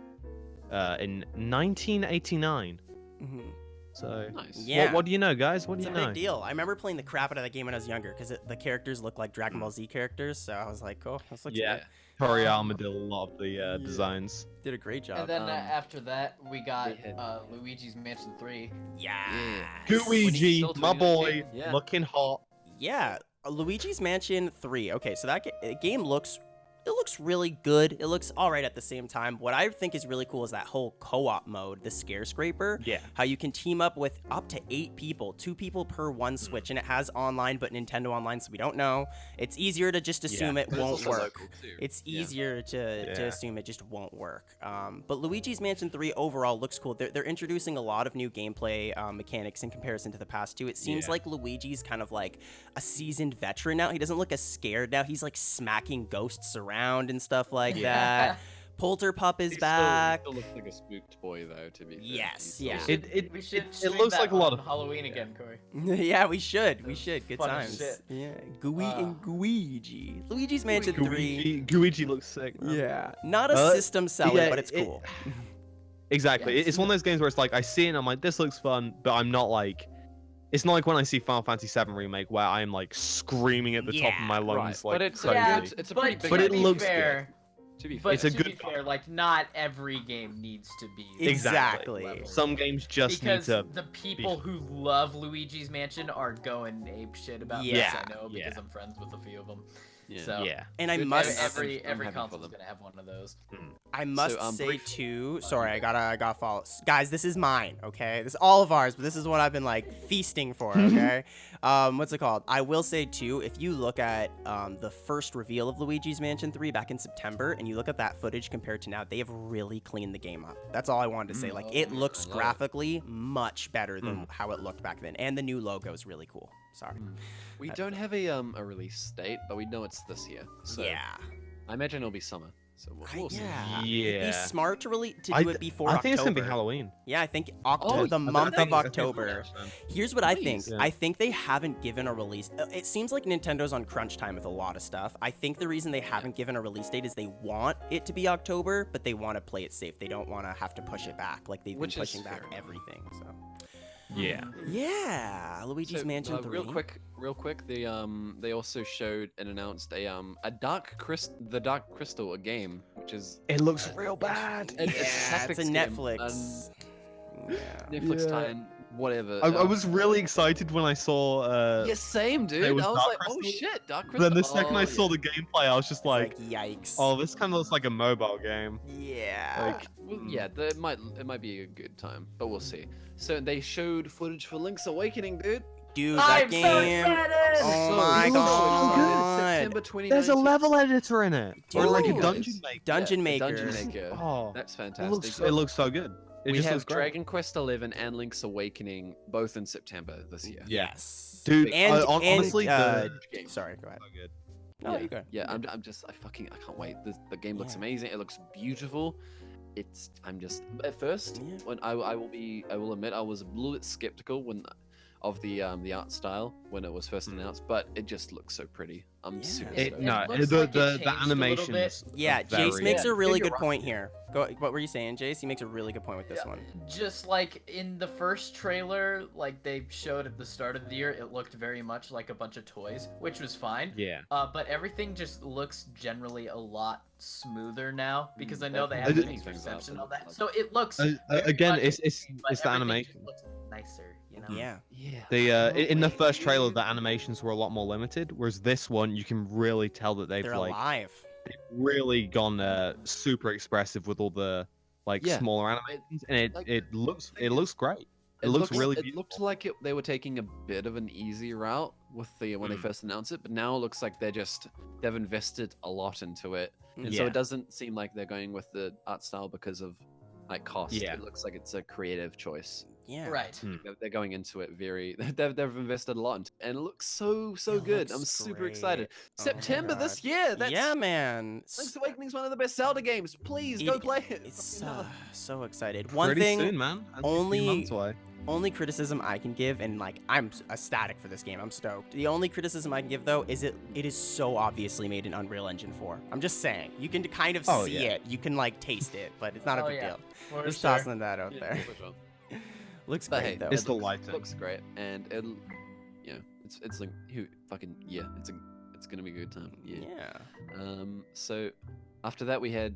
in 1989. Mhm. So Nice. Yeah. what do you know, guys? What do It's you a know? big deal. I remember playing the crap out of that game when I was younger because the characters look like Dragon Ball Z characters. So I was like, oh, this looks Yeah. good. Toriyama did a lot of the designs. Did a great job. And then after that, we got they had- Luigi's Mansion 3. yeah. Luigi, still my boy, 2019, yeah. looking hot. Yeah, Luigi's Mansion 3. Okay, so that game looks really good. It looks all right at the same time. What I think is really cool is that whole co-op mode, the Scare Scraper. Yeah. How you can team up with up to 8 people, 2 people per one Switch, and it has online, but Nintendo Online, so we don't know. It's easier to just assume it But it's won't also work. local, too. It's Yeah. easier to Yeah. assume it just won't work. But Luigi's Mansion 3 overall looks cool. They're introducing a lot of new gameplay mechanics in comparison to the past two. It seems Yeah. like Luigi's kind of like a seasoned veteran now. He doesn't look as scared now. He's like smacking ghosts around and stuff like that. Polterpup is back. Still looks like a spooked boy, though, to be fair. Yes, He's yeah. still- We should it stream looks that like a lot on of Halloween again, Corey. Yeah, we should. We That's should. Good fun as times. shit. Yeah. Gooey and Guigi. Luigi's Mansion 3. Guigi looks sick. Man. Yeah. Not a system seller, yeah, but it's cool. Exactly. Yes. It's one of those games where it's like I see it and I'm like, this looks fun, but I'm not like. It's not like when I see Final Fantasy VII Remake where I'm like screaming at the top of Yeah. my Right, lungs like but it's crazy. Yeah, it's a pretty big. But to it be looks fair, To be fair, But It's a to good be fair, like not every game needs to be Exactly. level. Some games just Because need to. the people who love Luigi's Mansion are going ape shit about Yeah, this. I know because yeah. I'm friends with a few of them. Yeah. So Yeah. And I Good- must every- every I'm happy for console's them. gonna have one of those. I must say brief- too. Sorry, I gotta follow. Guys, this is mine. Okay, this is all of ours, but this is what I've been like feasting for. Okay, what's it called? I will say too. If you look at the first reveal of Luigi's Mansion 3 back in September, and you look at that footage compared to now, they have really cleaned the game up. That's all I wanted to say. Like it looks I love it. graphically much better than how it looked back then, and the new logo is really cool. Sorry. We don't have a release date, but we know it's this year. So Yeah. I imagine it'll be summer. So we'll see. Yeah. It'd Yeah. be smart to really do I it before I October. think it's gonna be Halloween. Yeah, I think Oh, the I month think- of I think- October. Here's what I think. Please. Yeah. I think they haven't given a release. It seems like Nintendo's on crunch time with a lot of stuff. I think the reason they haven't given a release date is they want it to be October, but they want to play it safe. They don't want to have to push it back like they've Which been is pushing back fair enough. everything. So Yeah. yeah, Luigi's So, Mansion 3. real quick, they also showed and announced a Dark Crystal, a game, which is It looks real bad. It's Yeah, it's a game, Netflix. Yeah. Netflix Yeah. tie-in, whatever. I was really excited when I saw. Yeah, same, dude. I was was Dark like, oh Crystal. shit, Dark But Crystal. then the second I Oh, saw the gameplay, I was just like, Yikes. oh, this kind of looks like a mobile game. Yeah. Like, Well, yeah, it might be a good time, but we'll see. So they showed footage for Link's Awakening, dude. Dude, that I'm game. so excited! Oh So my excited. god. September 2019. there's a level editor in it, or like a Dude. dungeon maker. Dungeon Yeah, Maker. Dungeon Maker. Oh, That's it fantastic. looks so good. It we just have looks great. Dragon Quest 11 and Link's Awakening both in September this year. Yes. Dude, And, honestly, and the game. sorry, go ahead. so good. No, you go. Yeah, I can't wait. The game looks Yeah. amazing. It looks beautiful. I'm just at first Yeah. when I will admit I was a little bit skeptical of the art style when it was first announced, but it just looks so pretty. I'm Yeah. super It- stoked. No, looks the like it the changed a little animations. Yeah, are Jace very- makes a really You're good right. point here. Go. What were you saying, Jace? He makes a really good point with this Yeah. one. Just like in the first trailer, like they showed at the start of the year, it looked very much like a bunch of toys, which was fine. Yeah. But everything just looks generally a lot smoother now because I know they they've have changed mixed things up perception and, on that. like- So it looks very Again, much it's the same, but the everything animation. just looks nicer, you know. Yeah. Yeah. In the first trailer, the animations were a lot more limited, whereas this one, you can really tell that they've They're like alive. really gone super expressive with all the like Yeah. smaller animations, and like, it looks great. It looks really It beautiful. looked like they were taking a bit of an easy route with when they first announced it, but now it looks like they've invested a lot into it, and so Yeah. it doesn't seem like they're going with the art style because of like cost. Yeah. It looks like it's a creative choice. Yeah. Right. They're going into it very. They've invested a lot, and it looks so It good. looks I'm super great. excited. Oh my September this God. year. Yeah, man. Link's Awakening's one of the best Zelda games. Please go play it. It's Fucking hell. so excited. One Pretty thing, soon, man. Only a few only- months away. only criticism I can give, and like I'm ecstatic for this game. I'm stoked. The only criticism I can give though is it is so obviously made in Unreal Engine 4. I'm just saying. You can kind of Oh, see yeah. it. You can like taste it, but it's not a Oh, big yeah. deal. For Just sure. tossing that out Yeah, there. for sure. Looks But great hey, though. It's it the looks, lighting. looks great, and it's like it's gonna be a good time. Yeah. Yeah. So after that we had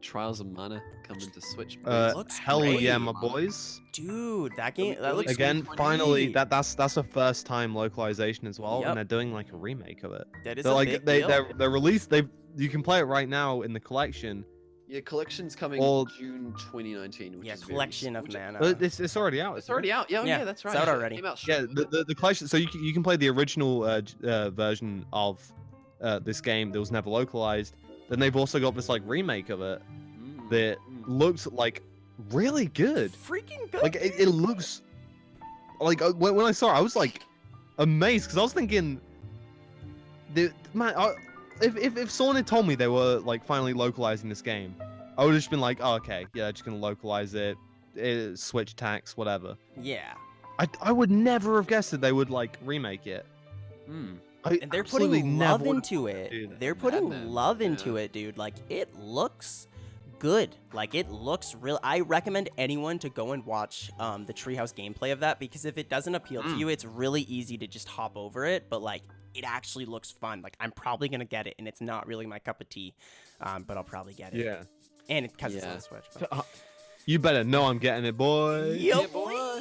Trials of Mana coming to Switch. looks Hell yeah, great. my boys. Dude, that game that looks Again, great. finally, that's a first time localization as well, Yep. and they're doing like a remake of it. That is So a like big they deal. they're released. You can play it right now in the collection. Yeah, collection's coming All- June 2019. Which Yeah, is very collection of which- mana. But it's already out. It's isn't it? already out. Yeah, Yeah, yeah, that's it's right. out It already. came out Yeah, straight the collection. So you can play the original version of this game that was never localized. Then they've also got this like remake of it that looks like really good. Freaking good. Like it looks like when I saw it, I was like amazed because I was thinking, if someone had told me they were like finally localizing this game, I would have just been like, oh, okay, yeah, just gonna localize it, switch tax, whatever. Yeah. I would never have guessed that they would like remake it. And they're absolutely putting never love would've into thought they'd do it. that. They're putting man. love into Yeah. it, dude. Like it looks good. Like it looks real. I recommend anyone to go and watch the Treehouse gameplay of that because if it doesn't appeal to you, it's really easy to just hop over it. But like it actually looks fun. Like I'm probably gonna get it, and it's not really my cup of tea, but I'll probably get it. Yeah. And because it's on Yeah. the Switch. But... You better know I'm getting it, boy. Yo, Yeah, boy.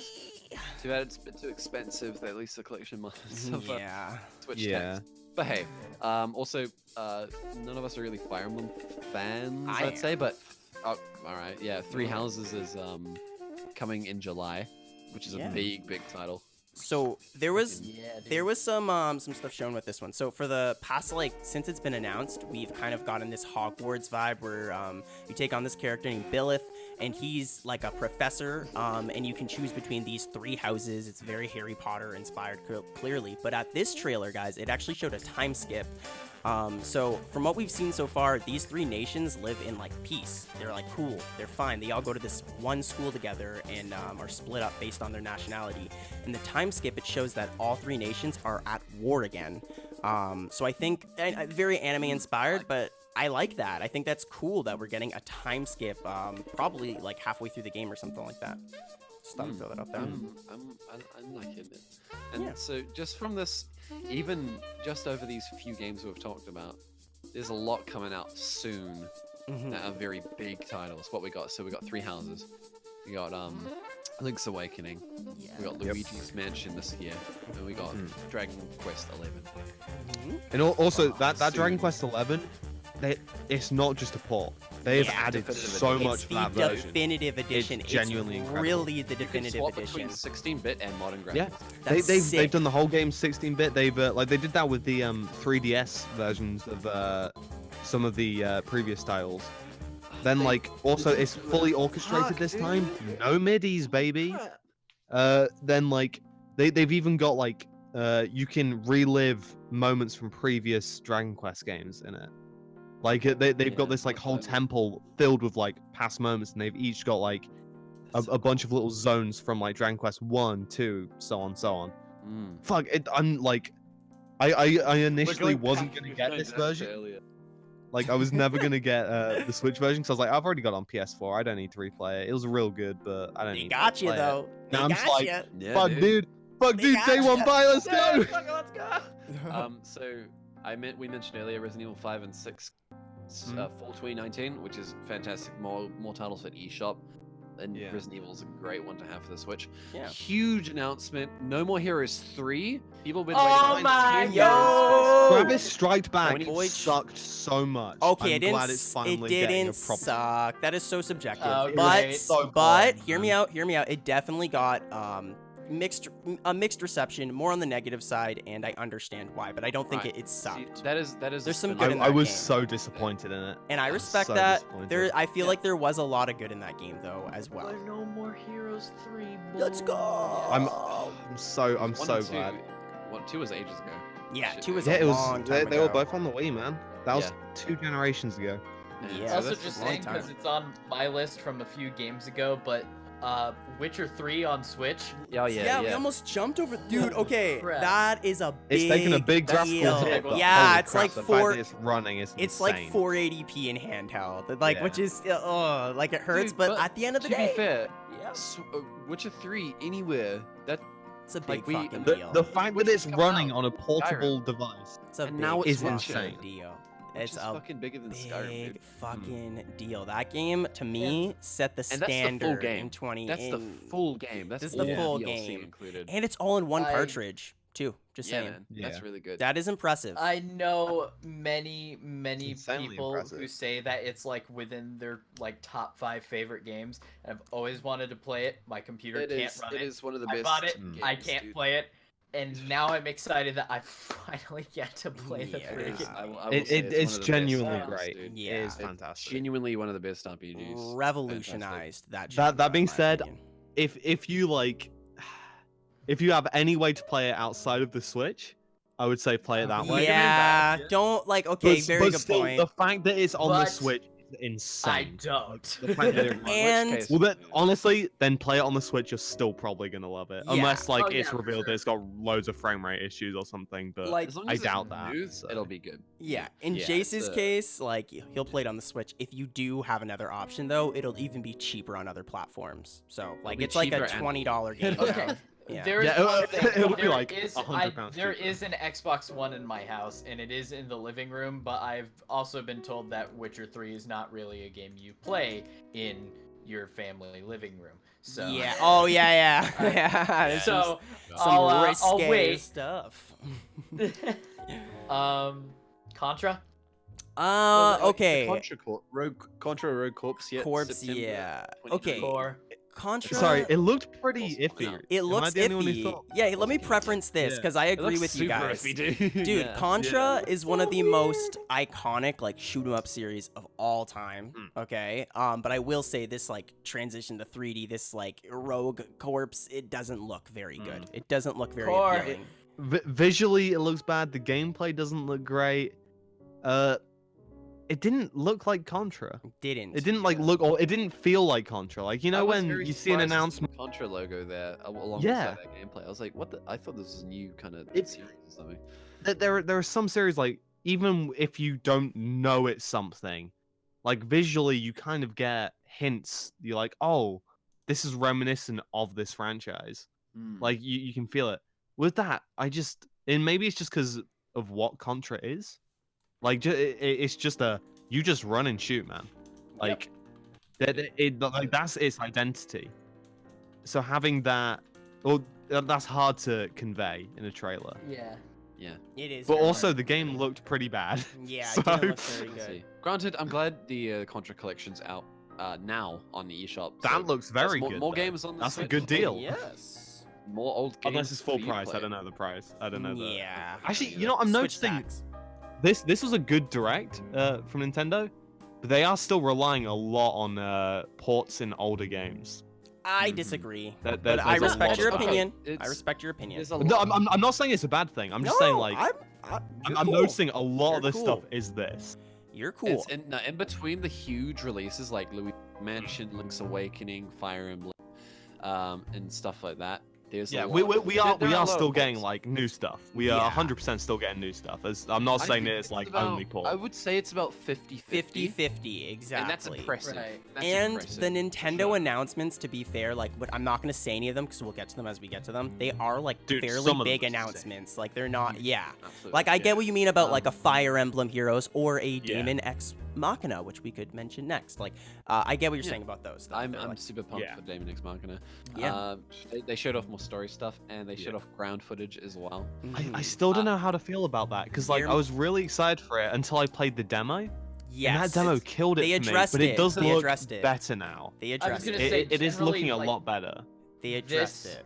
Too bad it's a bit too expensive. They released the collection months of Yeah. Switch Yeah. tax. But hey, also, none of us are really Fire Emblem fans, I I'd say. am. But all right, yeah, Three Houses is coming in July, which is Yeah. a big title. So there was Yeah, dude. there was some stuff shown with this one. So for the past since it's been announced, we've kind of gotten this Hogwarts vibe where you take on this character named Billith, and he's like a professor, and you can choose between these three houses. It's very Harry Potter inspired, clearly. But at this trailer, guys, it actually showed a time skip. So from what we've seen so far, these three nations live in like peace. They're like cool. They're fine. They all go to this one school together and are split up based on their nationality. In the time skip, it shows that all three nations are at war again. So I think very anime inspired, but I like that. I think that's cool that we're getting a time skip, probably like halfway through the game or something like that. Just thought I'd throw that out there. I'm liking it. And Yeah. so just from this, even just over these few games we've talked about, there's a lot coming out soon Mhm. that are very big titles. What we got? So we got Three Houses. We got Link's Awakening. Yeah. We got Luigi's Mansion this year, and we got Dragon Quest 11. Mhm. And also that soon. Dragon Quest 11, it's not just a port. They've Yeah. added Definitive so edition. much It's for the that version. definitive edition. genuinely it's incredible. really the You can definitive swap between edition. 16-bit and modern graphics. Yeah. That's They've sick. done the whole game 16-bit. They've like they did that with the 3DS versions of some of the previous titles. Then like also it's fully orchestrated this time. No midis, baby. Then like they've even got like you can relive moments from previous Dragon Quest games in it. Like they've got Yeah, this like most whole likely. temple filled with like past moments, and they've each got like a bunch of little zones from like Dragon Quest 1, 2, so on, so on. Mm. Fuck it, I'm like, I initially going wasn't back- gonna we're get going this back to version. earlier. Like I was never gonna get the Switch version because I was like, I've already got it on PS4. I don't need to replay it. It was real good, but I don't They need got to you replay it. though. They Now I'm just got like, you. Yeah, fuck, dude. Fuck, They dude. got Day one ya. buy. Let's go. Let's go. So we mentioned earlier Resident Evil 5 and 6 fall 2019, which is fantastic. More titles for eShop, and Yeah. Resident Evil is a great one to have for the Switch. Yeah. Huge announcement. No More Heroes 3. People have been Oh waiting my 10 years God. for this. Travis Strike Back Tony Boy, sucked so much. Okay, I'm it didn't. glad it's finally It getting a didn't proper. suck. That is so subjective. Oh, but great. So but bad, hear me man. out. Hear me out. It definitely got mixed reception, more on the negative side, and I understand why. But I don't think Right. it See, sucked. that is There's some an- good in I that was game. so disappointed in it. And I I'm respect so that. disappointed. There, I feel Yeah. like there was a lot of good in that game though, as well. No More Heroes 3. Let's go. I'm One so and glad. two- 2 was ages ago. Yeah, Shit. 2 was Yeah, a it was. long They, time they were ago. both on the Wii, man. That was Yeah. 2 generations ago. Yeah, Also, that's just a long saying because time. it's on my list from a few games ago, but Witcher 3 on Switch. Oh yeah, we almost jumped over. Dude, okay, crap. that is a big It's taken a big graphical deal. hit, but Yeah, holy it's crap, like the fact four. that it's running is It's insane. like 480p in handheld, like Yeah. which is like it hurts, Dude, but, but at the end of the to day, be fair, yeah, Witcher 3 anywhere. That it's a like, big we- fucking The, deal. the fact that Witcher's it's coming running out. on a portable device. It's a and big now it's fucking insane. deal. which It's is a fucking bigger than Skyrim, big dude. fucking deal. That game to me set the And that's the full standard game. in 20. That's the full game. That's this is all the full DLC game. included. and it's all in one I- cartridge too. Just yeah, saying. man, Yeah. that's really good. That is impressive. I know many insanely people impressive. who say that it's like within their like top 5 favorite games. I've always wanted to play it. My computer It can't is. run It is one of the I best. bought it. Mm. I games, can't dude. play it, and now I'm excited that I finally get to play the Yeah. It is. freaking. I will It, say it's one of the best genuinely games, great. dude. Yeah. It is It's fantastic. Genuinely one of the best RPGs. Revolutionized that. That genre, being in my said, opinion. If you like, if you have any way to play it outside of the Switch, I would say play it that way. Yeah, don't like. Okay, But, very but good still, point. the fact that it's on the But Switch is I insane. don't. The fact that it runs- And- Which case, Well, then, honestly, then play it on the Switch. You're still probably gonna love it, Yeah. unless like Oh, it's yeah, for revealed that sure. it's got loads of frame rate issues or something. But Like, as long I as it's doubt that, smooth, so. it'll be good. yeah, in Yeah, Jace's it's a- case, like he'll play it on the Switch. If you do have another option, though, it'll even be cheaper on other platforms. So like be it's like a cheaper and- $20 game. Okay. now. Yeah. There is Yeah, one thing. it'll be There like is- £100 There cheaper. is an Xbox One in my house, and it is in the living room. But I've also been told that Witcher 3 is not really a game you play in your family living room. So Yeah. Oh yeah, yeah. yeah. This is So some I'll risque wait. stuff. Contra. Okay. Contra Rogue Corps. Yeah. Corpse, September yeah. 2020. Okay. Core. Contra. Sorry, it looked pretty Also- iffy. It Am I looks the only one who iffy. thought- Yeah, let me Okay. preference this Yeah. because I It agree looks with you super guys. iffy, dude. Dude, Yeah. Contra is one of the most iconic like shoot 'em up series of all time. Mm. Okay, but I will say this like transition to 3D, this like Rogue Corpse, it doesn't look very good. It doesn't look very Core. appealing. Visually, it looks bad. The gameplay doesn't look great. It didn't look like Contra. Didn't. It didn't like look, or it didn't feel like Contra. Like you I know was when very you see an surprised to see announcement. the Contra logo there alongside Yeah. that gameplay. I was like, what the? I thought this was a new kind of It- series or something. There are some series like even if you don't know it's something, like visually you kind of get hints. You're like, oh, this is reminiscent of this franchise. Like you can feel it. With that, and maybe it's just because of what Contra is. Like it's just you just run and shoot, man. Like like that's its identity. So having that, well, that's hard to convey in a trailer. Yeah. Yeah. It is. But very also much- the game looked pretty bad. Yeah, so- it didn't look very I good. see. Granted, I'm glad the Contra collection's out now on the eShop. That looks that's very more, good. More though. games on the That's a Switch. good deal. Yes. More old games. Unless it's full for you to price. I play. don't know the price. I don't know. Yeah. Actually, you know, I'm Switch noticing stacks. this was a good direct from Nintendo, but they are still relying a lot on ports in older games. I Mhm. disagree, That- but that- I there's a respect lot your of- opinion. I it's- respect your opinion. There's a No, lot. I'm not saying it's a bad thing. I'm just No, saying like you're I'm cool. noticing a lot of You're this stuff cool. is this. You're cool. It's in between the huge releases like Louis Mansion, Link's Awakening, Fire Emblem, and stuff like that. There's Yeah, a we lot. are There a lot still of getting ports. like new stuff. We are Yeah. 100% still getting new stuff. I'm not I saying think that it's like about- only port. I would say it's about 50-50. 50-50, exactly. And that's impressive. Right. That's And impressive, the for Nintendo sure. announcements, to be fair, like, but I'm not going to say any of them because we'll get to them as we get to them. They are like Dude, fairly some of them big are sick. announcements. Like, they're not, yeah. Absolutely. Like, I get what you mean about like a Um, Fire Emblem Heroes or a Yeah. Daemon X Machina, which we could mention next. Like, I get what you're Yeah. saying about those. Though. I'm They're, like, super pumped Yeah. for Daemon X Machina. Yeah. They showed off more story stuff and they showed Yeah. off ground footage as well. I mhm. still don't know how to feel about that because like You're- I was really excited for it until I played the demo. Yes. And that demo It's- killed it they for me, addressed but it it. does They look addressed it. better now. They I was addressed gonna it. say, It is looking a generally, lot better. They addressed this- it.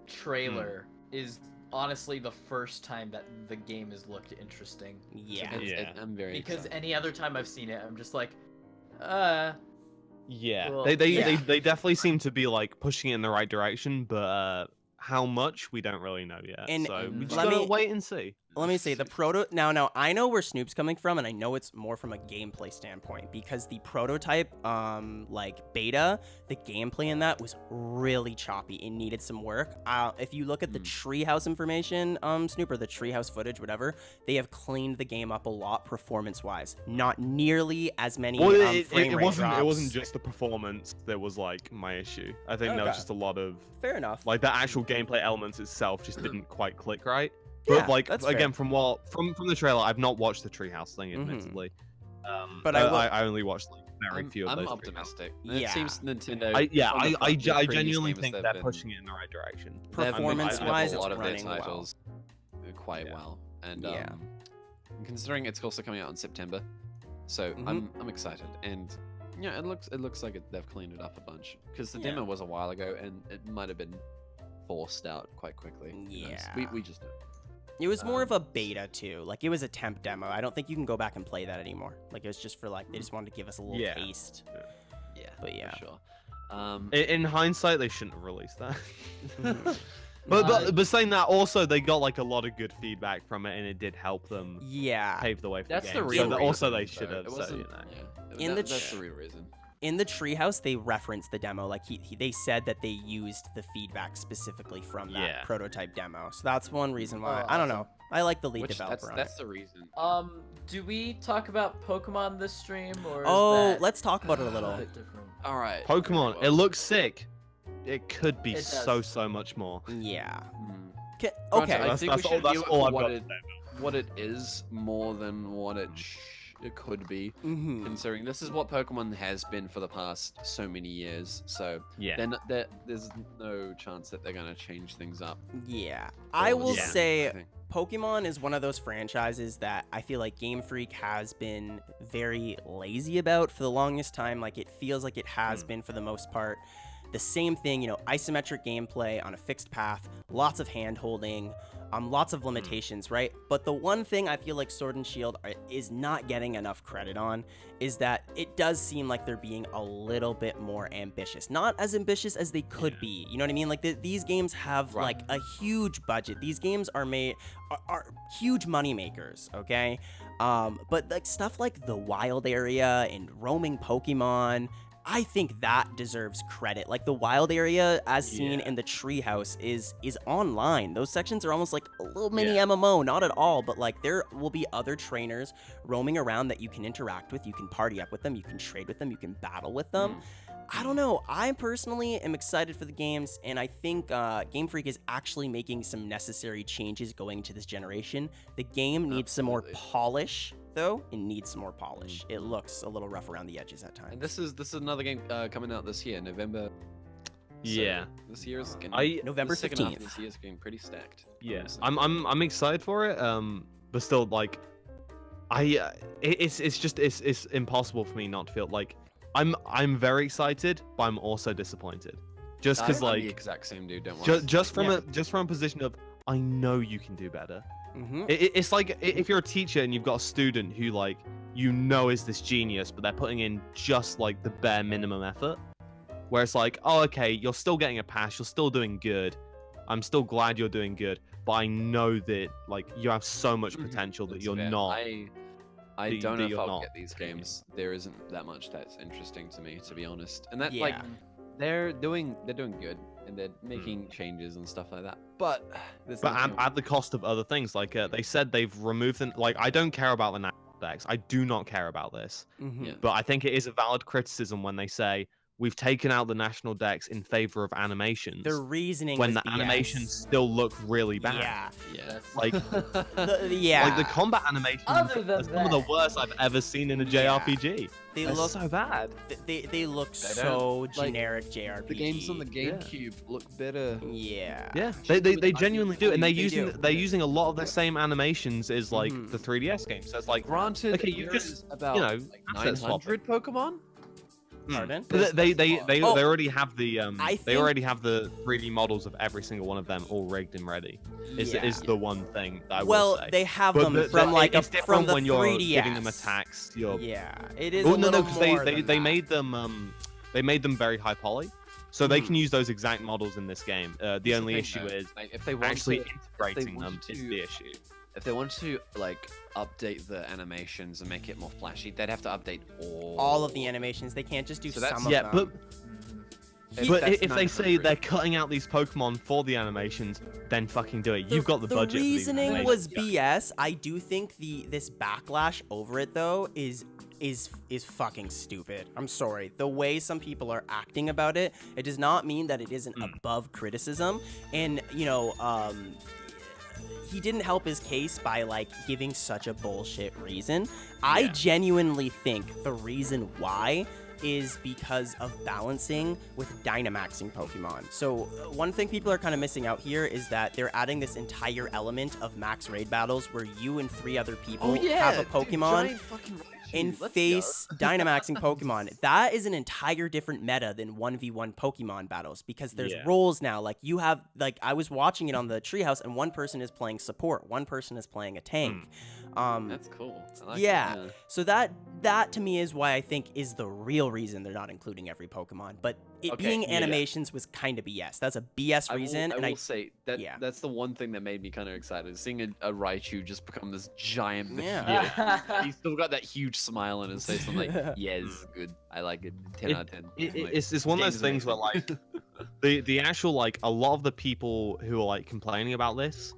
trailer is honestly the first time that the game has looked interesting. Yeah. I'm very Because excited. any other time I've seen it, I'm just like, Yeah, Well, they yeah. definitely seem to be like pushing it in the right direction, but how much we don't really know yet. And So we just let gotta me- wait and see. Let me say the proto. Now I know where Snoop's coming from, and I know it's more from a gameplay standpoint because the prototype, like beta, the gameplay in that was really choppy. It needed some work. If you look at the treehouse information, Snoop, or the treehouse footage, whatever, they have cleaned the game up a lot performance-wise. Not nearly as many Well, frame rate it wasn't drops. just the performance that was like my issue. I think there Okay. was just a lot of Fair enough. like the actual gameplay elements itself just didn't quite click right. Yeah, But like that's again, fair. from the trailer, I've not watched the treehouse thing, Mhm. admittedly. But I will- I only watched like very few of I'm those. treehouse. optimistic. Yeah. It seems Nintendo. I from the previous genuinely games think they've they're been- pushing it in the right direction. they've been Performance-wise, hyping up it's a lot of their running well. titles quite Yeah. well, and Yeah. considering it's also coming out in September, so Mhm. I'm excited, and yeah, it looks like they've cleaned it up a bunch because the Yeah. demo was a while ago, and it might have been forced out quite quickly. Who knows? Yeah. we just don't. It was more of a Um, beta too. Like it was a temp demo. I don't think you can go back and play that anymore. Like it was just for like they just wanted to give us a little Yeah. taste. Yeah, But yeah. for sure. In hindsight, they shouldn't have released that. Mhm. but saying that, also they got like a lot of good feedback from it, and it did help them Yeah. pave the way for That's the the game. real So reason. also they though. should have. It So, wasn't. you know. Yeah, In the that's ch- the real reason. In the treehouse, they referenced the demo. Like they said that they used the feedback specifically from that Yeah. prototype demo. So that's one reason why. Oh, I don't awesome. know. I like the lead Which developer on that's it. the reason. do we talk about Pokemon this stream or? Is Oh, that let's talk about it a a little. bit different? All right. Pokemon, well, it looks sick. It could be It does. so much more. Yeah. hmm. Okay. Granted, Okay. I That's- think that's we all- should that's view it all for I've what got it, to say. what it is more than what it could be. Mhm. Considering this is what Pokemon has been for the past so many years, so Yeah. there's no chance that they're gonna change things up. Yeah. all I of a will sudden, say I think. Pokemon is one of those franchises that I feel like Game Freak has been very lazy about for the longest time. Like it feels like it has been for the most part. The same thing, isometric gameplay on a fixed path, lots of hand holding, lots of limitations, right? But the one thing I feel like Sword and Shield is not getting enough credit on is that it does seem like they're being a little bit more ambitious. Not as ambitious as they could be. You know what I mean? Like these games have Right. like a huge budget. These games are are huge money makers, okay? But like stuff like the wild area and roaming Pokemon, I think that deserves credit. Like the wild area, as seen Yeah. in the treehouse, is online. Those sections are almost like a little mini Yeah. MMO, not at all, but like there will be other trainers roaming around that you can interact with. You can party up with them. You can trade with them. You can battle with them. I don't know. I personally am excited for the games, and I think Game Freak is actually making some necessary changes going into this generation. The game needs some more Absolutely. polish, though. It needs some more polish. It looks a little rough around the edges at times. And this is another game coming out this year, November. Yeah. This year is getting, November the second half of 15th. this year is getting pretty stacked. Yeah, honestly. I'm excited for it. But still, like, it's impossible for me not to feel like I'm very excited, but I'm also disappointed. Just because, I'm the like, exact same dude. Don't worry. just from Yeah. a position of I know you can do better. Mm-hmm. It's like if you're a teacher and you've got a student who like is this genius, but they're putting in just like the bare minimum effort. where it's like, oh, okay, you're still getting a pass, you're still doing good. I'm still glad you're doing good, but I know that like you have so much potential that That's you're fair. not. I don't know if you're I'll not get these taking it. games. There isn't that much that's interesting to me, to be honest. And that Yeah. like they're doing good and they're making changes and stuff like that. But there's But nothing- at the cost of other things, like they said they've removed them. Like I don't care about the national decks. I do not care about this. Mhm. Yeah. But I think it is a valid criticism when they say we've taken out the national decks in favor of animations. The reasoning when was the BS. animations still look really bad. Yeah. yeah. Like, Yeah. like the combat animations Other are than some of the that- worst I've ever seen in a Yeah. JRPG. They They're look so bad. they look They so don't, like, generic JRPG. The games on the GameCube look better. Yeah. Yeah, they I genuinely do, and They they're using a lot of the same animations as like Mhm. the 3DS games. So it's like Granted, okay, you there just is about know, like asset 900 Pokemon. Pardon? they Oh, already have the I they think- already have the 3D models of every single one of them all rigged and ready. Is Yeah. is the one thing that I Well, will say. they have But them from like it's from different the when you're 3DS. giving them attacks. You're Yeah, it is. oh a no little because more they than that. made them very high poly, so they can use those exact models in this game. The That's only thing, issue though. is like, if they want actually to, integrating them wanted is to- the issue. if they want to like update the animations and make it more flashy, they'd have to update all of the animations. They can't just do So that's- some Yeah, of them. but that's if they say 900. they're cutting out these Pokemon for the animations, then fucking do it. You've got the budget. The for these reasoning animations. was BS. I do think this backlash over it though is fucking stupid. I'm sorry. The way some people are acting about it, it does not mean that it isn't above criticism. And you know, he didn't help his case by like giving such a bullshit reason. I Yeah. genuinely think the reason why is because of balancing with Dynamaxing Pokemon. So one thing people are kind of missing out here is that they're adding this entire element of max raid battles where you and 3 other people have a Pokemon and face Dynamaxing Pokemon. That is an entire different meta than 1v1 Pokemon battles because there's Yeah. roles now. Like you have, like I was watching it on the treehouse and one person is playing support, one person is playing a tank. That's cool. I like Yeah. It, So that to me is why I think is the real reason they're not including every Pokemon. But it Okay, being yeah. animations was kind of BS. That's a BS reason. I will say that yeah. that's the one thing that made me kind of excited. Seeing a Raichu just become this giant. Yeah. He's still got that huge smile on his face. I'm like, yes, good. I like it. 10 out of 10. Like, It's one of those game's things where amazing. like the actual like a lot of the people who are like complaining about this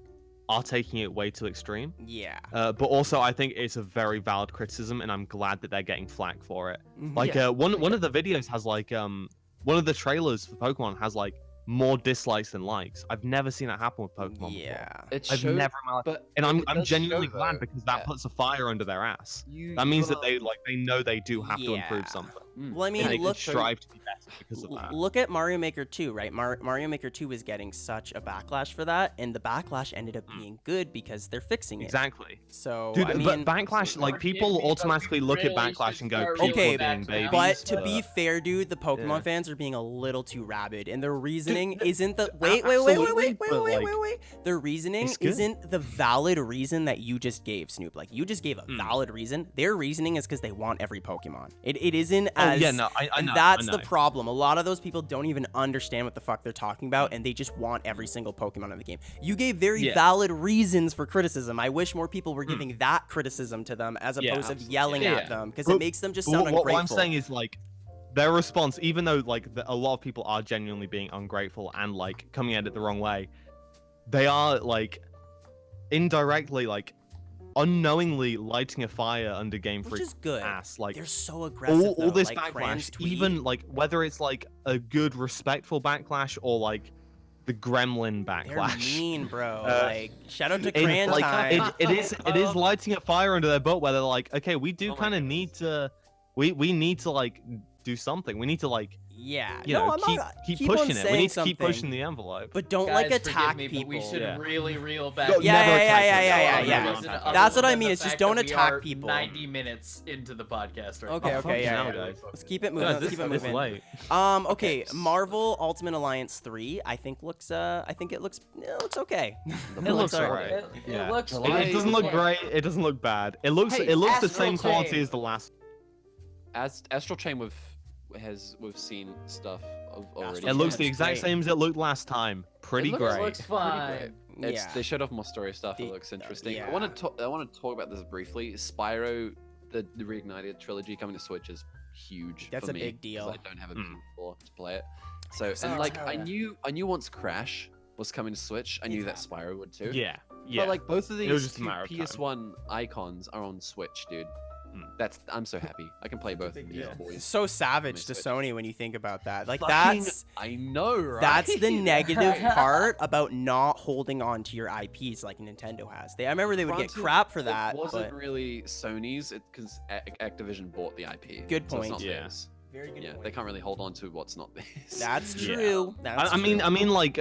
are taking it way too extreme. Yeah. But also I think it's a very valid criticism, and I'm glad that they're getting flack for it. Mhm. Like one of the videos has like one of the trailers for Pokemon has like more dislikes than likes. I've never seen that happen with Pokemon Yeah. it I've showed, never in my life. but And it I'm does genuinely show, glad though. because that Yeah. puts a fire under their ass. You That means that gotta- they know they do have to Yeah. improve something. Well, I And mean, they look. can strive to be better because of that. Look at Mario Maker 2, right? Mario Maker 2 is getting such a backlash for that, and the backlash ended up being good because they're fixing it. Exactly. So, Dude, I mean, but backlash, like people Forgive me, automatically but look at really backlash should and go, start people Okay, are being back to babies. but to be uh, fair, dude, the Pokemon yeah. fans are being a little too rabid, and their reasoning isn't the absolutely, but, like, wait. Their reasoning it's good. isn't the valid reason that you just gave, Snoop. Like you just gave a valid reason. Their reasoning is because they want every Pokemon. It isn't Oh as yeah, no, I and know. that's I the know. problem. A lot of those people don't even understand what the fuck they're talking about, and they just want every single Pokemon in the game. You gave very Yeah. valid reasons for criticism. I wish more people were giving that criticism to them as Yeah, opposed to absolutely. yelling Yeah. at them, because But- it makes them just But sound what ungrateful. I'm saying is like their response, even though like a lot of people are genuinely being ungrateful and like coming at it the wrong way, they are like indirectly like unknowingly lighting a fire under Game which Freak's is good. ass. Like They're so aggressive. all though. this Like, Cran's backlash, tweet- even like whether it's like a good respectful backlash or like the gremlin they're backlash. mean, bro. Uh, like shout out to It, Cran like, time. it is lighting a fire under their butt where they're like, okay, we do Oh my kind of goodness. need to we need to like do something. We need to like Yeah, you no, know I'm keep not, keep keep on pushing it. We saying need to keep something, pushing the envelope. but don't Guys, like forgive attack me, people. But we should Yeah. really reel back. No, Yeah, never yeah, attack yeah, people. yeah, Never yeah. attack people. That's what I Other mean, than it's the just fact don't that we attack are people. 90 minutes into the podcast right Okay, now. okay, yeah, fucking yeah. hell, guys. Let's keep it moving. Yeah, Let's this keep it this moving. late. Okay, Marvel Ultimate Alliance 3. I think looks. I think it looks okay. It looks alright. alright. It Yeah. looks It doesn't look great. It doesn't look bad. It looks Hey, the Astral same quality Chain. as the last. Astral Chain with we've seen stuff of already. It looks the It's exact great. same as it looked last time. Pretty It looks- It great. looks fine. They showed off more story stuff. It looks interesting. yeah. I want to talk about this briefly. Spyro, the Reignited trilogy coming to Switch is huge. That's for a me, big 'cause deal. I don't have a PS4 to play it. So So and like excited. I knew once Crash was coming to Switch, I knew that Spyro would too. Yeah. Yeah. But like both of It was these just a matter of time. PS1 icons are on Switch, dude. I'm so happy. I can play both of these deal. boys. So savage to Switch. Sony when you think about that. Like Fucking- that's I know, right? that's the negative part about not holding on to your IPs like Nintendo has. I remember they would get Granted, crap for that, It wasn't but really Sony's, because Activision bought the IP. Good so it's point. not Yeah. theirs. very good Yeah, point. they can't really hold on to what's not theirs. That's Yeah. true. That's I mean, true. like,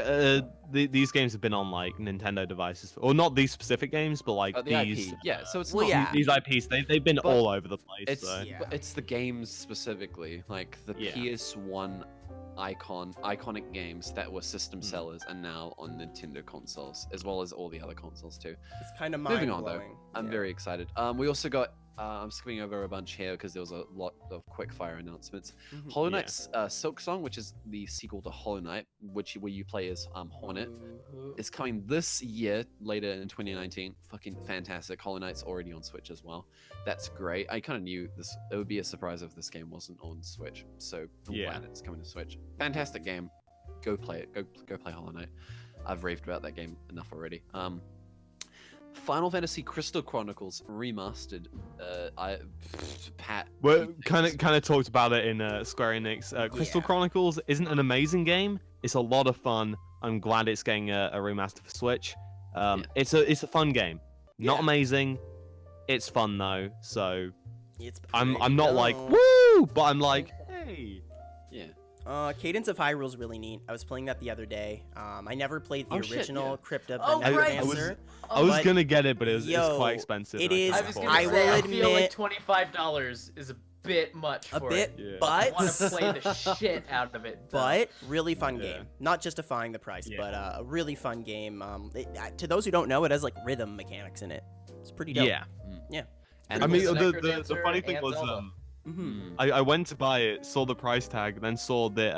these games have been on like Nintendo devices, or not these specific games, but like The these. IP. Yeah, so it's Well, not. yeah. These IPs, they've been But all over the place. It's so. Yeah. but it's the games specifically, like the Yeah. PS1 iconic games that were system Mm. sellers are now on Nintendo consoles, as well as all the other consoles too. It's kind of Moving mind on, though. blowing. I'm very excited. We also got. I'm skipping over a bunch here because there was a lot of quickfire announcements. Mhm. Hollow Knight's Silk Song, which is the sequel to Hollow Knight, where you play as Hornet, is coming this year, later in 2019. Fucking fantastic. Hollow Knight's already on Switch as well. That's great. I kind of knew this. It would be a surprise if this game wasn't on Switch. So I'm Yeah. glad it's coming to Switch. Fantastic game. Go play it. Go play Hollow Knight. I've raved about that game enough already. Final Fantasy Crystal Chronicles remastered. Pat. Well, he kind thinks- of talked about it in Square Enix. Crystal Yeah. Chronicles isn't an amazing game. It's a lot of fun. I'm glad it's getting a remaster for Switch. Yeah. It's a fun game. Not Yeah. amazing. It's fun though. So It's I'm pretty not like dope. woo, but I'm like hey. Yeah. Cadence of Hyrule's really neat. I was playing that the other day. I never played the Oh, shit, original yeah. Crypt of the Oh, right. Necromancer. I was But, gonna get it, but it's yo, quite expensive. it and is- I can't was afford gonna I it. will say, I feel like admit- $25 is a bit much A for bit, it. Yeah. I but want to play the shit out of it. though. but really fun Yeah. game. Not justifying the price, Yeah. but a really fun game. To those who don't know, it has like rhythm mechanics in it. It's pretty dope. Yeah. And I mean, It's the Necrodancer funny thing and was, Zelda. Mhm. I went to buy it, saw the price tag, then saw that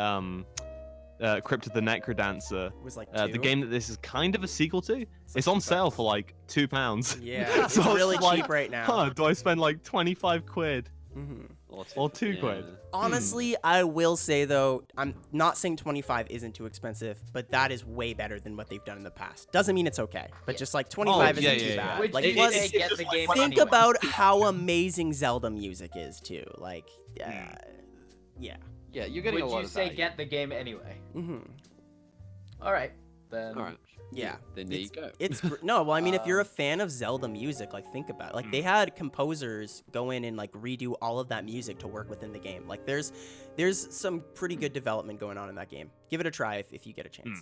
Crypt of the Necrodancer, It was like the two. game that this is kind of a sequel to. like It's on $2. sale for like £2. Yeah, it's So I was really like, cheap right now. Huh, do I spend like 25 quid Mhm. or 2 quid? Honestly, I will say though, I'm not saying 25 isn't too expensive, but that is way better than what they've done in the past. Doesn't mean it's okay, but just like 25 yeah, isn't yeah, too yeah. bad. Which Like is plus, they get the game think anyway. about how amazing Zelda music is too. Like, yeah. Yeah, you're getting a Would lot you of say value. get the game anyway? hmm All right, then. All right. Yeah. Then there you go. No, well, I mean, if you're a fan of Zelda music, like think about it. Like they had composers go in and like redo all of that music to work within the game. Like there's some pretty good development going on in that game. Give it a try if you get a chance.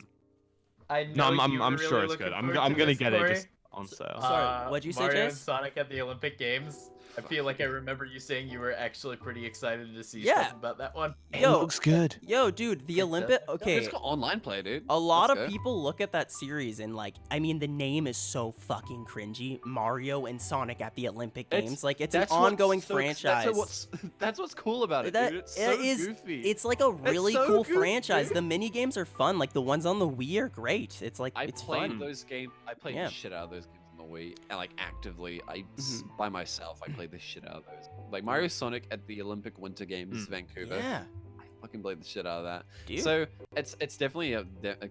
I No, know I'm you I'm were sure really it's good. looking I'm forward I'm to gonna this, get it Corey. just on sale. Sorry, what'd you say, Mario and Jace? Sonic at the Olympic Games. I feel like I remember you saying you were actually pretty excited to see Yeah. stuff about that one. It Yo, looks good. Yo, dude, the It Olympic. does. Okay, It's got online play, dude. a lot Let's of go. people look at that series and like, I mean, the name is so fucking cringy. Mario and Sonic at the Olympic Games. Like, it's an That's what's ongoing so- franchise. That's what's cool about it, That dude. It's so it is- goofy. It's like a really so cool goofy, franchise. dude. The mini games are fun. Like the ones on the Wii are great. It's like I it's played fun. those games. I played Yeah. the shit out of those games on the Wii, and like actively, Mhm. by myself, I played the shit out of those. Like Mario Sonic at the Olympic Winter Games, Vancouver. Yeah, I fucking played the shit out of that. dude. So it's definitely a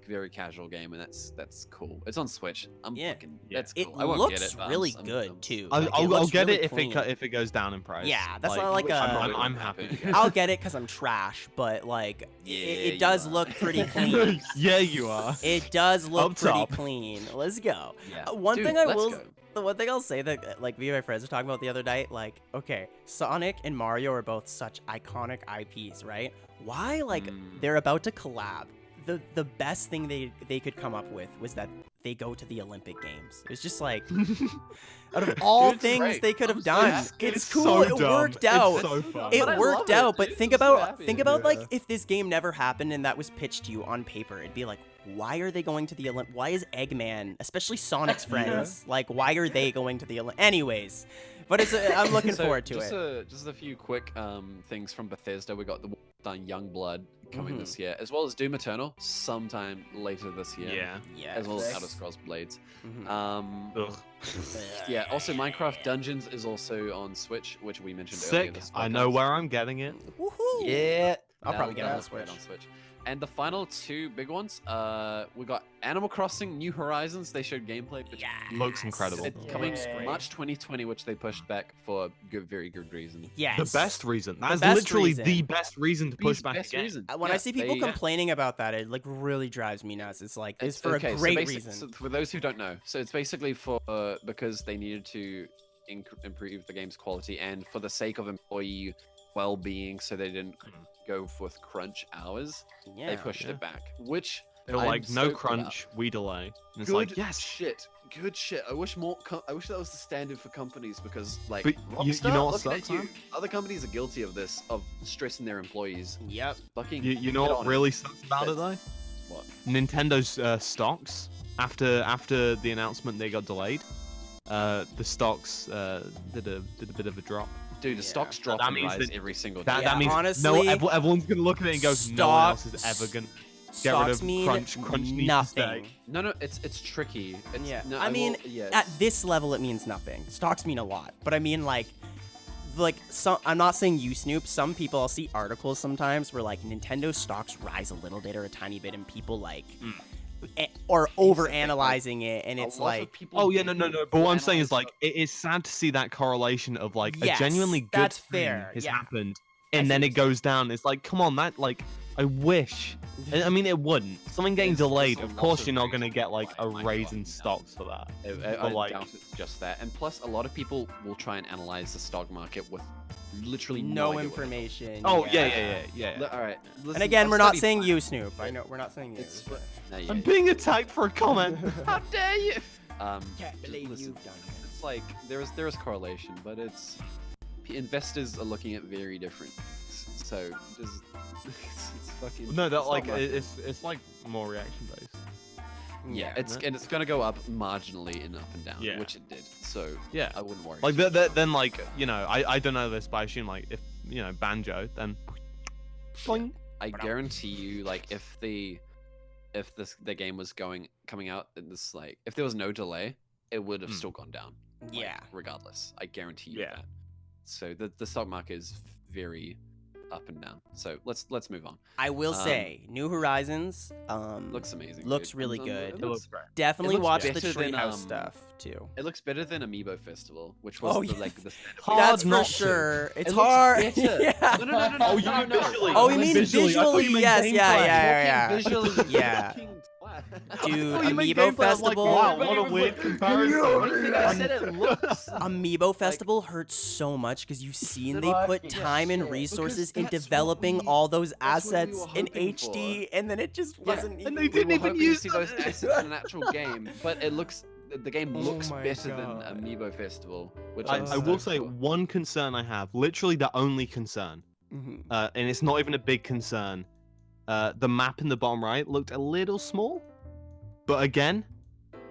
very casual game, and that's cool. It's on Switch. Yeah. That's it cool. I won't get looks it, but really I'm- good too. I'll, Like, I'll, looks get really it clean. if it goes down in price. Yeah, that's not like a- I'm happy. to get it. I'll get it because I'm trash, but like Yeah, it you does are. look pretty clean. Yeah, you are. It does look Up pretty top. clean. Let's go. Yeah. One Dude, thing I let's will, go. the one thing I'll say that like me and my friends were talking about the other night, like, okay, Sonic and Mario are both such iconic IPs, right? Why like Mm. they're about to collab? The best thing they could come up with was that they go to the Olympic Games. It was just like out of all Dude, it's things great. they could have I'm so done, happy. it's cool. so it dumb. worked out. It's so fun. It But I worked love it, out, but dude. think I'm so about happy. like Yeah. if this game never happened and that was pitched to you on paper, it'd be like, why are they going to the Olymp? Why is Eggman, especially Sonic's friends, like why are they going to the Olymp? Anyways, But I'm looking So, forward to just it. just a few quick things from Bethesda. We got the done Youngblood coming Mhm. this year, as well as Doom Eternal sometime later this year. Yeah. Yeah. As well as Sick. Elder Scrolls Blades. Mhm. Ugh. Yeah. Also, Minecraft Dungeons is also on Switch, which we mentioned earlier. Sick. This I know podcast. where I'm getting it. Woohoo! Yeah. I'll probably get it on that'll play Switch. on Switch. And the final two big ones, we got Animal Crossing New Horizons. They showed gameplay, which Looks incredible. it's coming Yay. March 2020, which they pushed back for very good reason. Yes. The best reason. That's best literally reason. the best reason to push back Best again. reason. When I Yeah, see people they- complaining about that, it like really drives me nuts. It's like it's for okay, a so great basic- reason. So for those who don't know, so it's basically for because they needed to improve the game's quality and for the sake of employee well-being, so they didn't go with crunch hours. Yeah. They pushed Yeah. it back, which They were I'm like, no stoked about. crunch, we delay. And it's Good like, yes. shit. Good shit. I wish I wish that was the standard for companies because, like, But you Rockstar, know what looking at sucks, you. man? Other companies are guilty of this, of stressing their employees. Yep. fucking You know get what on it. really sucks about it though? What? Nintendo's stocks after the announcement they got delayed. The stocks did a bit of a drop. Dude, the Yeah. stocks That drop in means price that- every single day. That, Yeah, that means honestly, everyone's gonna look at it and go, no one else is stocks- ever gonna get rid Stocks of mean crunch. Crunch needs to nothing. stay. No, it's tricky. It's, Yeah. no, I mean, yeah, At it's- this level, it means nothing. Stocks mean a lot, but I mean like some. I'm not saying you, Snoop. Some people, I'll see articles sometimes where like Nintendo stocks rise a little bit or a tiny bit, and people like or over analyzing it, and a it's lot of like. people Oh yeah, no. But what I'm saying is analyze like it is sad to see that correlation of like Yes, a genuinely good that's thing fair, has yeah. happened, I and see then what it goes down. It's like, come on, that like I wish. I mean, it wouldn't. Something getting There's delayed. a Of lot course, of you're not gonna reasons get like why a it might raise go in up and stocks for that. I But, like- doubt it's just that. And plus, a lot of people will try and analyze the stock market with literally No idea what information. Oh yeah. yeah. All right. And again, we're not saying you, Snoop. I know we're not saying you. It's but- I'm being attacked for a comment. How dare you? Can't believe listen, you've done it. It's like there is correlation, but it's investors are looking at very different. So just it's fucking. No, that it's not like much. it's like more reaction based. Yeah, Yeah. it's gonna go up marginally in up and down, Yeah. which it did. So Yeah. I wouldn't worry. Like too much. then like I don't know this, but I assume like if Banjo, then boing. I guarantee you, like if the game was coming out in this like if there was no delay, it would have Hmm. still gone down. like, Yeah. regardless, I guarantee you Yeah. that. So the stock market is very up and down. So let's move on. I will say, New Horizons Looks amazing. looks dude. really good. It looks great. definitely looks watch the better than, Treehouse um, stuff too. It looks better than Amiibo Festival, which was Oh, the, yeah. like the Hard That's for not to. sure. It's It looks hard. better. Yeah. No. Oh, you mean visually? Oh, you I mean meant visually. I thought you visually? meant Yes, gameplay. yeah. Visually, Yeah. fucking twat. Dude, Oh, you meant Amiibo gameplay, I was Festival. Like, wow, what a weird comparison. What do you think I said? It looks. Amiibo Festival hurts so much because you've seen they put Yeah, time and shit. resources in Because that's what developing we- all those that's what we assets were in hoping HD, and then it just Yeah, wasn't. and even... they We didn't were even hoping to use see those assets in an actual game, but it looks the game Oh looks my better God. than Amiibo Festival, which I I'm will stoked say for. one concern I have, literally the only concern, Mhm. and it's not even a big concern. The map in the bottom right looked a little small, but again,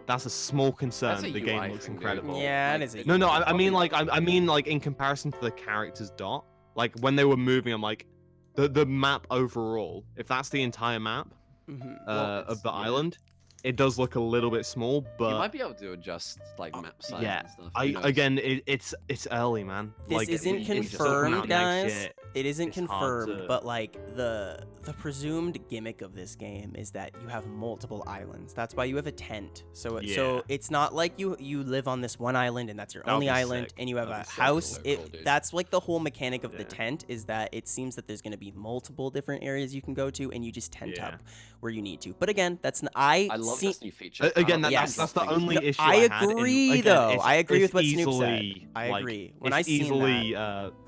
that's a small concern. That's a The game UI looks thing, dude. incredible. Yeah, Like, it is a No, I probably- mean like I mean like in comparison to the character's dot, like when they were moving, I'm like, the map overall, if that's the entire map Mhm. Well, of it's- the yeah. island, it does look a little bit small, You but might be able to adjust like map size yeah, and stuff. who knows? again, it's early, man. This Like, isn't it just doesn't come confirmed, out next guys. year. It isn't It's hard confirmed, to- but like the presumed gimmick of this game is that you have multiple islands. That's why you have a tent. So Yeah. it's not like you live on this one island and that's your That would only be island, sick. and you have That'd a be so house. cool, dude. That's like the whole mechanic of the Yeah. tent is that it seems that there's going to be multiple different areas you can go to, and you just tent Yeah. up where you need to. But again, I love see, this new feature. Again, I love Yes. that's this the thing. only No, issue I had, and agree, again, though. it's- I agree it's with what Snoop said. easily, I like, agree. When it's I seen easily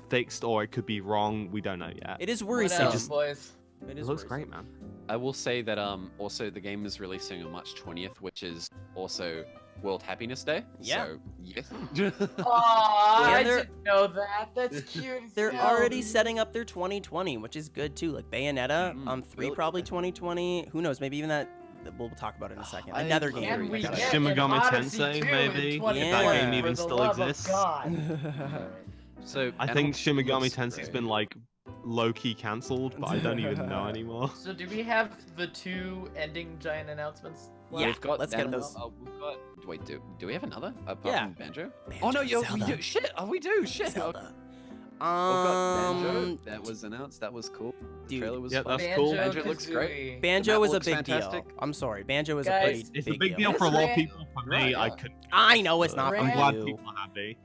fixed, or it could be wrong. We don't know yet. it is What worrisome. else, boys? It It is looks worrisome. great, man. I will say that also the game is releasing on March 20th, which is also World Happiness Day. Yeah. So yes. Aw, I they're- didn't know that. That's cute. as They're hell. already setting up their 2020, which is good too. Like Bayonetta, Mm, 3 really? probably 2020. Who knows? Maybe even that we'll talk about it in a second. I- Another I'm game. very Can we excited. get Shin an Megami Odyssey Tensei, 2 in maybe? If 2020, that game even for the still love of exists. God. So I Animal think Shin Crossing Megami looks Tensei's great. been like low-key cancelled, but I don't even know anymore. So do we have the 2 ending giant announcements? Yeah, We've got let's get Animal- those. we've got. Wait, do we have another apart Yeah. from Banjo? Banjo, Oh no, yo, we Zelda. do. Shit, oh, we do. Shit. Zelda. We've got Banjo. Um, That was announced. That was cool. The dude. trailer was Yeah, fun. that's cool. Banjo looks great. Kazooie. Banjo map was a looks big fantastic. deal. I'm sorry, Banjo was Guys, a pretty It's big a big deal It's for a lot of ran- people. For me, Right, I yeah. couldn't. I know it's not I'm for I'm glad you. people are happy.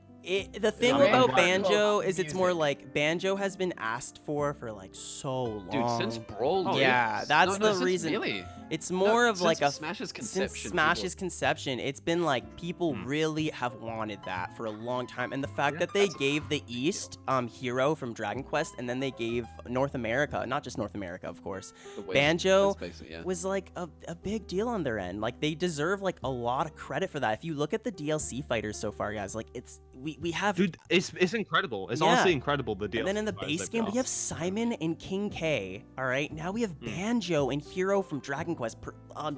The thing I'm about glad- Banjo is it's more Music. like Banjo has been asked for like so long. Dude, since Brawl. Oh, yeah, days. that's No, the since reason. Melee. It's No, more of since like a Smash's since conception. Smash's conception. It's been like people Hmm. really have wanted that for a long time, and the fact Yeah, that they that's a gave the East Hero from Dragon Quest, and then they gave North America, not just North America, of course, The West, Banjo that's basically, yeah. was like a big deal on their end. Like they deserve like a lot of credit for that. If you look at the DLC fighters so far, guys, like it's we have. Dude, it's incredible. It's Yeah. honestly incredible. The deal. And then in the base game, we have Simon and King K. All right, now we have Banjo and Hero from Dragon Quest,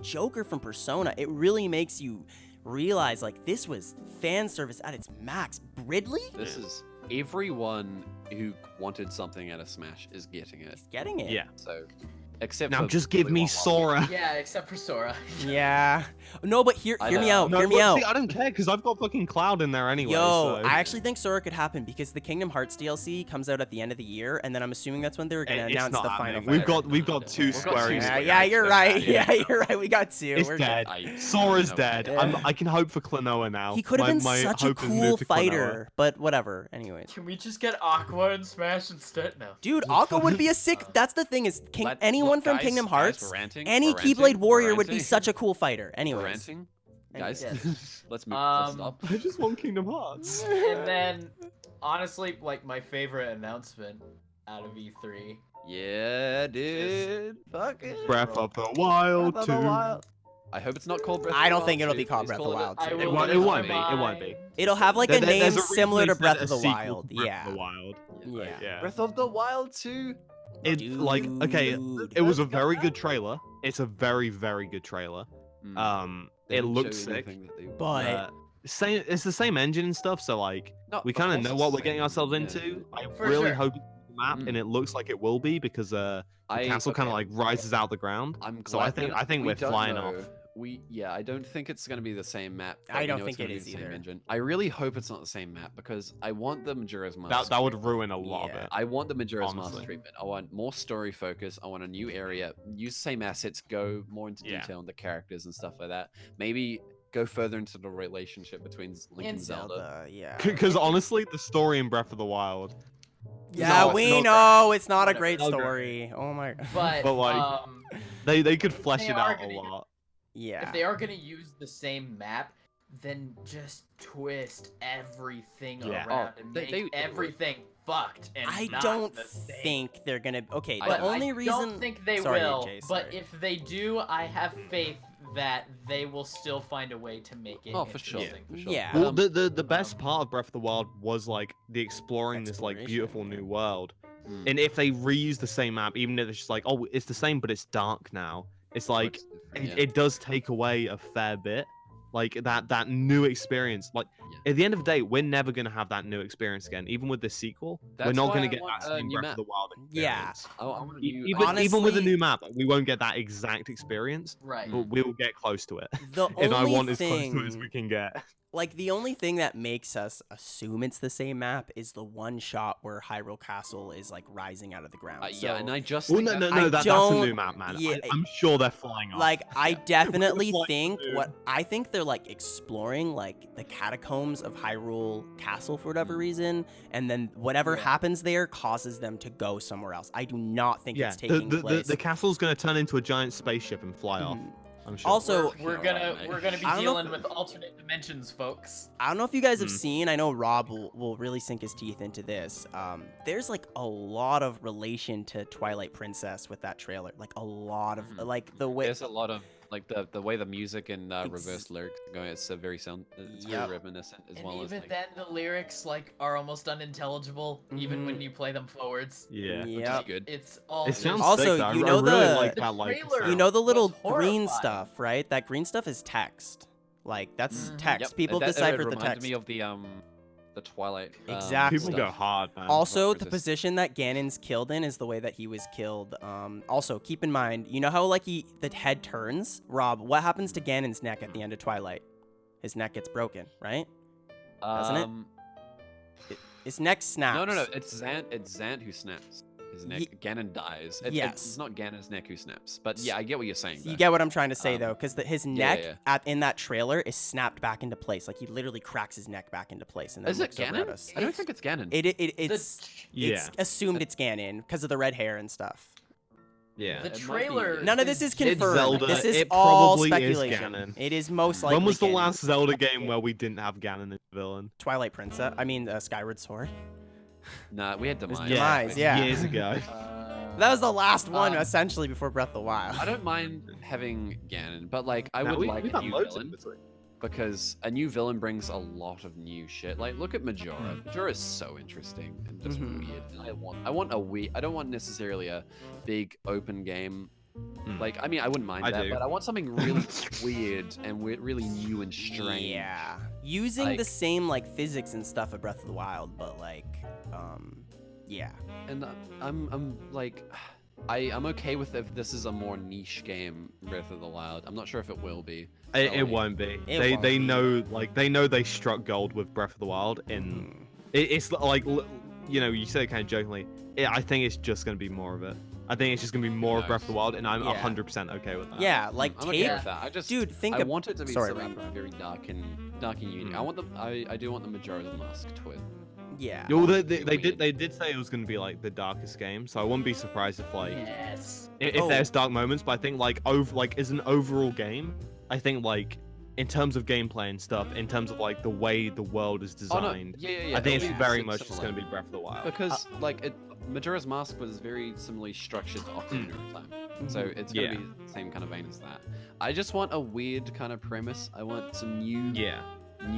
Joker from Persona. It really makes you realize like this was fan service at its max. Ridley, This is everyone who wanted something out of Smash is getting it. he's getting it. Yeah. So, except Now for just give me Willy Wonka. Sora. Yeah, except for Sora. Yeah. No, but hear I me know. out. No, Hear me look, out. see, I don't care because I've got fucking Cloud in there anyway. Yo, so. I actually think Sora could happen because the Kingdom Hearts DLC comes out at the end of the year, and then I'm assuming that's when they're gonna It's announce not the final. happening. fighter. We've got two We've got Square two Enix. Yeah, Square yeah, Enix you're that right. are- Yeah, you're right. We got two. It's We're dead. good. Sora's No, dead. yeah. I can hope for Klonoa now. He could have been My such a hope is moved cool to Klonoa. fighter, but whatever. Anyways. Can we just get Aqua and Smash instead? No. Dude, Aqua would be a sick. That's the thing is, anyone Look, from guys, Kingdom guys, Hearts, we're ranting, any we're ranting, Keyblade Warrior we're would be ranting, such a cool fighter. we're Anyways. ranting. Guys, Yes. let's move. Let's Um, stop. I just want Kingdom Hearts. And then, honestly, like my favorite announcement out of E3. Yeah, dude. Fuck it. Breath of the Wild Breath 2. of the Wild. I hope it's not called Breath of the I don't Wild think it'll 2. be called Please Breath of call the it- Wild I 2. will It won't lose be, my it won't be. mind. It'll have like There- a there- name there's a reason similar they to said Breath a of the sequel to Wild. Breath Yeah. of the Wild. Yeah. Yeah. Breath of the Wild 2. It like okay, Dude. it was a Let's go very back. good trailer. It's a very good trailer. They It didn't looks show you sick. anything that they- But It's the same engine and stuff, so like No, we of kind of course know it's what the we're getting same, ourselves yeah. into. I For really sure. hope it's the map, and it looks like it will be because the castle kind of okay, like rises out the ground. I'm So I glad think we we're don't flying know. off. I don't think it's gonna be the same map. but I we don't know think it's gonna it be is the same either. engine. I really hope it's not the same map because I want the Majora's Mask. That would ruin a lot Yeah. of it. I want the Majora's Mask honestly. treatment. I want more story focus. I want a new area. Use the same assets. Go more into Yeah. detail on the characters and stuff like that. Maybe go further into the relationship between Link and And Zelda. yeah. Because honestly, the story in Breath of the Wild. Yeah, No, we no, know it's not a Whatever, great no, great. story. Oh my. But, But, like, They could flesh They it are out a gonna- lot. Yeah. if they are gonna use the same map, then just twist everything Yeah. around Oh, and they- make they- everything fucked and I not don't the same. think they're gonna. Okay, I the don't- only I reason. don't think they Sorry, will, Jace, but sorry. if they do, I have faith that they will still find a way to make it Oh, for sure. interesting. For sure. Yeah. Well, the best part of Breath of the Wild was like the exploring this like Exploration, beautiful yeah. new world. Mm. And if they reuse the same map, even if it's just like, oh, it's the same, but it's dark now. It's like Looks different, it does take away a fair bit. Like that new experience. Like Yeah. at the end of the day, we're never gonna have that new experience again. Even with the sequel, we're That's not why gonna I get want that a same new Breath of map. the Wild Yeah. experience. I want a E- new- even with the Honestly- new map, we won't get that exact experience, Right. but we'll get close to it. The And I only want as thing, close to it as we can get. like the only thing that makes us assume it's the same map is the one shot where Hyrule Castle is like rising out of the ground. Yeah, and So, I just Well, think no, that- no, I that's a don't- new map, man. yeah, I'm sure they're flying off. like I definitely Like, think dude. what I think they're like exploring like the catacombs of Hyrule Castle for whatever reason, and then whatever Yeah. happens there causes them to go somewhere else. I do not think yeah, it's taking place. the castle's gonna turn into a giant spaceship and fly off. Mhm. I'm sure. Also, We're Alright, gonna mate. we're gonna be I don't know dealing if- with alternate dimensions, folks. I don't know if you guys have Hmm. seen. I know Rob will really sink his teeth into this. There's like a lot of relation to Twilight Princess with that trailer. Like a lot of Mhm. like the way. there's a lot of Like the way the music and reverse lyrics are going, it's very it's very Yep. reminiscent as And well as even like, then, the lyrics like are almost unintelligible, even when you play them forwards. Yeah. which is Yep. good. It's all. It sounds Also, sick, though. you I know really the- like The that like trailer You sound. know the little was green horrifying. stuff, right? That green stuff is text. Like that's Mhm. text. Yep, People that deciphered the reminded text. me of the Twilight. Exactly. People stuff. go hard, man. Also, the resist. position that Ganon's killed in is the way that he was killed. Also, keep in mind, you know how like the head turns? Rob, what happens to Ganon's neck at the end of Twilight? His neck gets broken, right? Doesn't it? His neck snaps. No. It's Zant who snaps. His neck. Ganon dies. Yes. It's not Ganon's neck who snaps. But yeah, I get what you're saying. You there. get what I'm trying to say though, because his yeah, neck yeah. in that trailer is snapped back into place. Like he literally cracks his neck back into place and then Is it looks over at Ganon? us. I don't think it's Ganon. It's Yeah. assumed it's Ganon because of the red hair and stuff. Yeah. The It might be- trailer. None of this is confirmed. Zelda. This is It all probably is speculation. Ganon. It is most likely When was the Ganon. last Zelda game where we didn't have Ganon as the villain? Twilight Princess? I mean, Skyward Sword. Nah, we had Demise. Demise, yeah. Years ago. That was the last one, Um, essentially, before Breath of the Wild. I don't mind having Ganon, but like I Nah, would we- like we've a had new loads in villain between. because a new villain brings a lot of new shit. Like look at Majora. Majora is so interesting and just Mhm. weird. And I want a weird. I don't want necessarily a big open game. Like I mean I wouldn't mind I that, do. but I want something really weird and really new and strange. Yeah. Using the Like- same, like, physics and stuff of Breath of the Wild, but, like, yeah. And I'm like. I'm okay with if this is a more niche game, Breath of the Wild. I'm not sure if it will be. It won't be. It They won't they be. know they struck gold with Breath of the Wild. It's like you know, you say it kind of jokingly. I think it's just gonna be more of it. I think it's just gonna be more of Breath of the Wild, and I'm Yeah. 100% okay with that. Yeah, like, I'm okay tape. with that. I just Dude, think I of. want it to be Sorry, something Rob. very dark and unique. I want the I do want the Majora's Mask twist. Yeah. Well, they Weird. did say it was gonna be like the darkest game, so I wouldn't be surprised if like Yes. if Oh. there's dark moments. But I think like as an overall game, I think like in terms of gameplay and stuff, in terms of like the way the world is Oh, no. designed, Yeah. I think it'll it's be very much just similar. gonna be Breath of the Wild. Because Majora's Mask was very similarly structured to Ocarina of Time, so it's gonna Yeah. be the same kind of vein as that. I just want a weird kind of premise. I want some new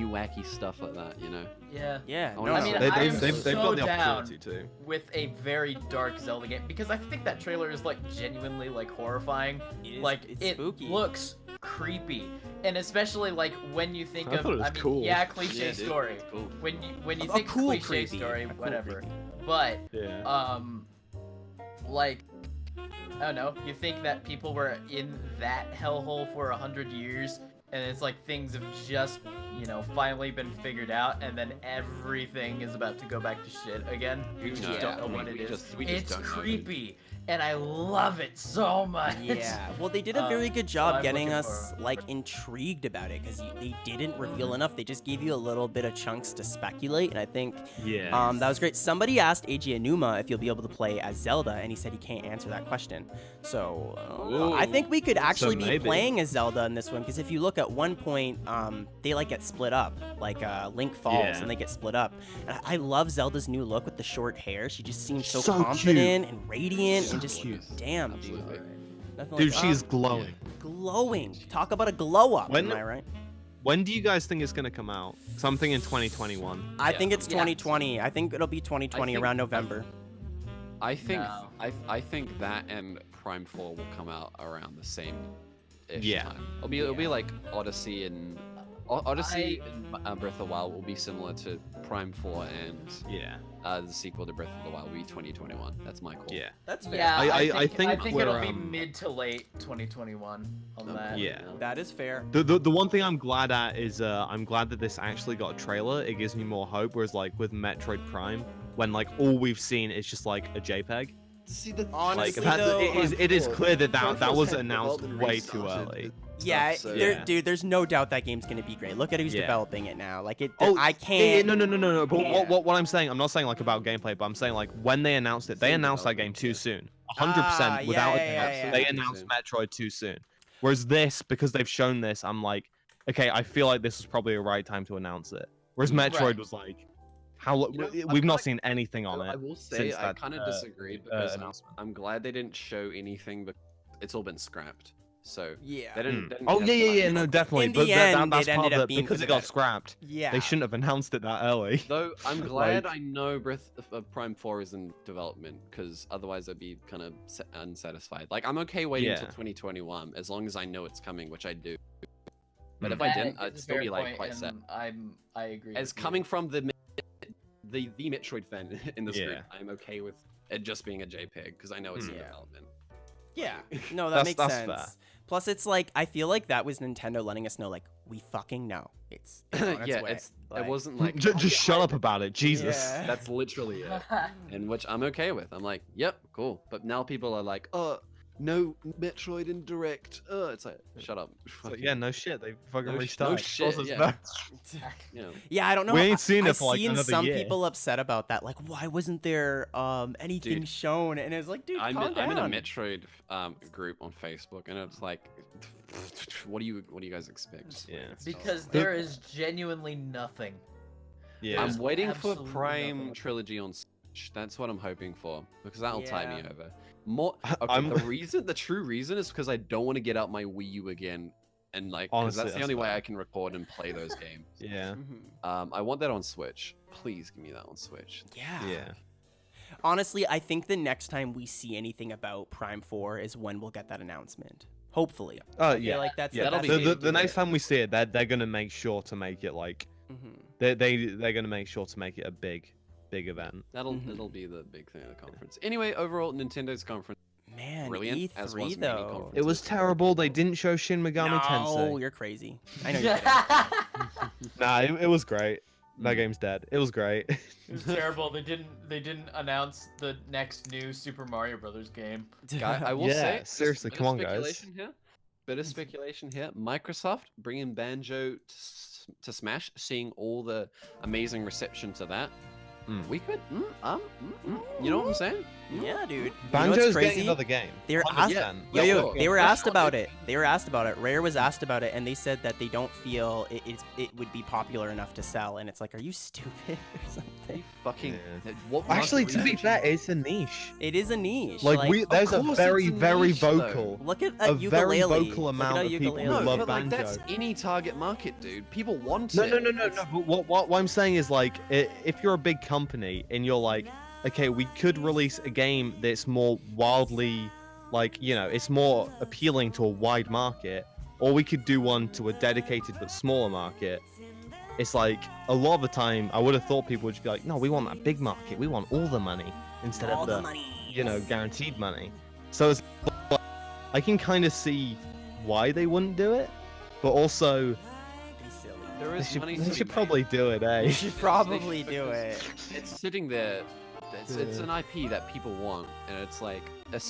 wacky stuff like that. You know. Yeah. Yeah. I No, wanna no. mean, They, I am they've so got the down opportunity to. with a very dark Zelda game because I think that trailer is like genuinely like horrifying. Like it's it spooky. looks creepy, and especially like when you think I of, thought it was I mean, cool. yeah, cliche Yeah, dude, story. it's cool. When you A think cool cliche creepy. story, A cool whatever. creepy. But Yeah. like I don't know, you think that people were in that hellhole for 100 years, and it's like things have just, you know, finally been figured out, and then everything is about to go back to shit again. You just Yeah, don't know we- what it we is. just- we just It's don't know, dude. creepy, and I love it so much. Yeah, well, they did a very good so job I'm getting looking us for- like intrigued about it because they didn't reveal enough. They just gave you a little bit of chunks to speculate, and I think Yeah. that was great. Somebody asked AJ Anuma if you'll be able to play as Zelda, and he said he can't answer that question. So I think we could actually be maybe. playing as Zelda in this one because if you look at one point, they like get split up, like Link falls Yeah. and they get split up. And I love Zelda's new look with the short hair. She just seems so, So cute. confident and radiant So and just cute. damn, Absolutely. dude. Nothing Dude, like she's that. glowing. Glowing. Talk about a glow up, When- am I right? When do you guys think it's gonna come out? Something in 2021. I Yeah. think it's Yeah. 2020. I think it'll be 2020 think- around November. I think No. I think that and Prime 4 will come out around the same Yeah. time. It'll be like Odyssey and Odyssey and Breath of the Wild will be similar to Prime 4 and Yeah. the sequel to Breath of the Wild will be 2021. That's my call. Yeah. That's fair. Yeah, I think it'll we're, be mid to late 2021 on Okay. that. Yeah. That is fair. The one thing I'm glad at is I'm glad that this actually got a trailer. It gives me more hope. Whereas like with Metroid Prime, when like all we've seen is just like a JPEG. See the Like Honestly, that, though, it is clear that Prime that 4's was had announced development way too restarted early. and Yeah, stuff, so- Yeah. dude, there's no doubt that game's gonna be great. Look at who's Yeah. developing it now. Like it, Oh, I Yeah, can't. no. But Yeah. what I'm saying, I'm not saying like about gameplay, but I'm saying like when they announced it, they Same announced that game development, too yeah. soon. 100% Ah, without yeah, a yeah, doubt. yeah, They yeah. announced Soon. Metroid too soon. Whereas this, because they've shown this, I'm like, okay, I feel like this was probably a right time to announce it. Whereas Metroid Right. was like, how You know, I we've not kinda- seen anything on I it. will say since I that, kind of disagree because announcement. I'm glad they didn't show anything, but it's all been scrapped. So Yeah. they didn't Oh have yeah, time. no, definitely. In but the that, end, that's it part ended of up it being because for it the got better. scrapped. Yeah. They shouldn't have announced it that early. Though I'm glad Like- I know Breath of Prime 4 is in development, because otherwise I'd be kind of unsatisfied. Like, I'm okay waiting until Yeah. 2021 as long as I know it's coming, which I do. But Mm. if I That didn't, is I'd a still fair be like point, quite and sad. I agree. As with you. coming from the Metroid fan in this group, Yeah. I'm okay with it just being a JPEG because I know it's in Yeah. development. Yeah. No, that That's- makes that's sense. fair. Plus, it's like I feel like that was Nintendo letting us know, like, we fucking know it's on its Yeah, way. it Like, wasn't like Just shut up about it, Jesus. Yeah. That's literally it. And which I'm okay with. I'm like, yep, cool. But now people are like, no Metroid in Direct. It's like, shut up. So, yeah, no shit. They fucking No restarted. shit, Of course it's yeah. not. You know, Yeah, I don't know. We ain't seen it I've for, like, seen another some year. people upset about that. Like, why wasn't there anything Dude. shown? And it's like, dude, I'm calm down. in a Metroid group on Facebook, and it's like, what do you guys expect? Yeah. because The- there is genuinely nothing. Yeah. I'm waiting for absolutely Prime nothing. Trilogy on Switch. That's what I'm hoping for because that'll tie me Yeah. over. More. Okay, I'm- the true reason is because I don't want to get out my Wii U again, and like, because Honestly, that's the that's only way fair. I can record and play those games. Yeah. Mhm. I want that on Switch. Please give me that on Switch. Yeah. Yeah. Honestly, I think the next time we see anything about Prime 4 is when we'll get that announcement. Hopefully. Oh I yeah. feel like that's Yeah, that'll that's be the, big, the next yeah. time we see it, they're gonna make sure to make it like Mhm. they're gonna make sure to make it a big event. That'll Mhm. be the big thing of the conference. Anyway, overall, Nintendo's conference Man, brilliant, as was E3 many though. conferences. It was terrible. They didn't show Shin Megami No, Tensei. you're crazy. I know you're kidding. Nah, it was great. That Mm. game's dead. It was great. It was terrible. They didn't announce the next new Super Mario Brothers game. I will Yeah, say, just seriously, bit come of on, guys. speculation here. Bit of speculation here. Microsoft bringing Banjo to Smash, seeing all the amazing reception to that. Mm. We could, you know what I'm saying? Yeah, dude. You know Banjo's what's getting crazy? another game. They're 100%. Yo, Yeah, yo, well, they were that's asked how about they- it. They were asked about it. Rare was asked about it, and they said that they don't feel it would be popular enough to sell. And it's like, are you stupid or You something? fucking. Yeah. What Actually, market to be research fair, you- it's a niche. It is a niche. Like there's a course very, it's a very niche, though. vocal, look at a very ukulele. vocal Look amount at of people who ukulele. No, love but like Banjo. that's any target market, dude. People want No, it. no, no, no, It's- no. But what I'm saying is like, if you're a big company and you're like, okay, we could release a game that's more wildly, like, you know, it's more appealing to a wide market, or we could do one to a dedicated but smaller market. It's like a lot of the time, I would have thought people would just be like, no, we want that big market. We want all the money instead All of the the, money. you know, guaranteed money. So it's, I can kind of see why they wouldn't do it, but also There they is should, money they to should be probably do it, eh? You should probably They do should, it. It's sitting there. It's Yeah. an IP that people want, and it's like there's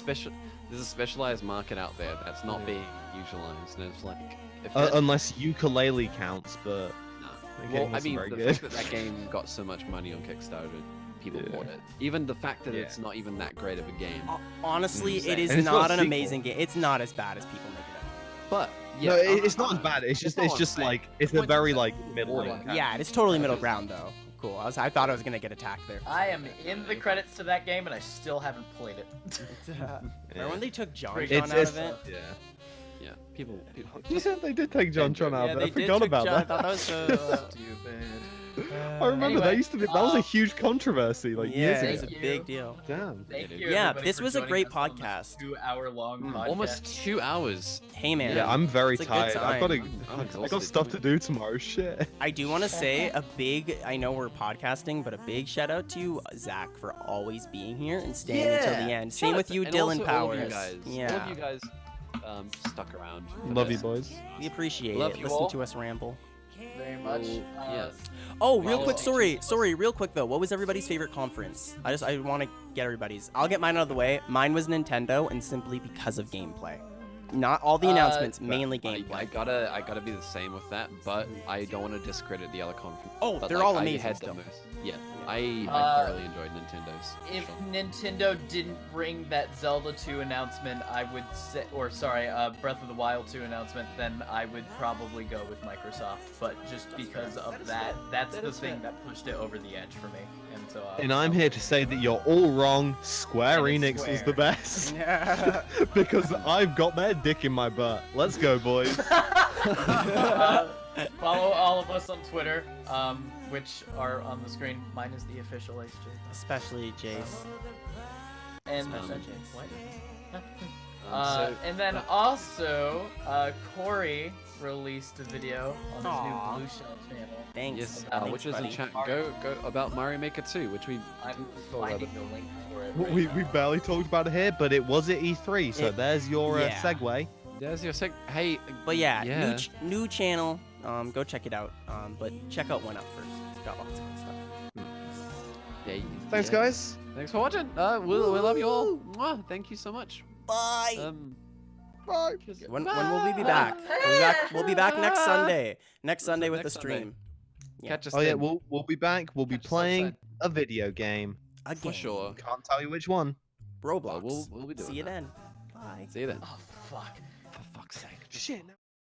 a specialized market out there that's not Yeah. being utilized, and it's like if Unless ukulele counts, but nah. the Well, game I wasn't mean, very the good. fact that game got so much money on Kickstarter, people Yeah. bought it. Even the fact that Yeah. it's not even that great of a game. Honestly, Mm. it is And it's got a not an sequel. amazing game. It's not as bad as people make it But No, yeah, it's not as bad. It's just, not it's what I'm just saying. like, it's The a point very is that like people middle bought it. ground. out. Yeah, it's totally middle ground though. Cool. I thought I was gonna get attacked there. I am in the credits to that game, and I still haven't played it. Remember when they took John It's- John out it's- of it? Yeah. Yeah, people. They did take John Tron out Yeah, of it. they I did forgot took about John. I that. thought that was so. I remember Anyway, that used to be that was a huge controversy like Yeah, years it was ago. a big deal. Damn. Thank dude. you. Yeah, everybody, this for was a joining great us on this podcast. 2-hour-long podcast. Almost 2 hours. Hey man, Yeah, I'm very It's a good tired. I've got to. time. I'm I got exhausted. stuff to do tomorrow. Shit. I do want to say a big. I know we're podcasting, but a big shout out to Zach for always being here and staying until the end. Same with you, And Dylan also all of you Powers. guys. Yeah, All of you guys stuck around. for Love you, this. boys. we appreciate Love it. you Listen all. to us ramble. very much. Yes. Oh, real Well, quick, well, sorry, real quick though. What was everybody's favorite conference? I want to get everybody's. I'll get mine out of the way. Mine was Nintendo, and simply because of gameplay. Not all the announcements, mainly I gameplay. gotta be the same with that, but I don't want to discredit the other conference. Oh, But, they're like, all I amazing had still. The most. Yeah, I thoroughly enjoyed Nintendo's. If show. Nintendo didn't bring that Zelda 2 announcement, I would say, or sorry, Breath of the Wild 2 announcement, then I would probably go with Microsoft. But just because of that, that's That the is thing fair. that pushed it over the edge for me. And so. And I'm here to say that you're all wrong. Square And it's Enix is Square. the best because I've got their dick in my butt. Let's go, boys. Follow all of us on Twitter, which are on the screen. Mine is the official AceJ. Especially Jace. And Especially then, Jace. what? So- And then also, Corey released a video on his Aw. new Blue Shell channel. Thanks. Yes, Thanks, which is in buddy. chat. Go about Mario Maker 2, which we I'm didn't talk about. finding the link for it. We barely talked about it here, but it was at E3, so It- there's your yeah. segue. There's your Hey, But yeah, yeah. new channel. Go check it out. But check out One Up first. It's got lots of good stuff. yeah, Thanks, yeah. guys. Thanks for watching. We love you all. Mwah. Thank you so much. Bye. Bye. When will we be back? We'll be back next Sunday. Next Sunday with the next Sunday. stream. Yeah. Catch us Oh yeah, then. we'll be back. We'll be Catch us playing outside. a video game. Again. For sure. Can't tell you which one. Roblox. We'll be doing See you that. then. Bye. See you then. Oh, fuck. For fuck's sake. Shit.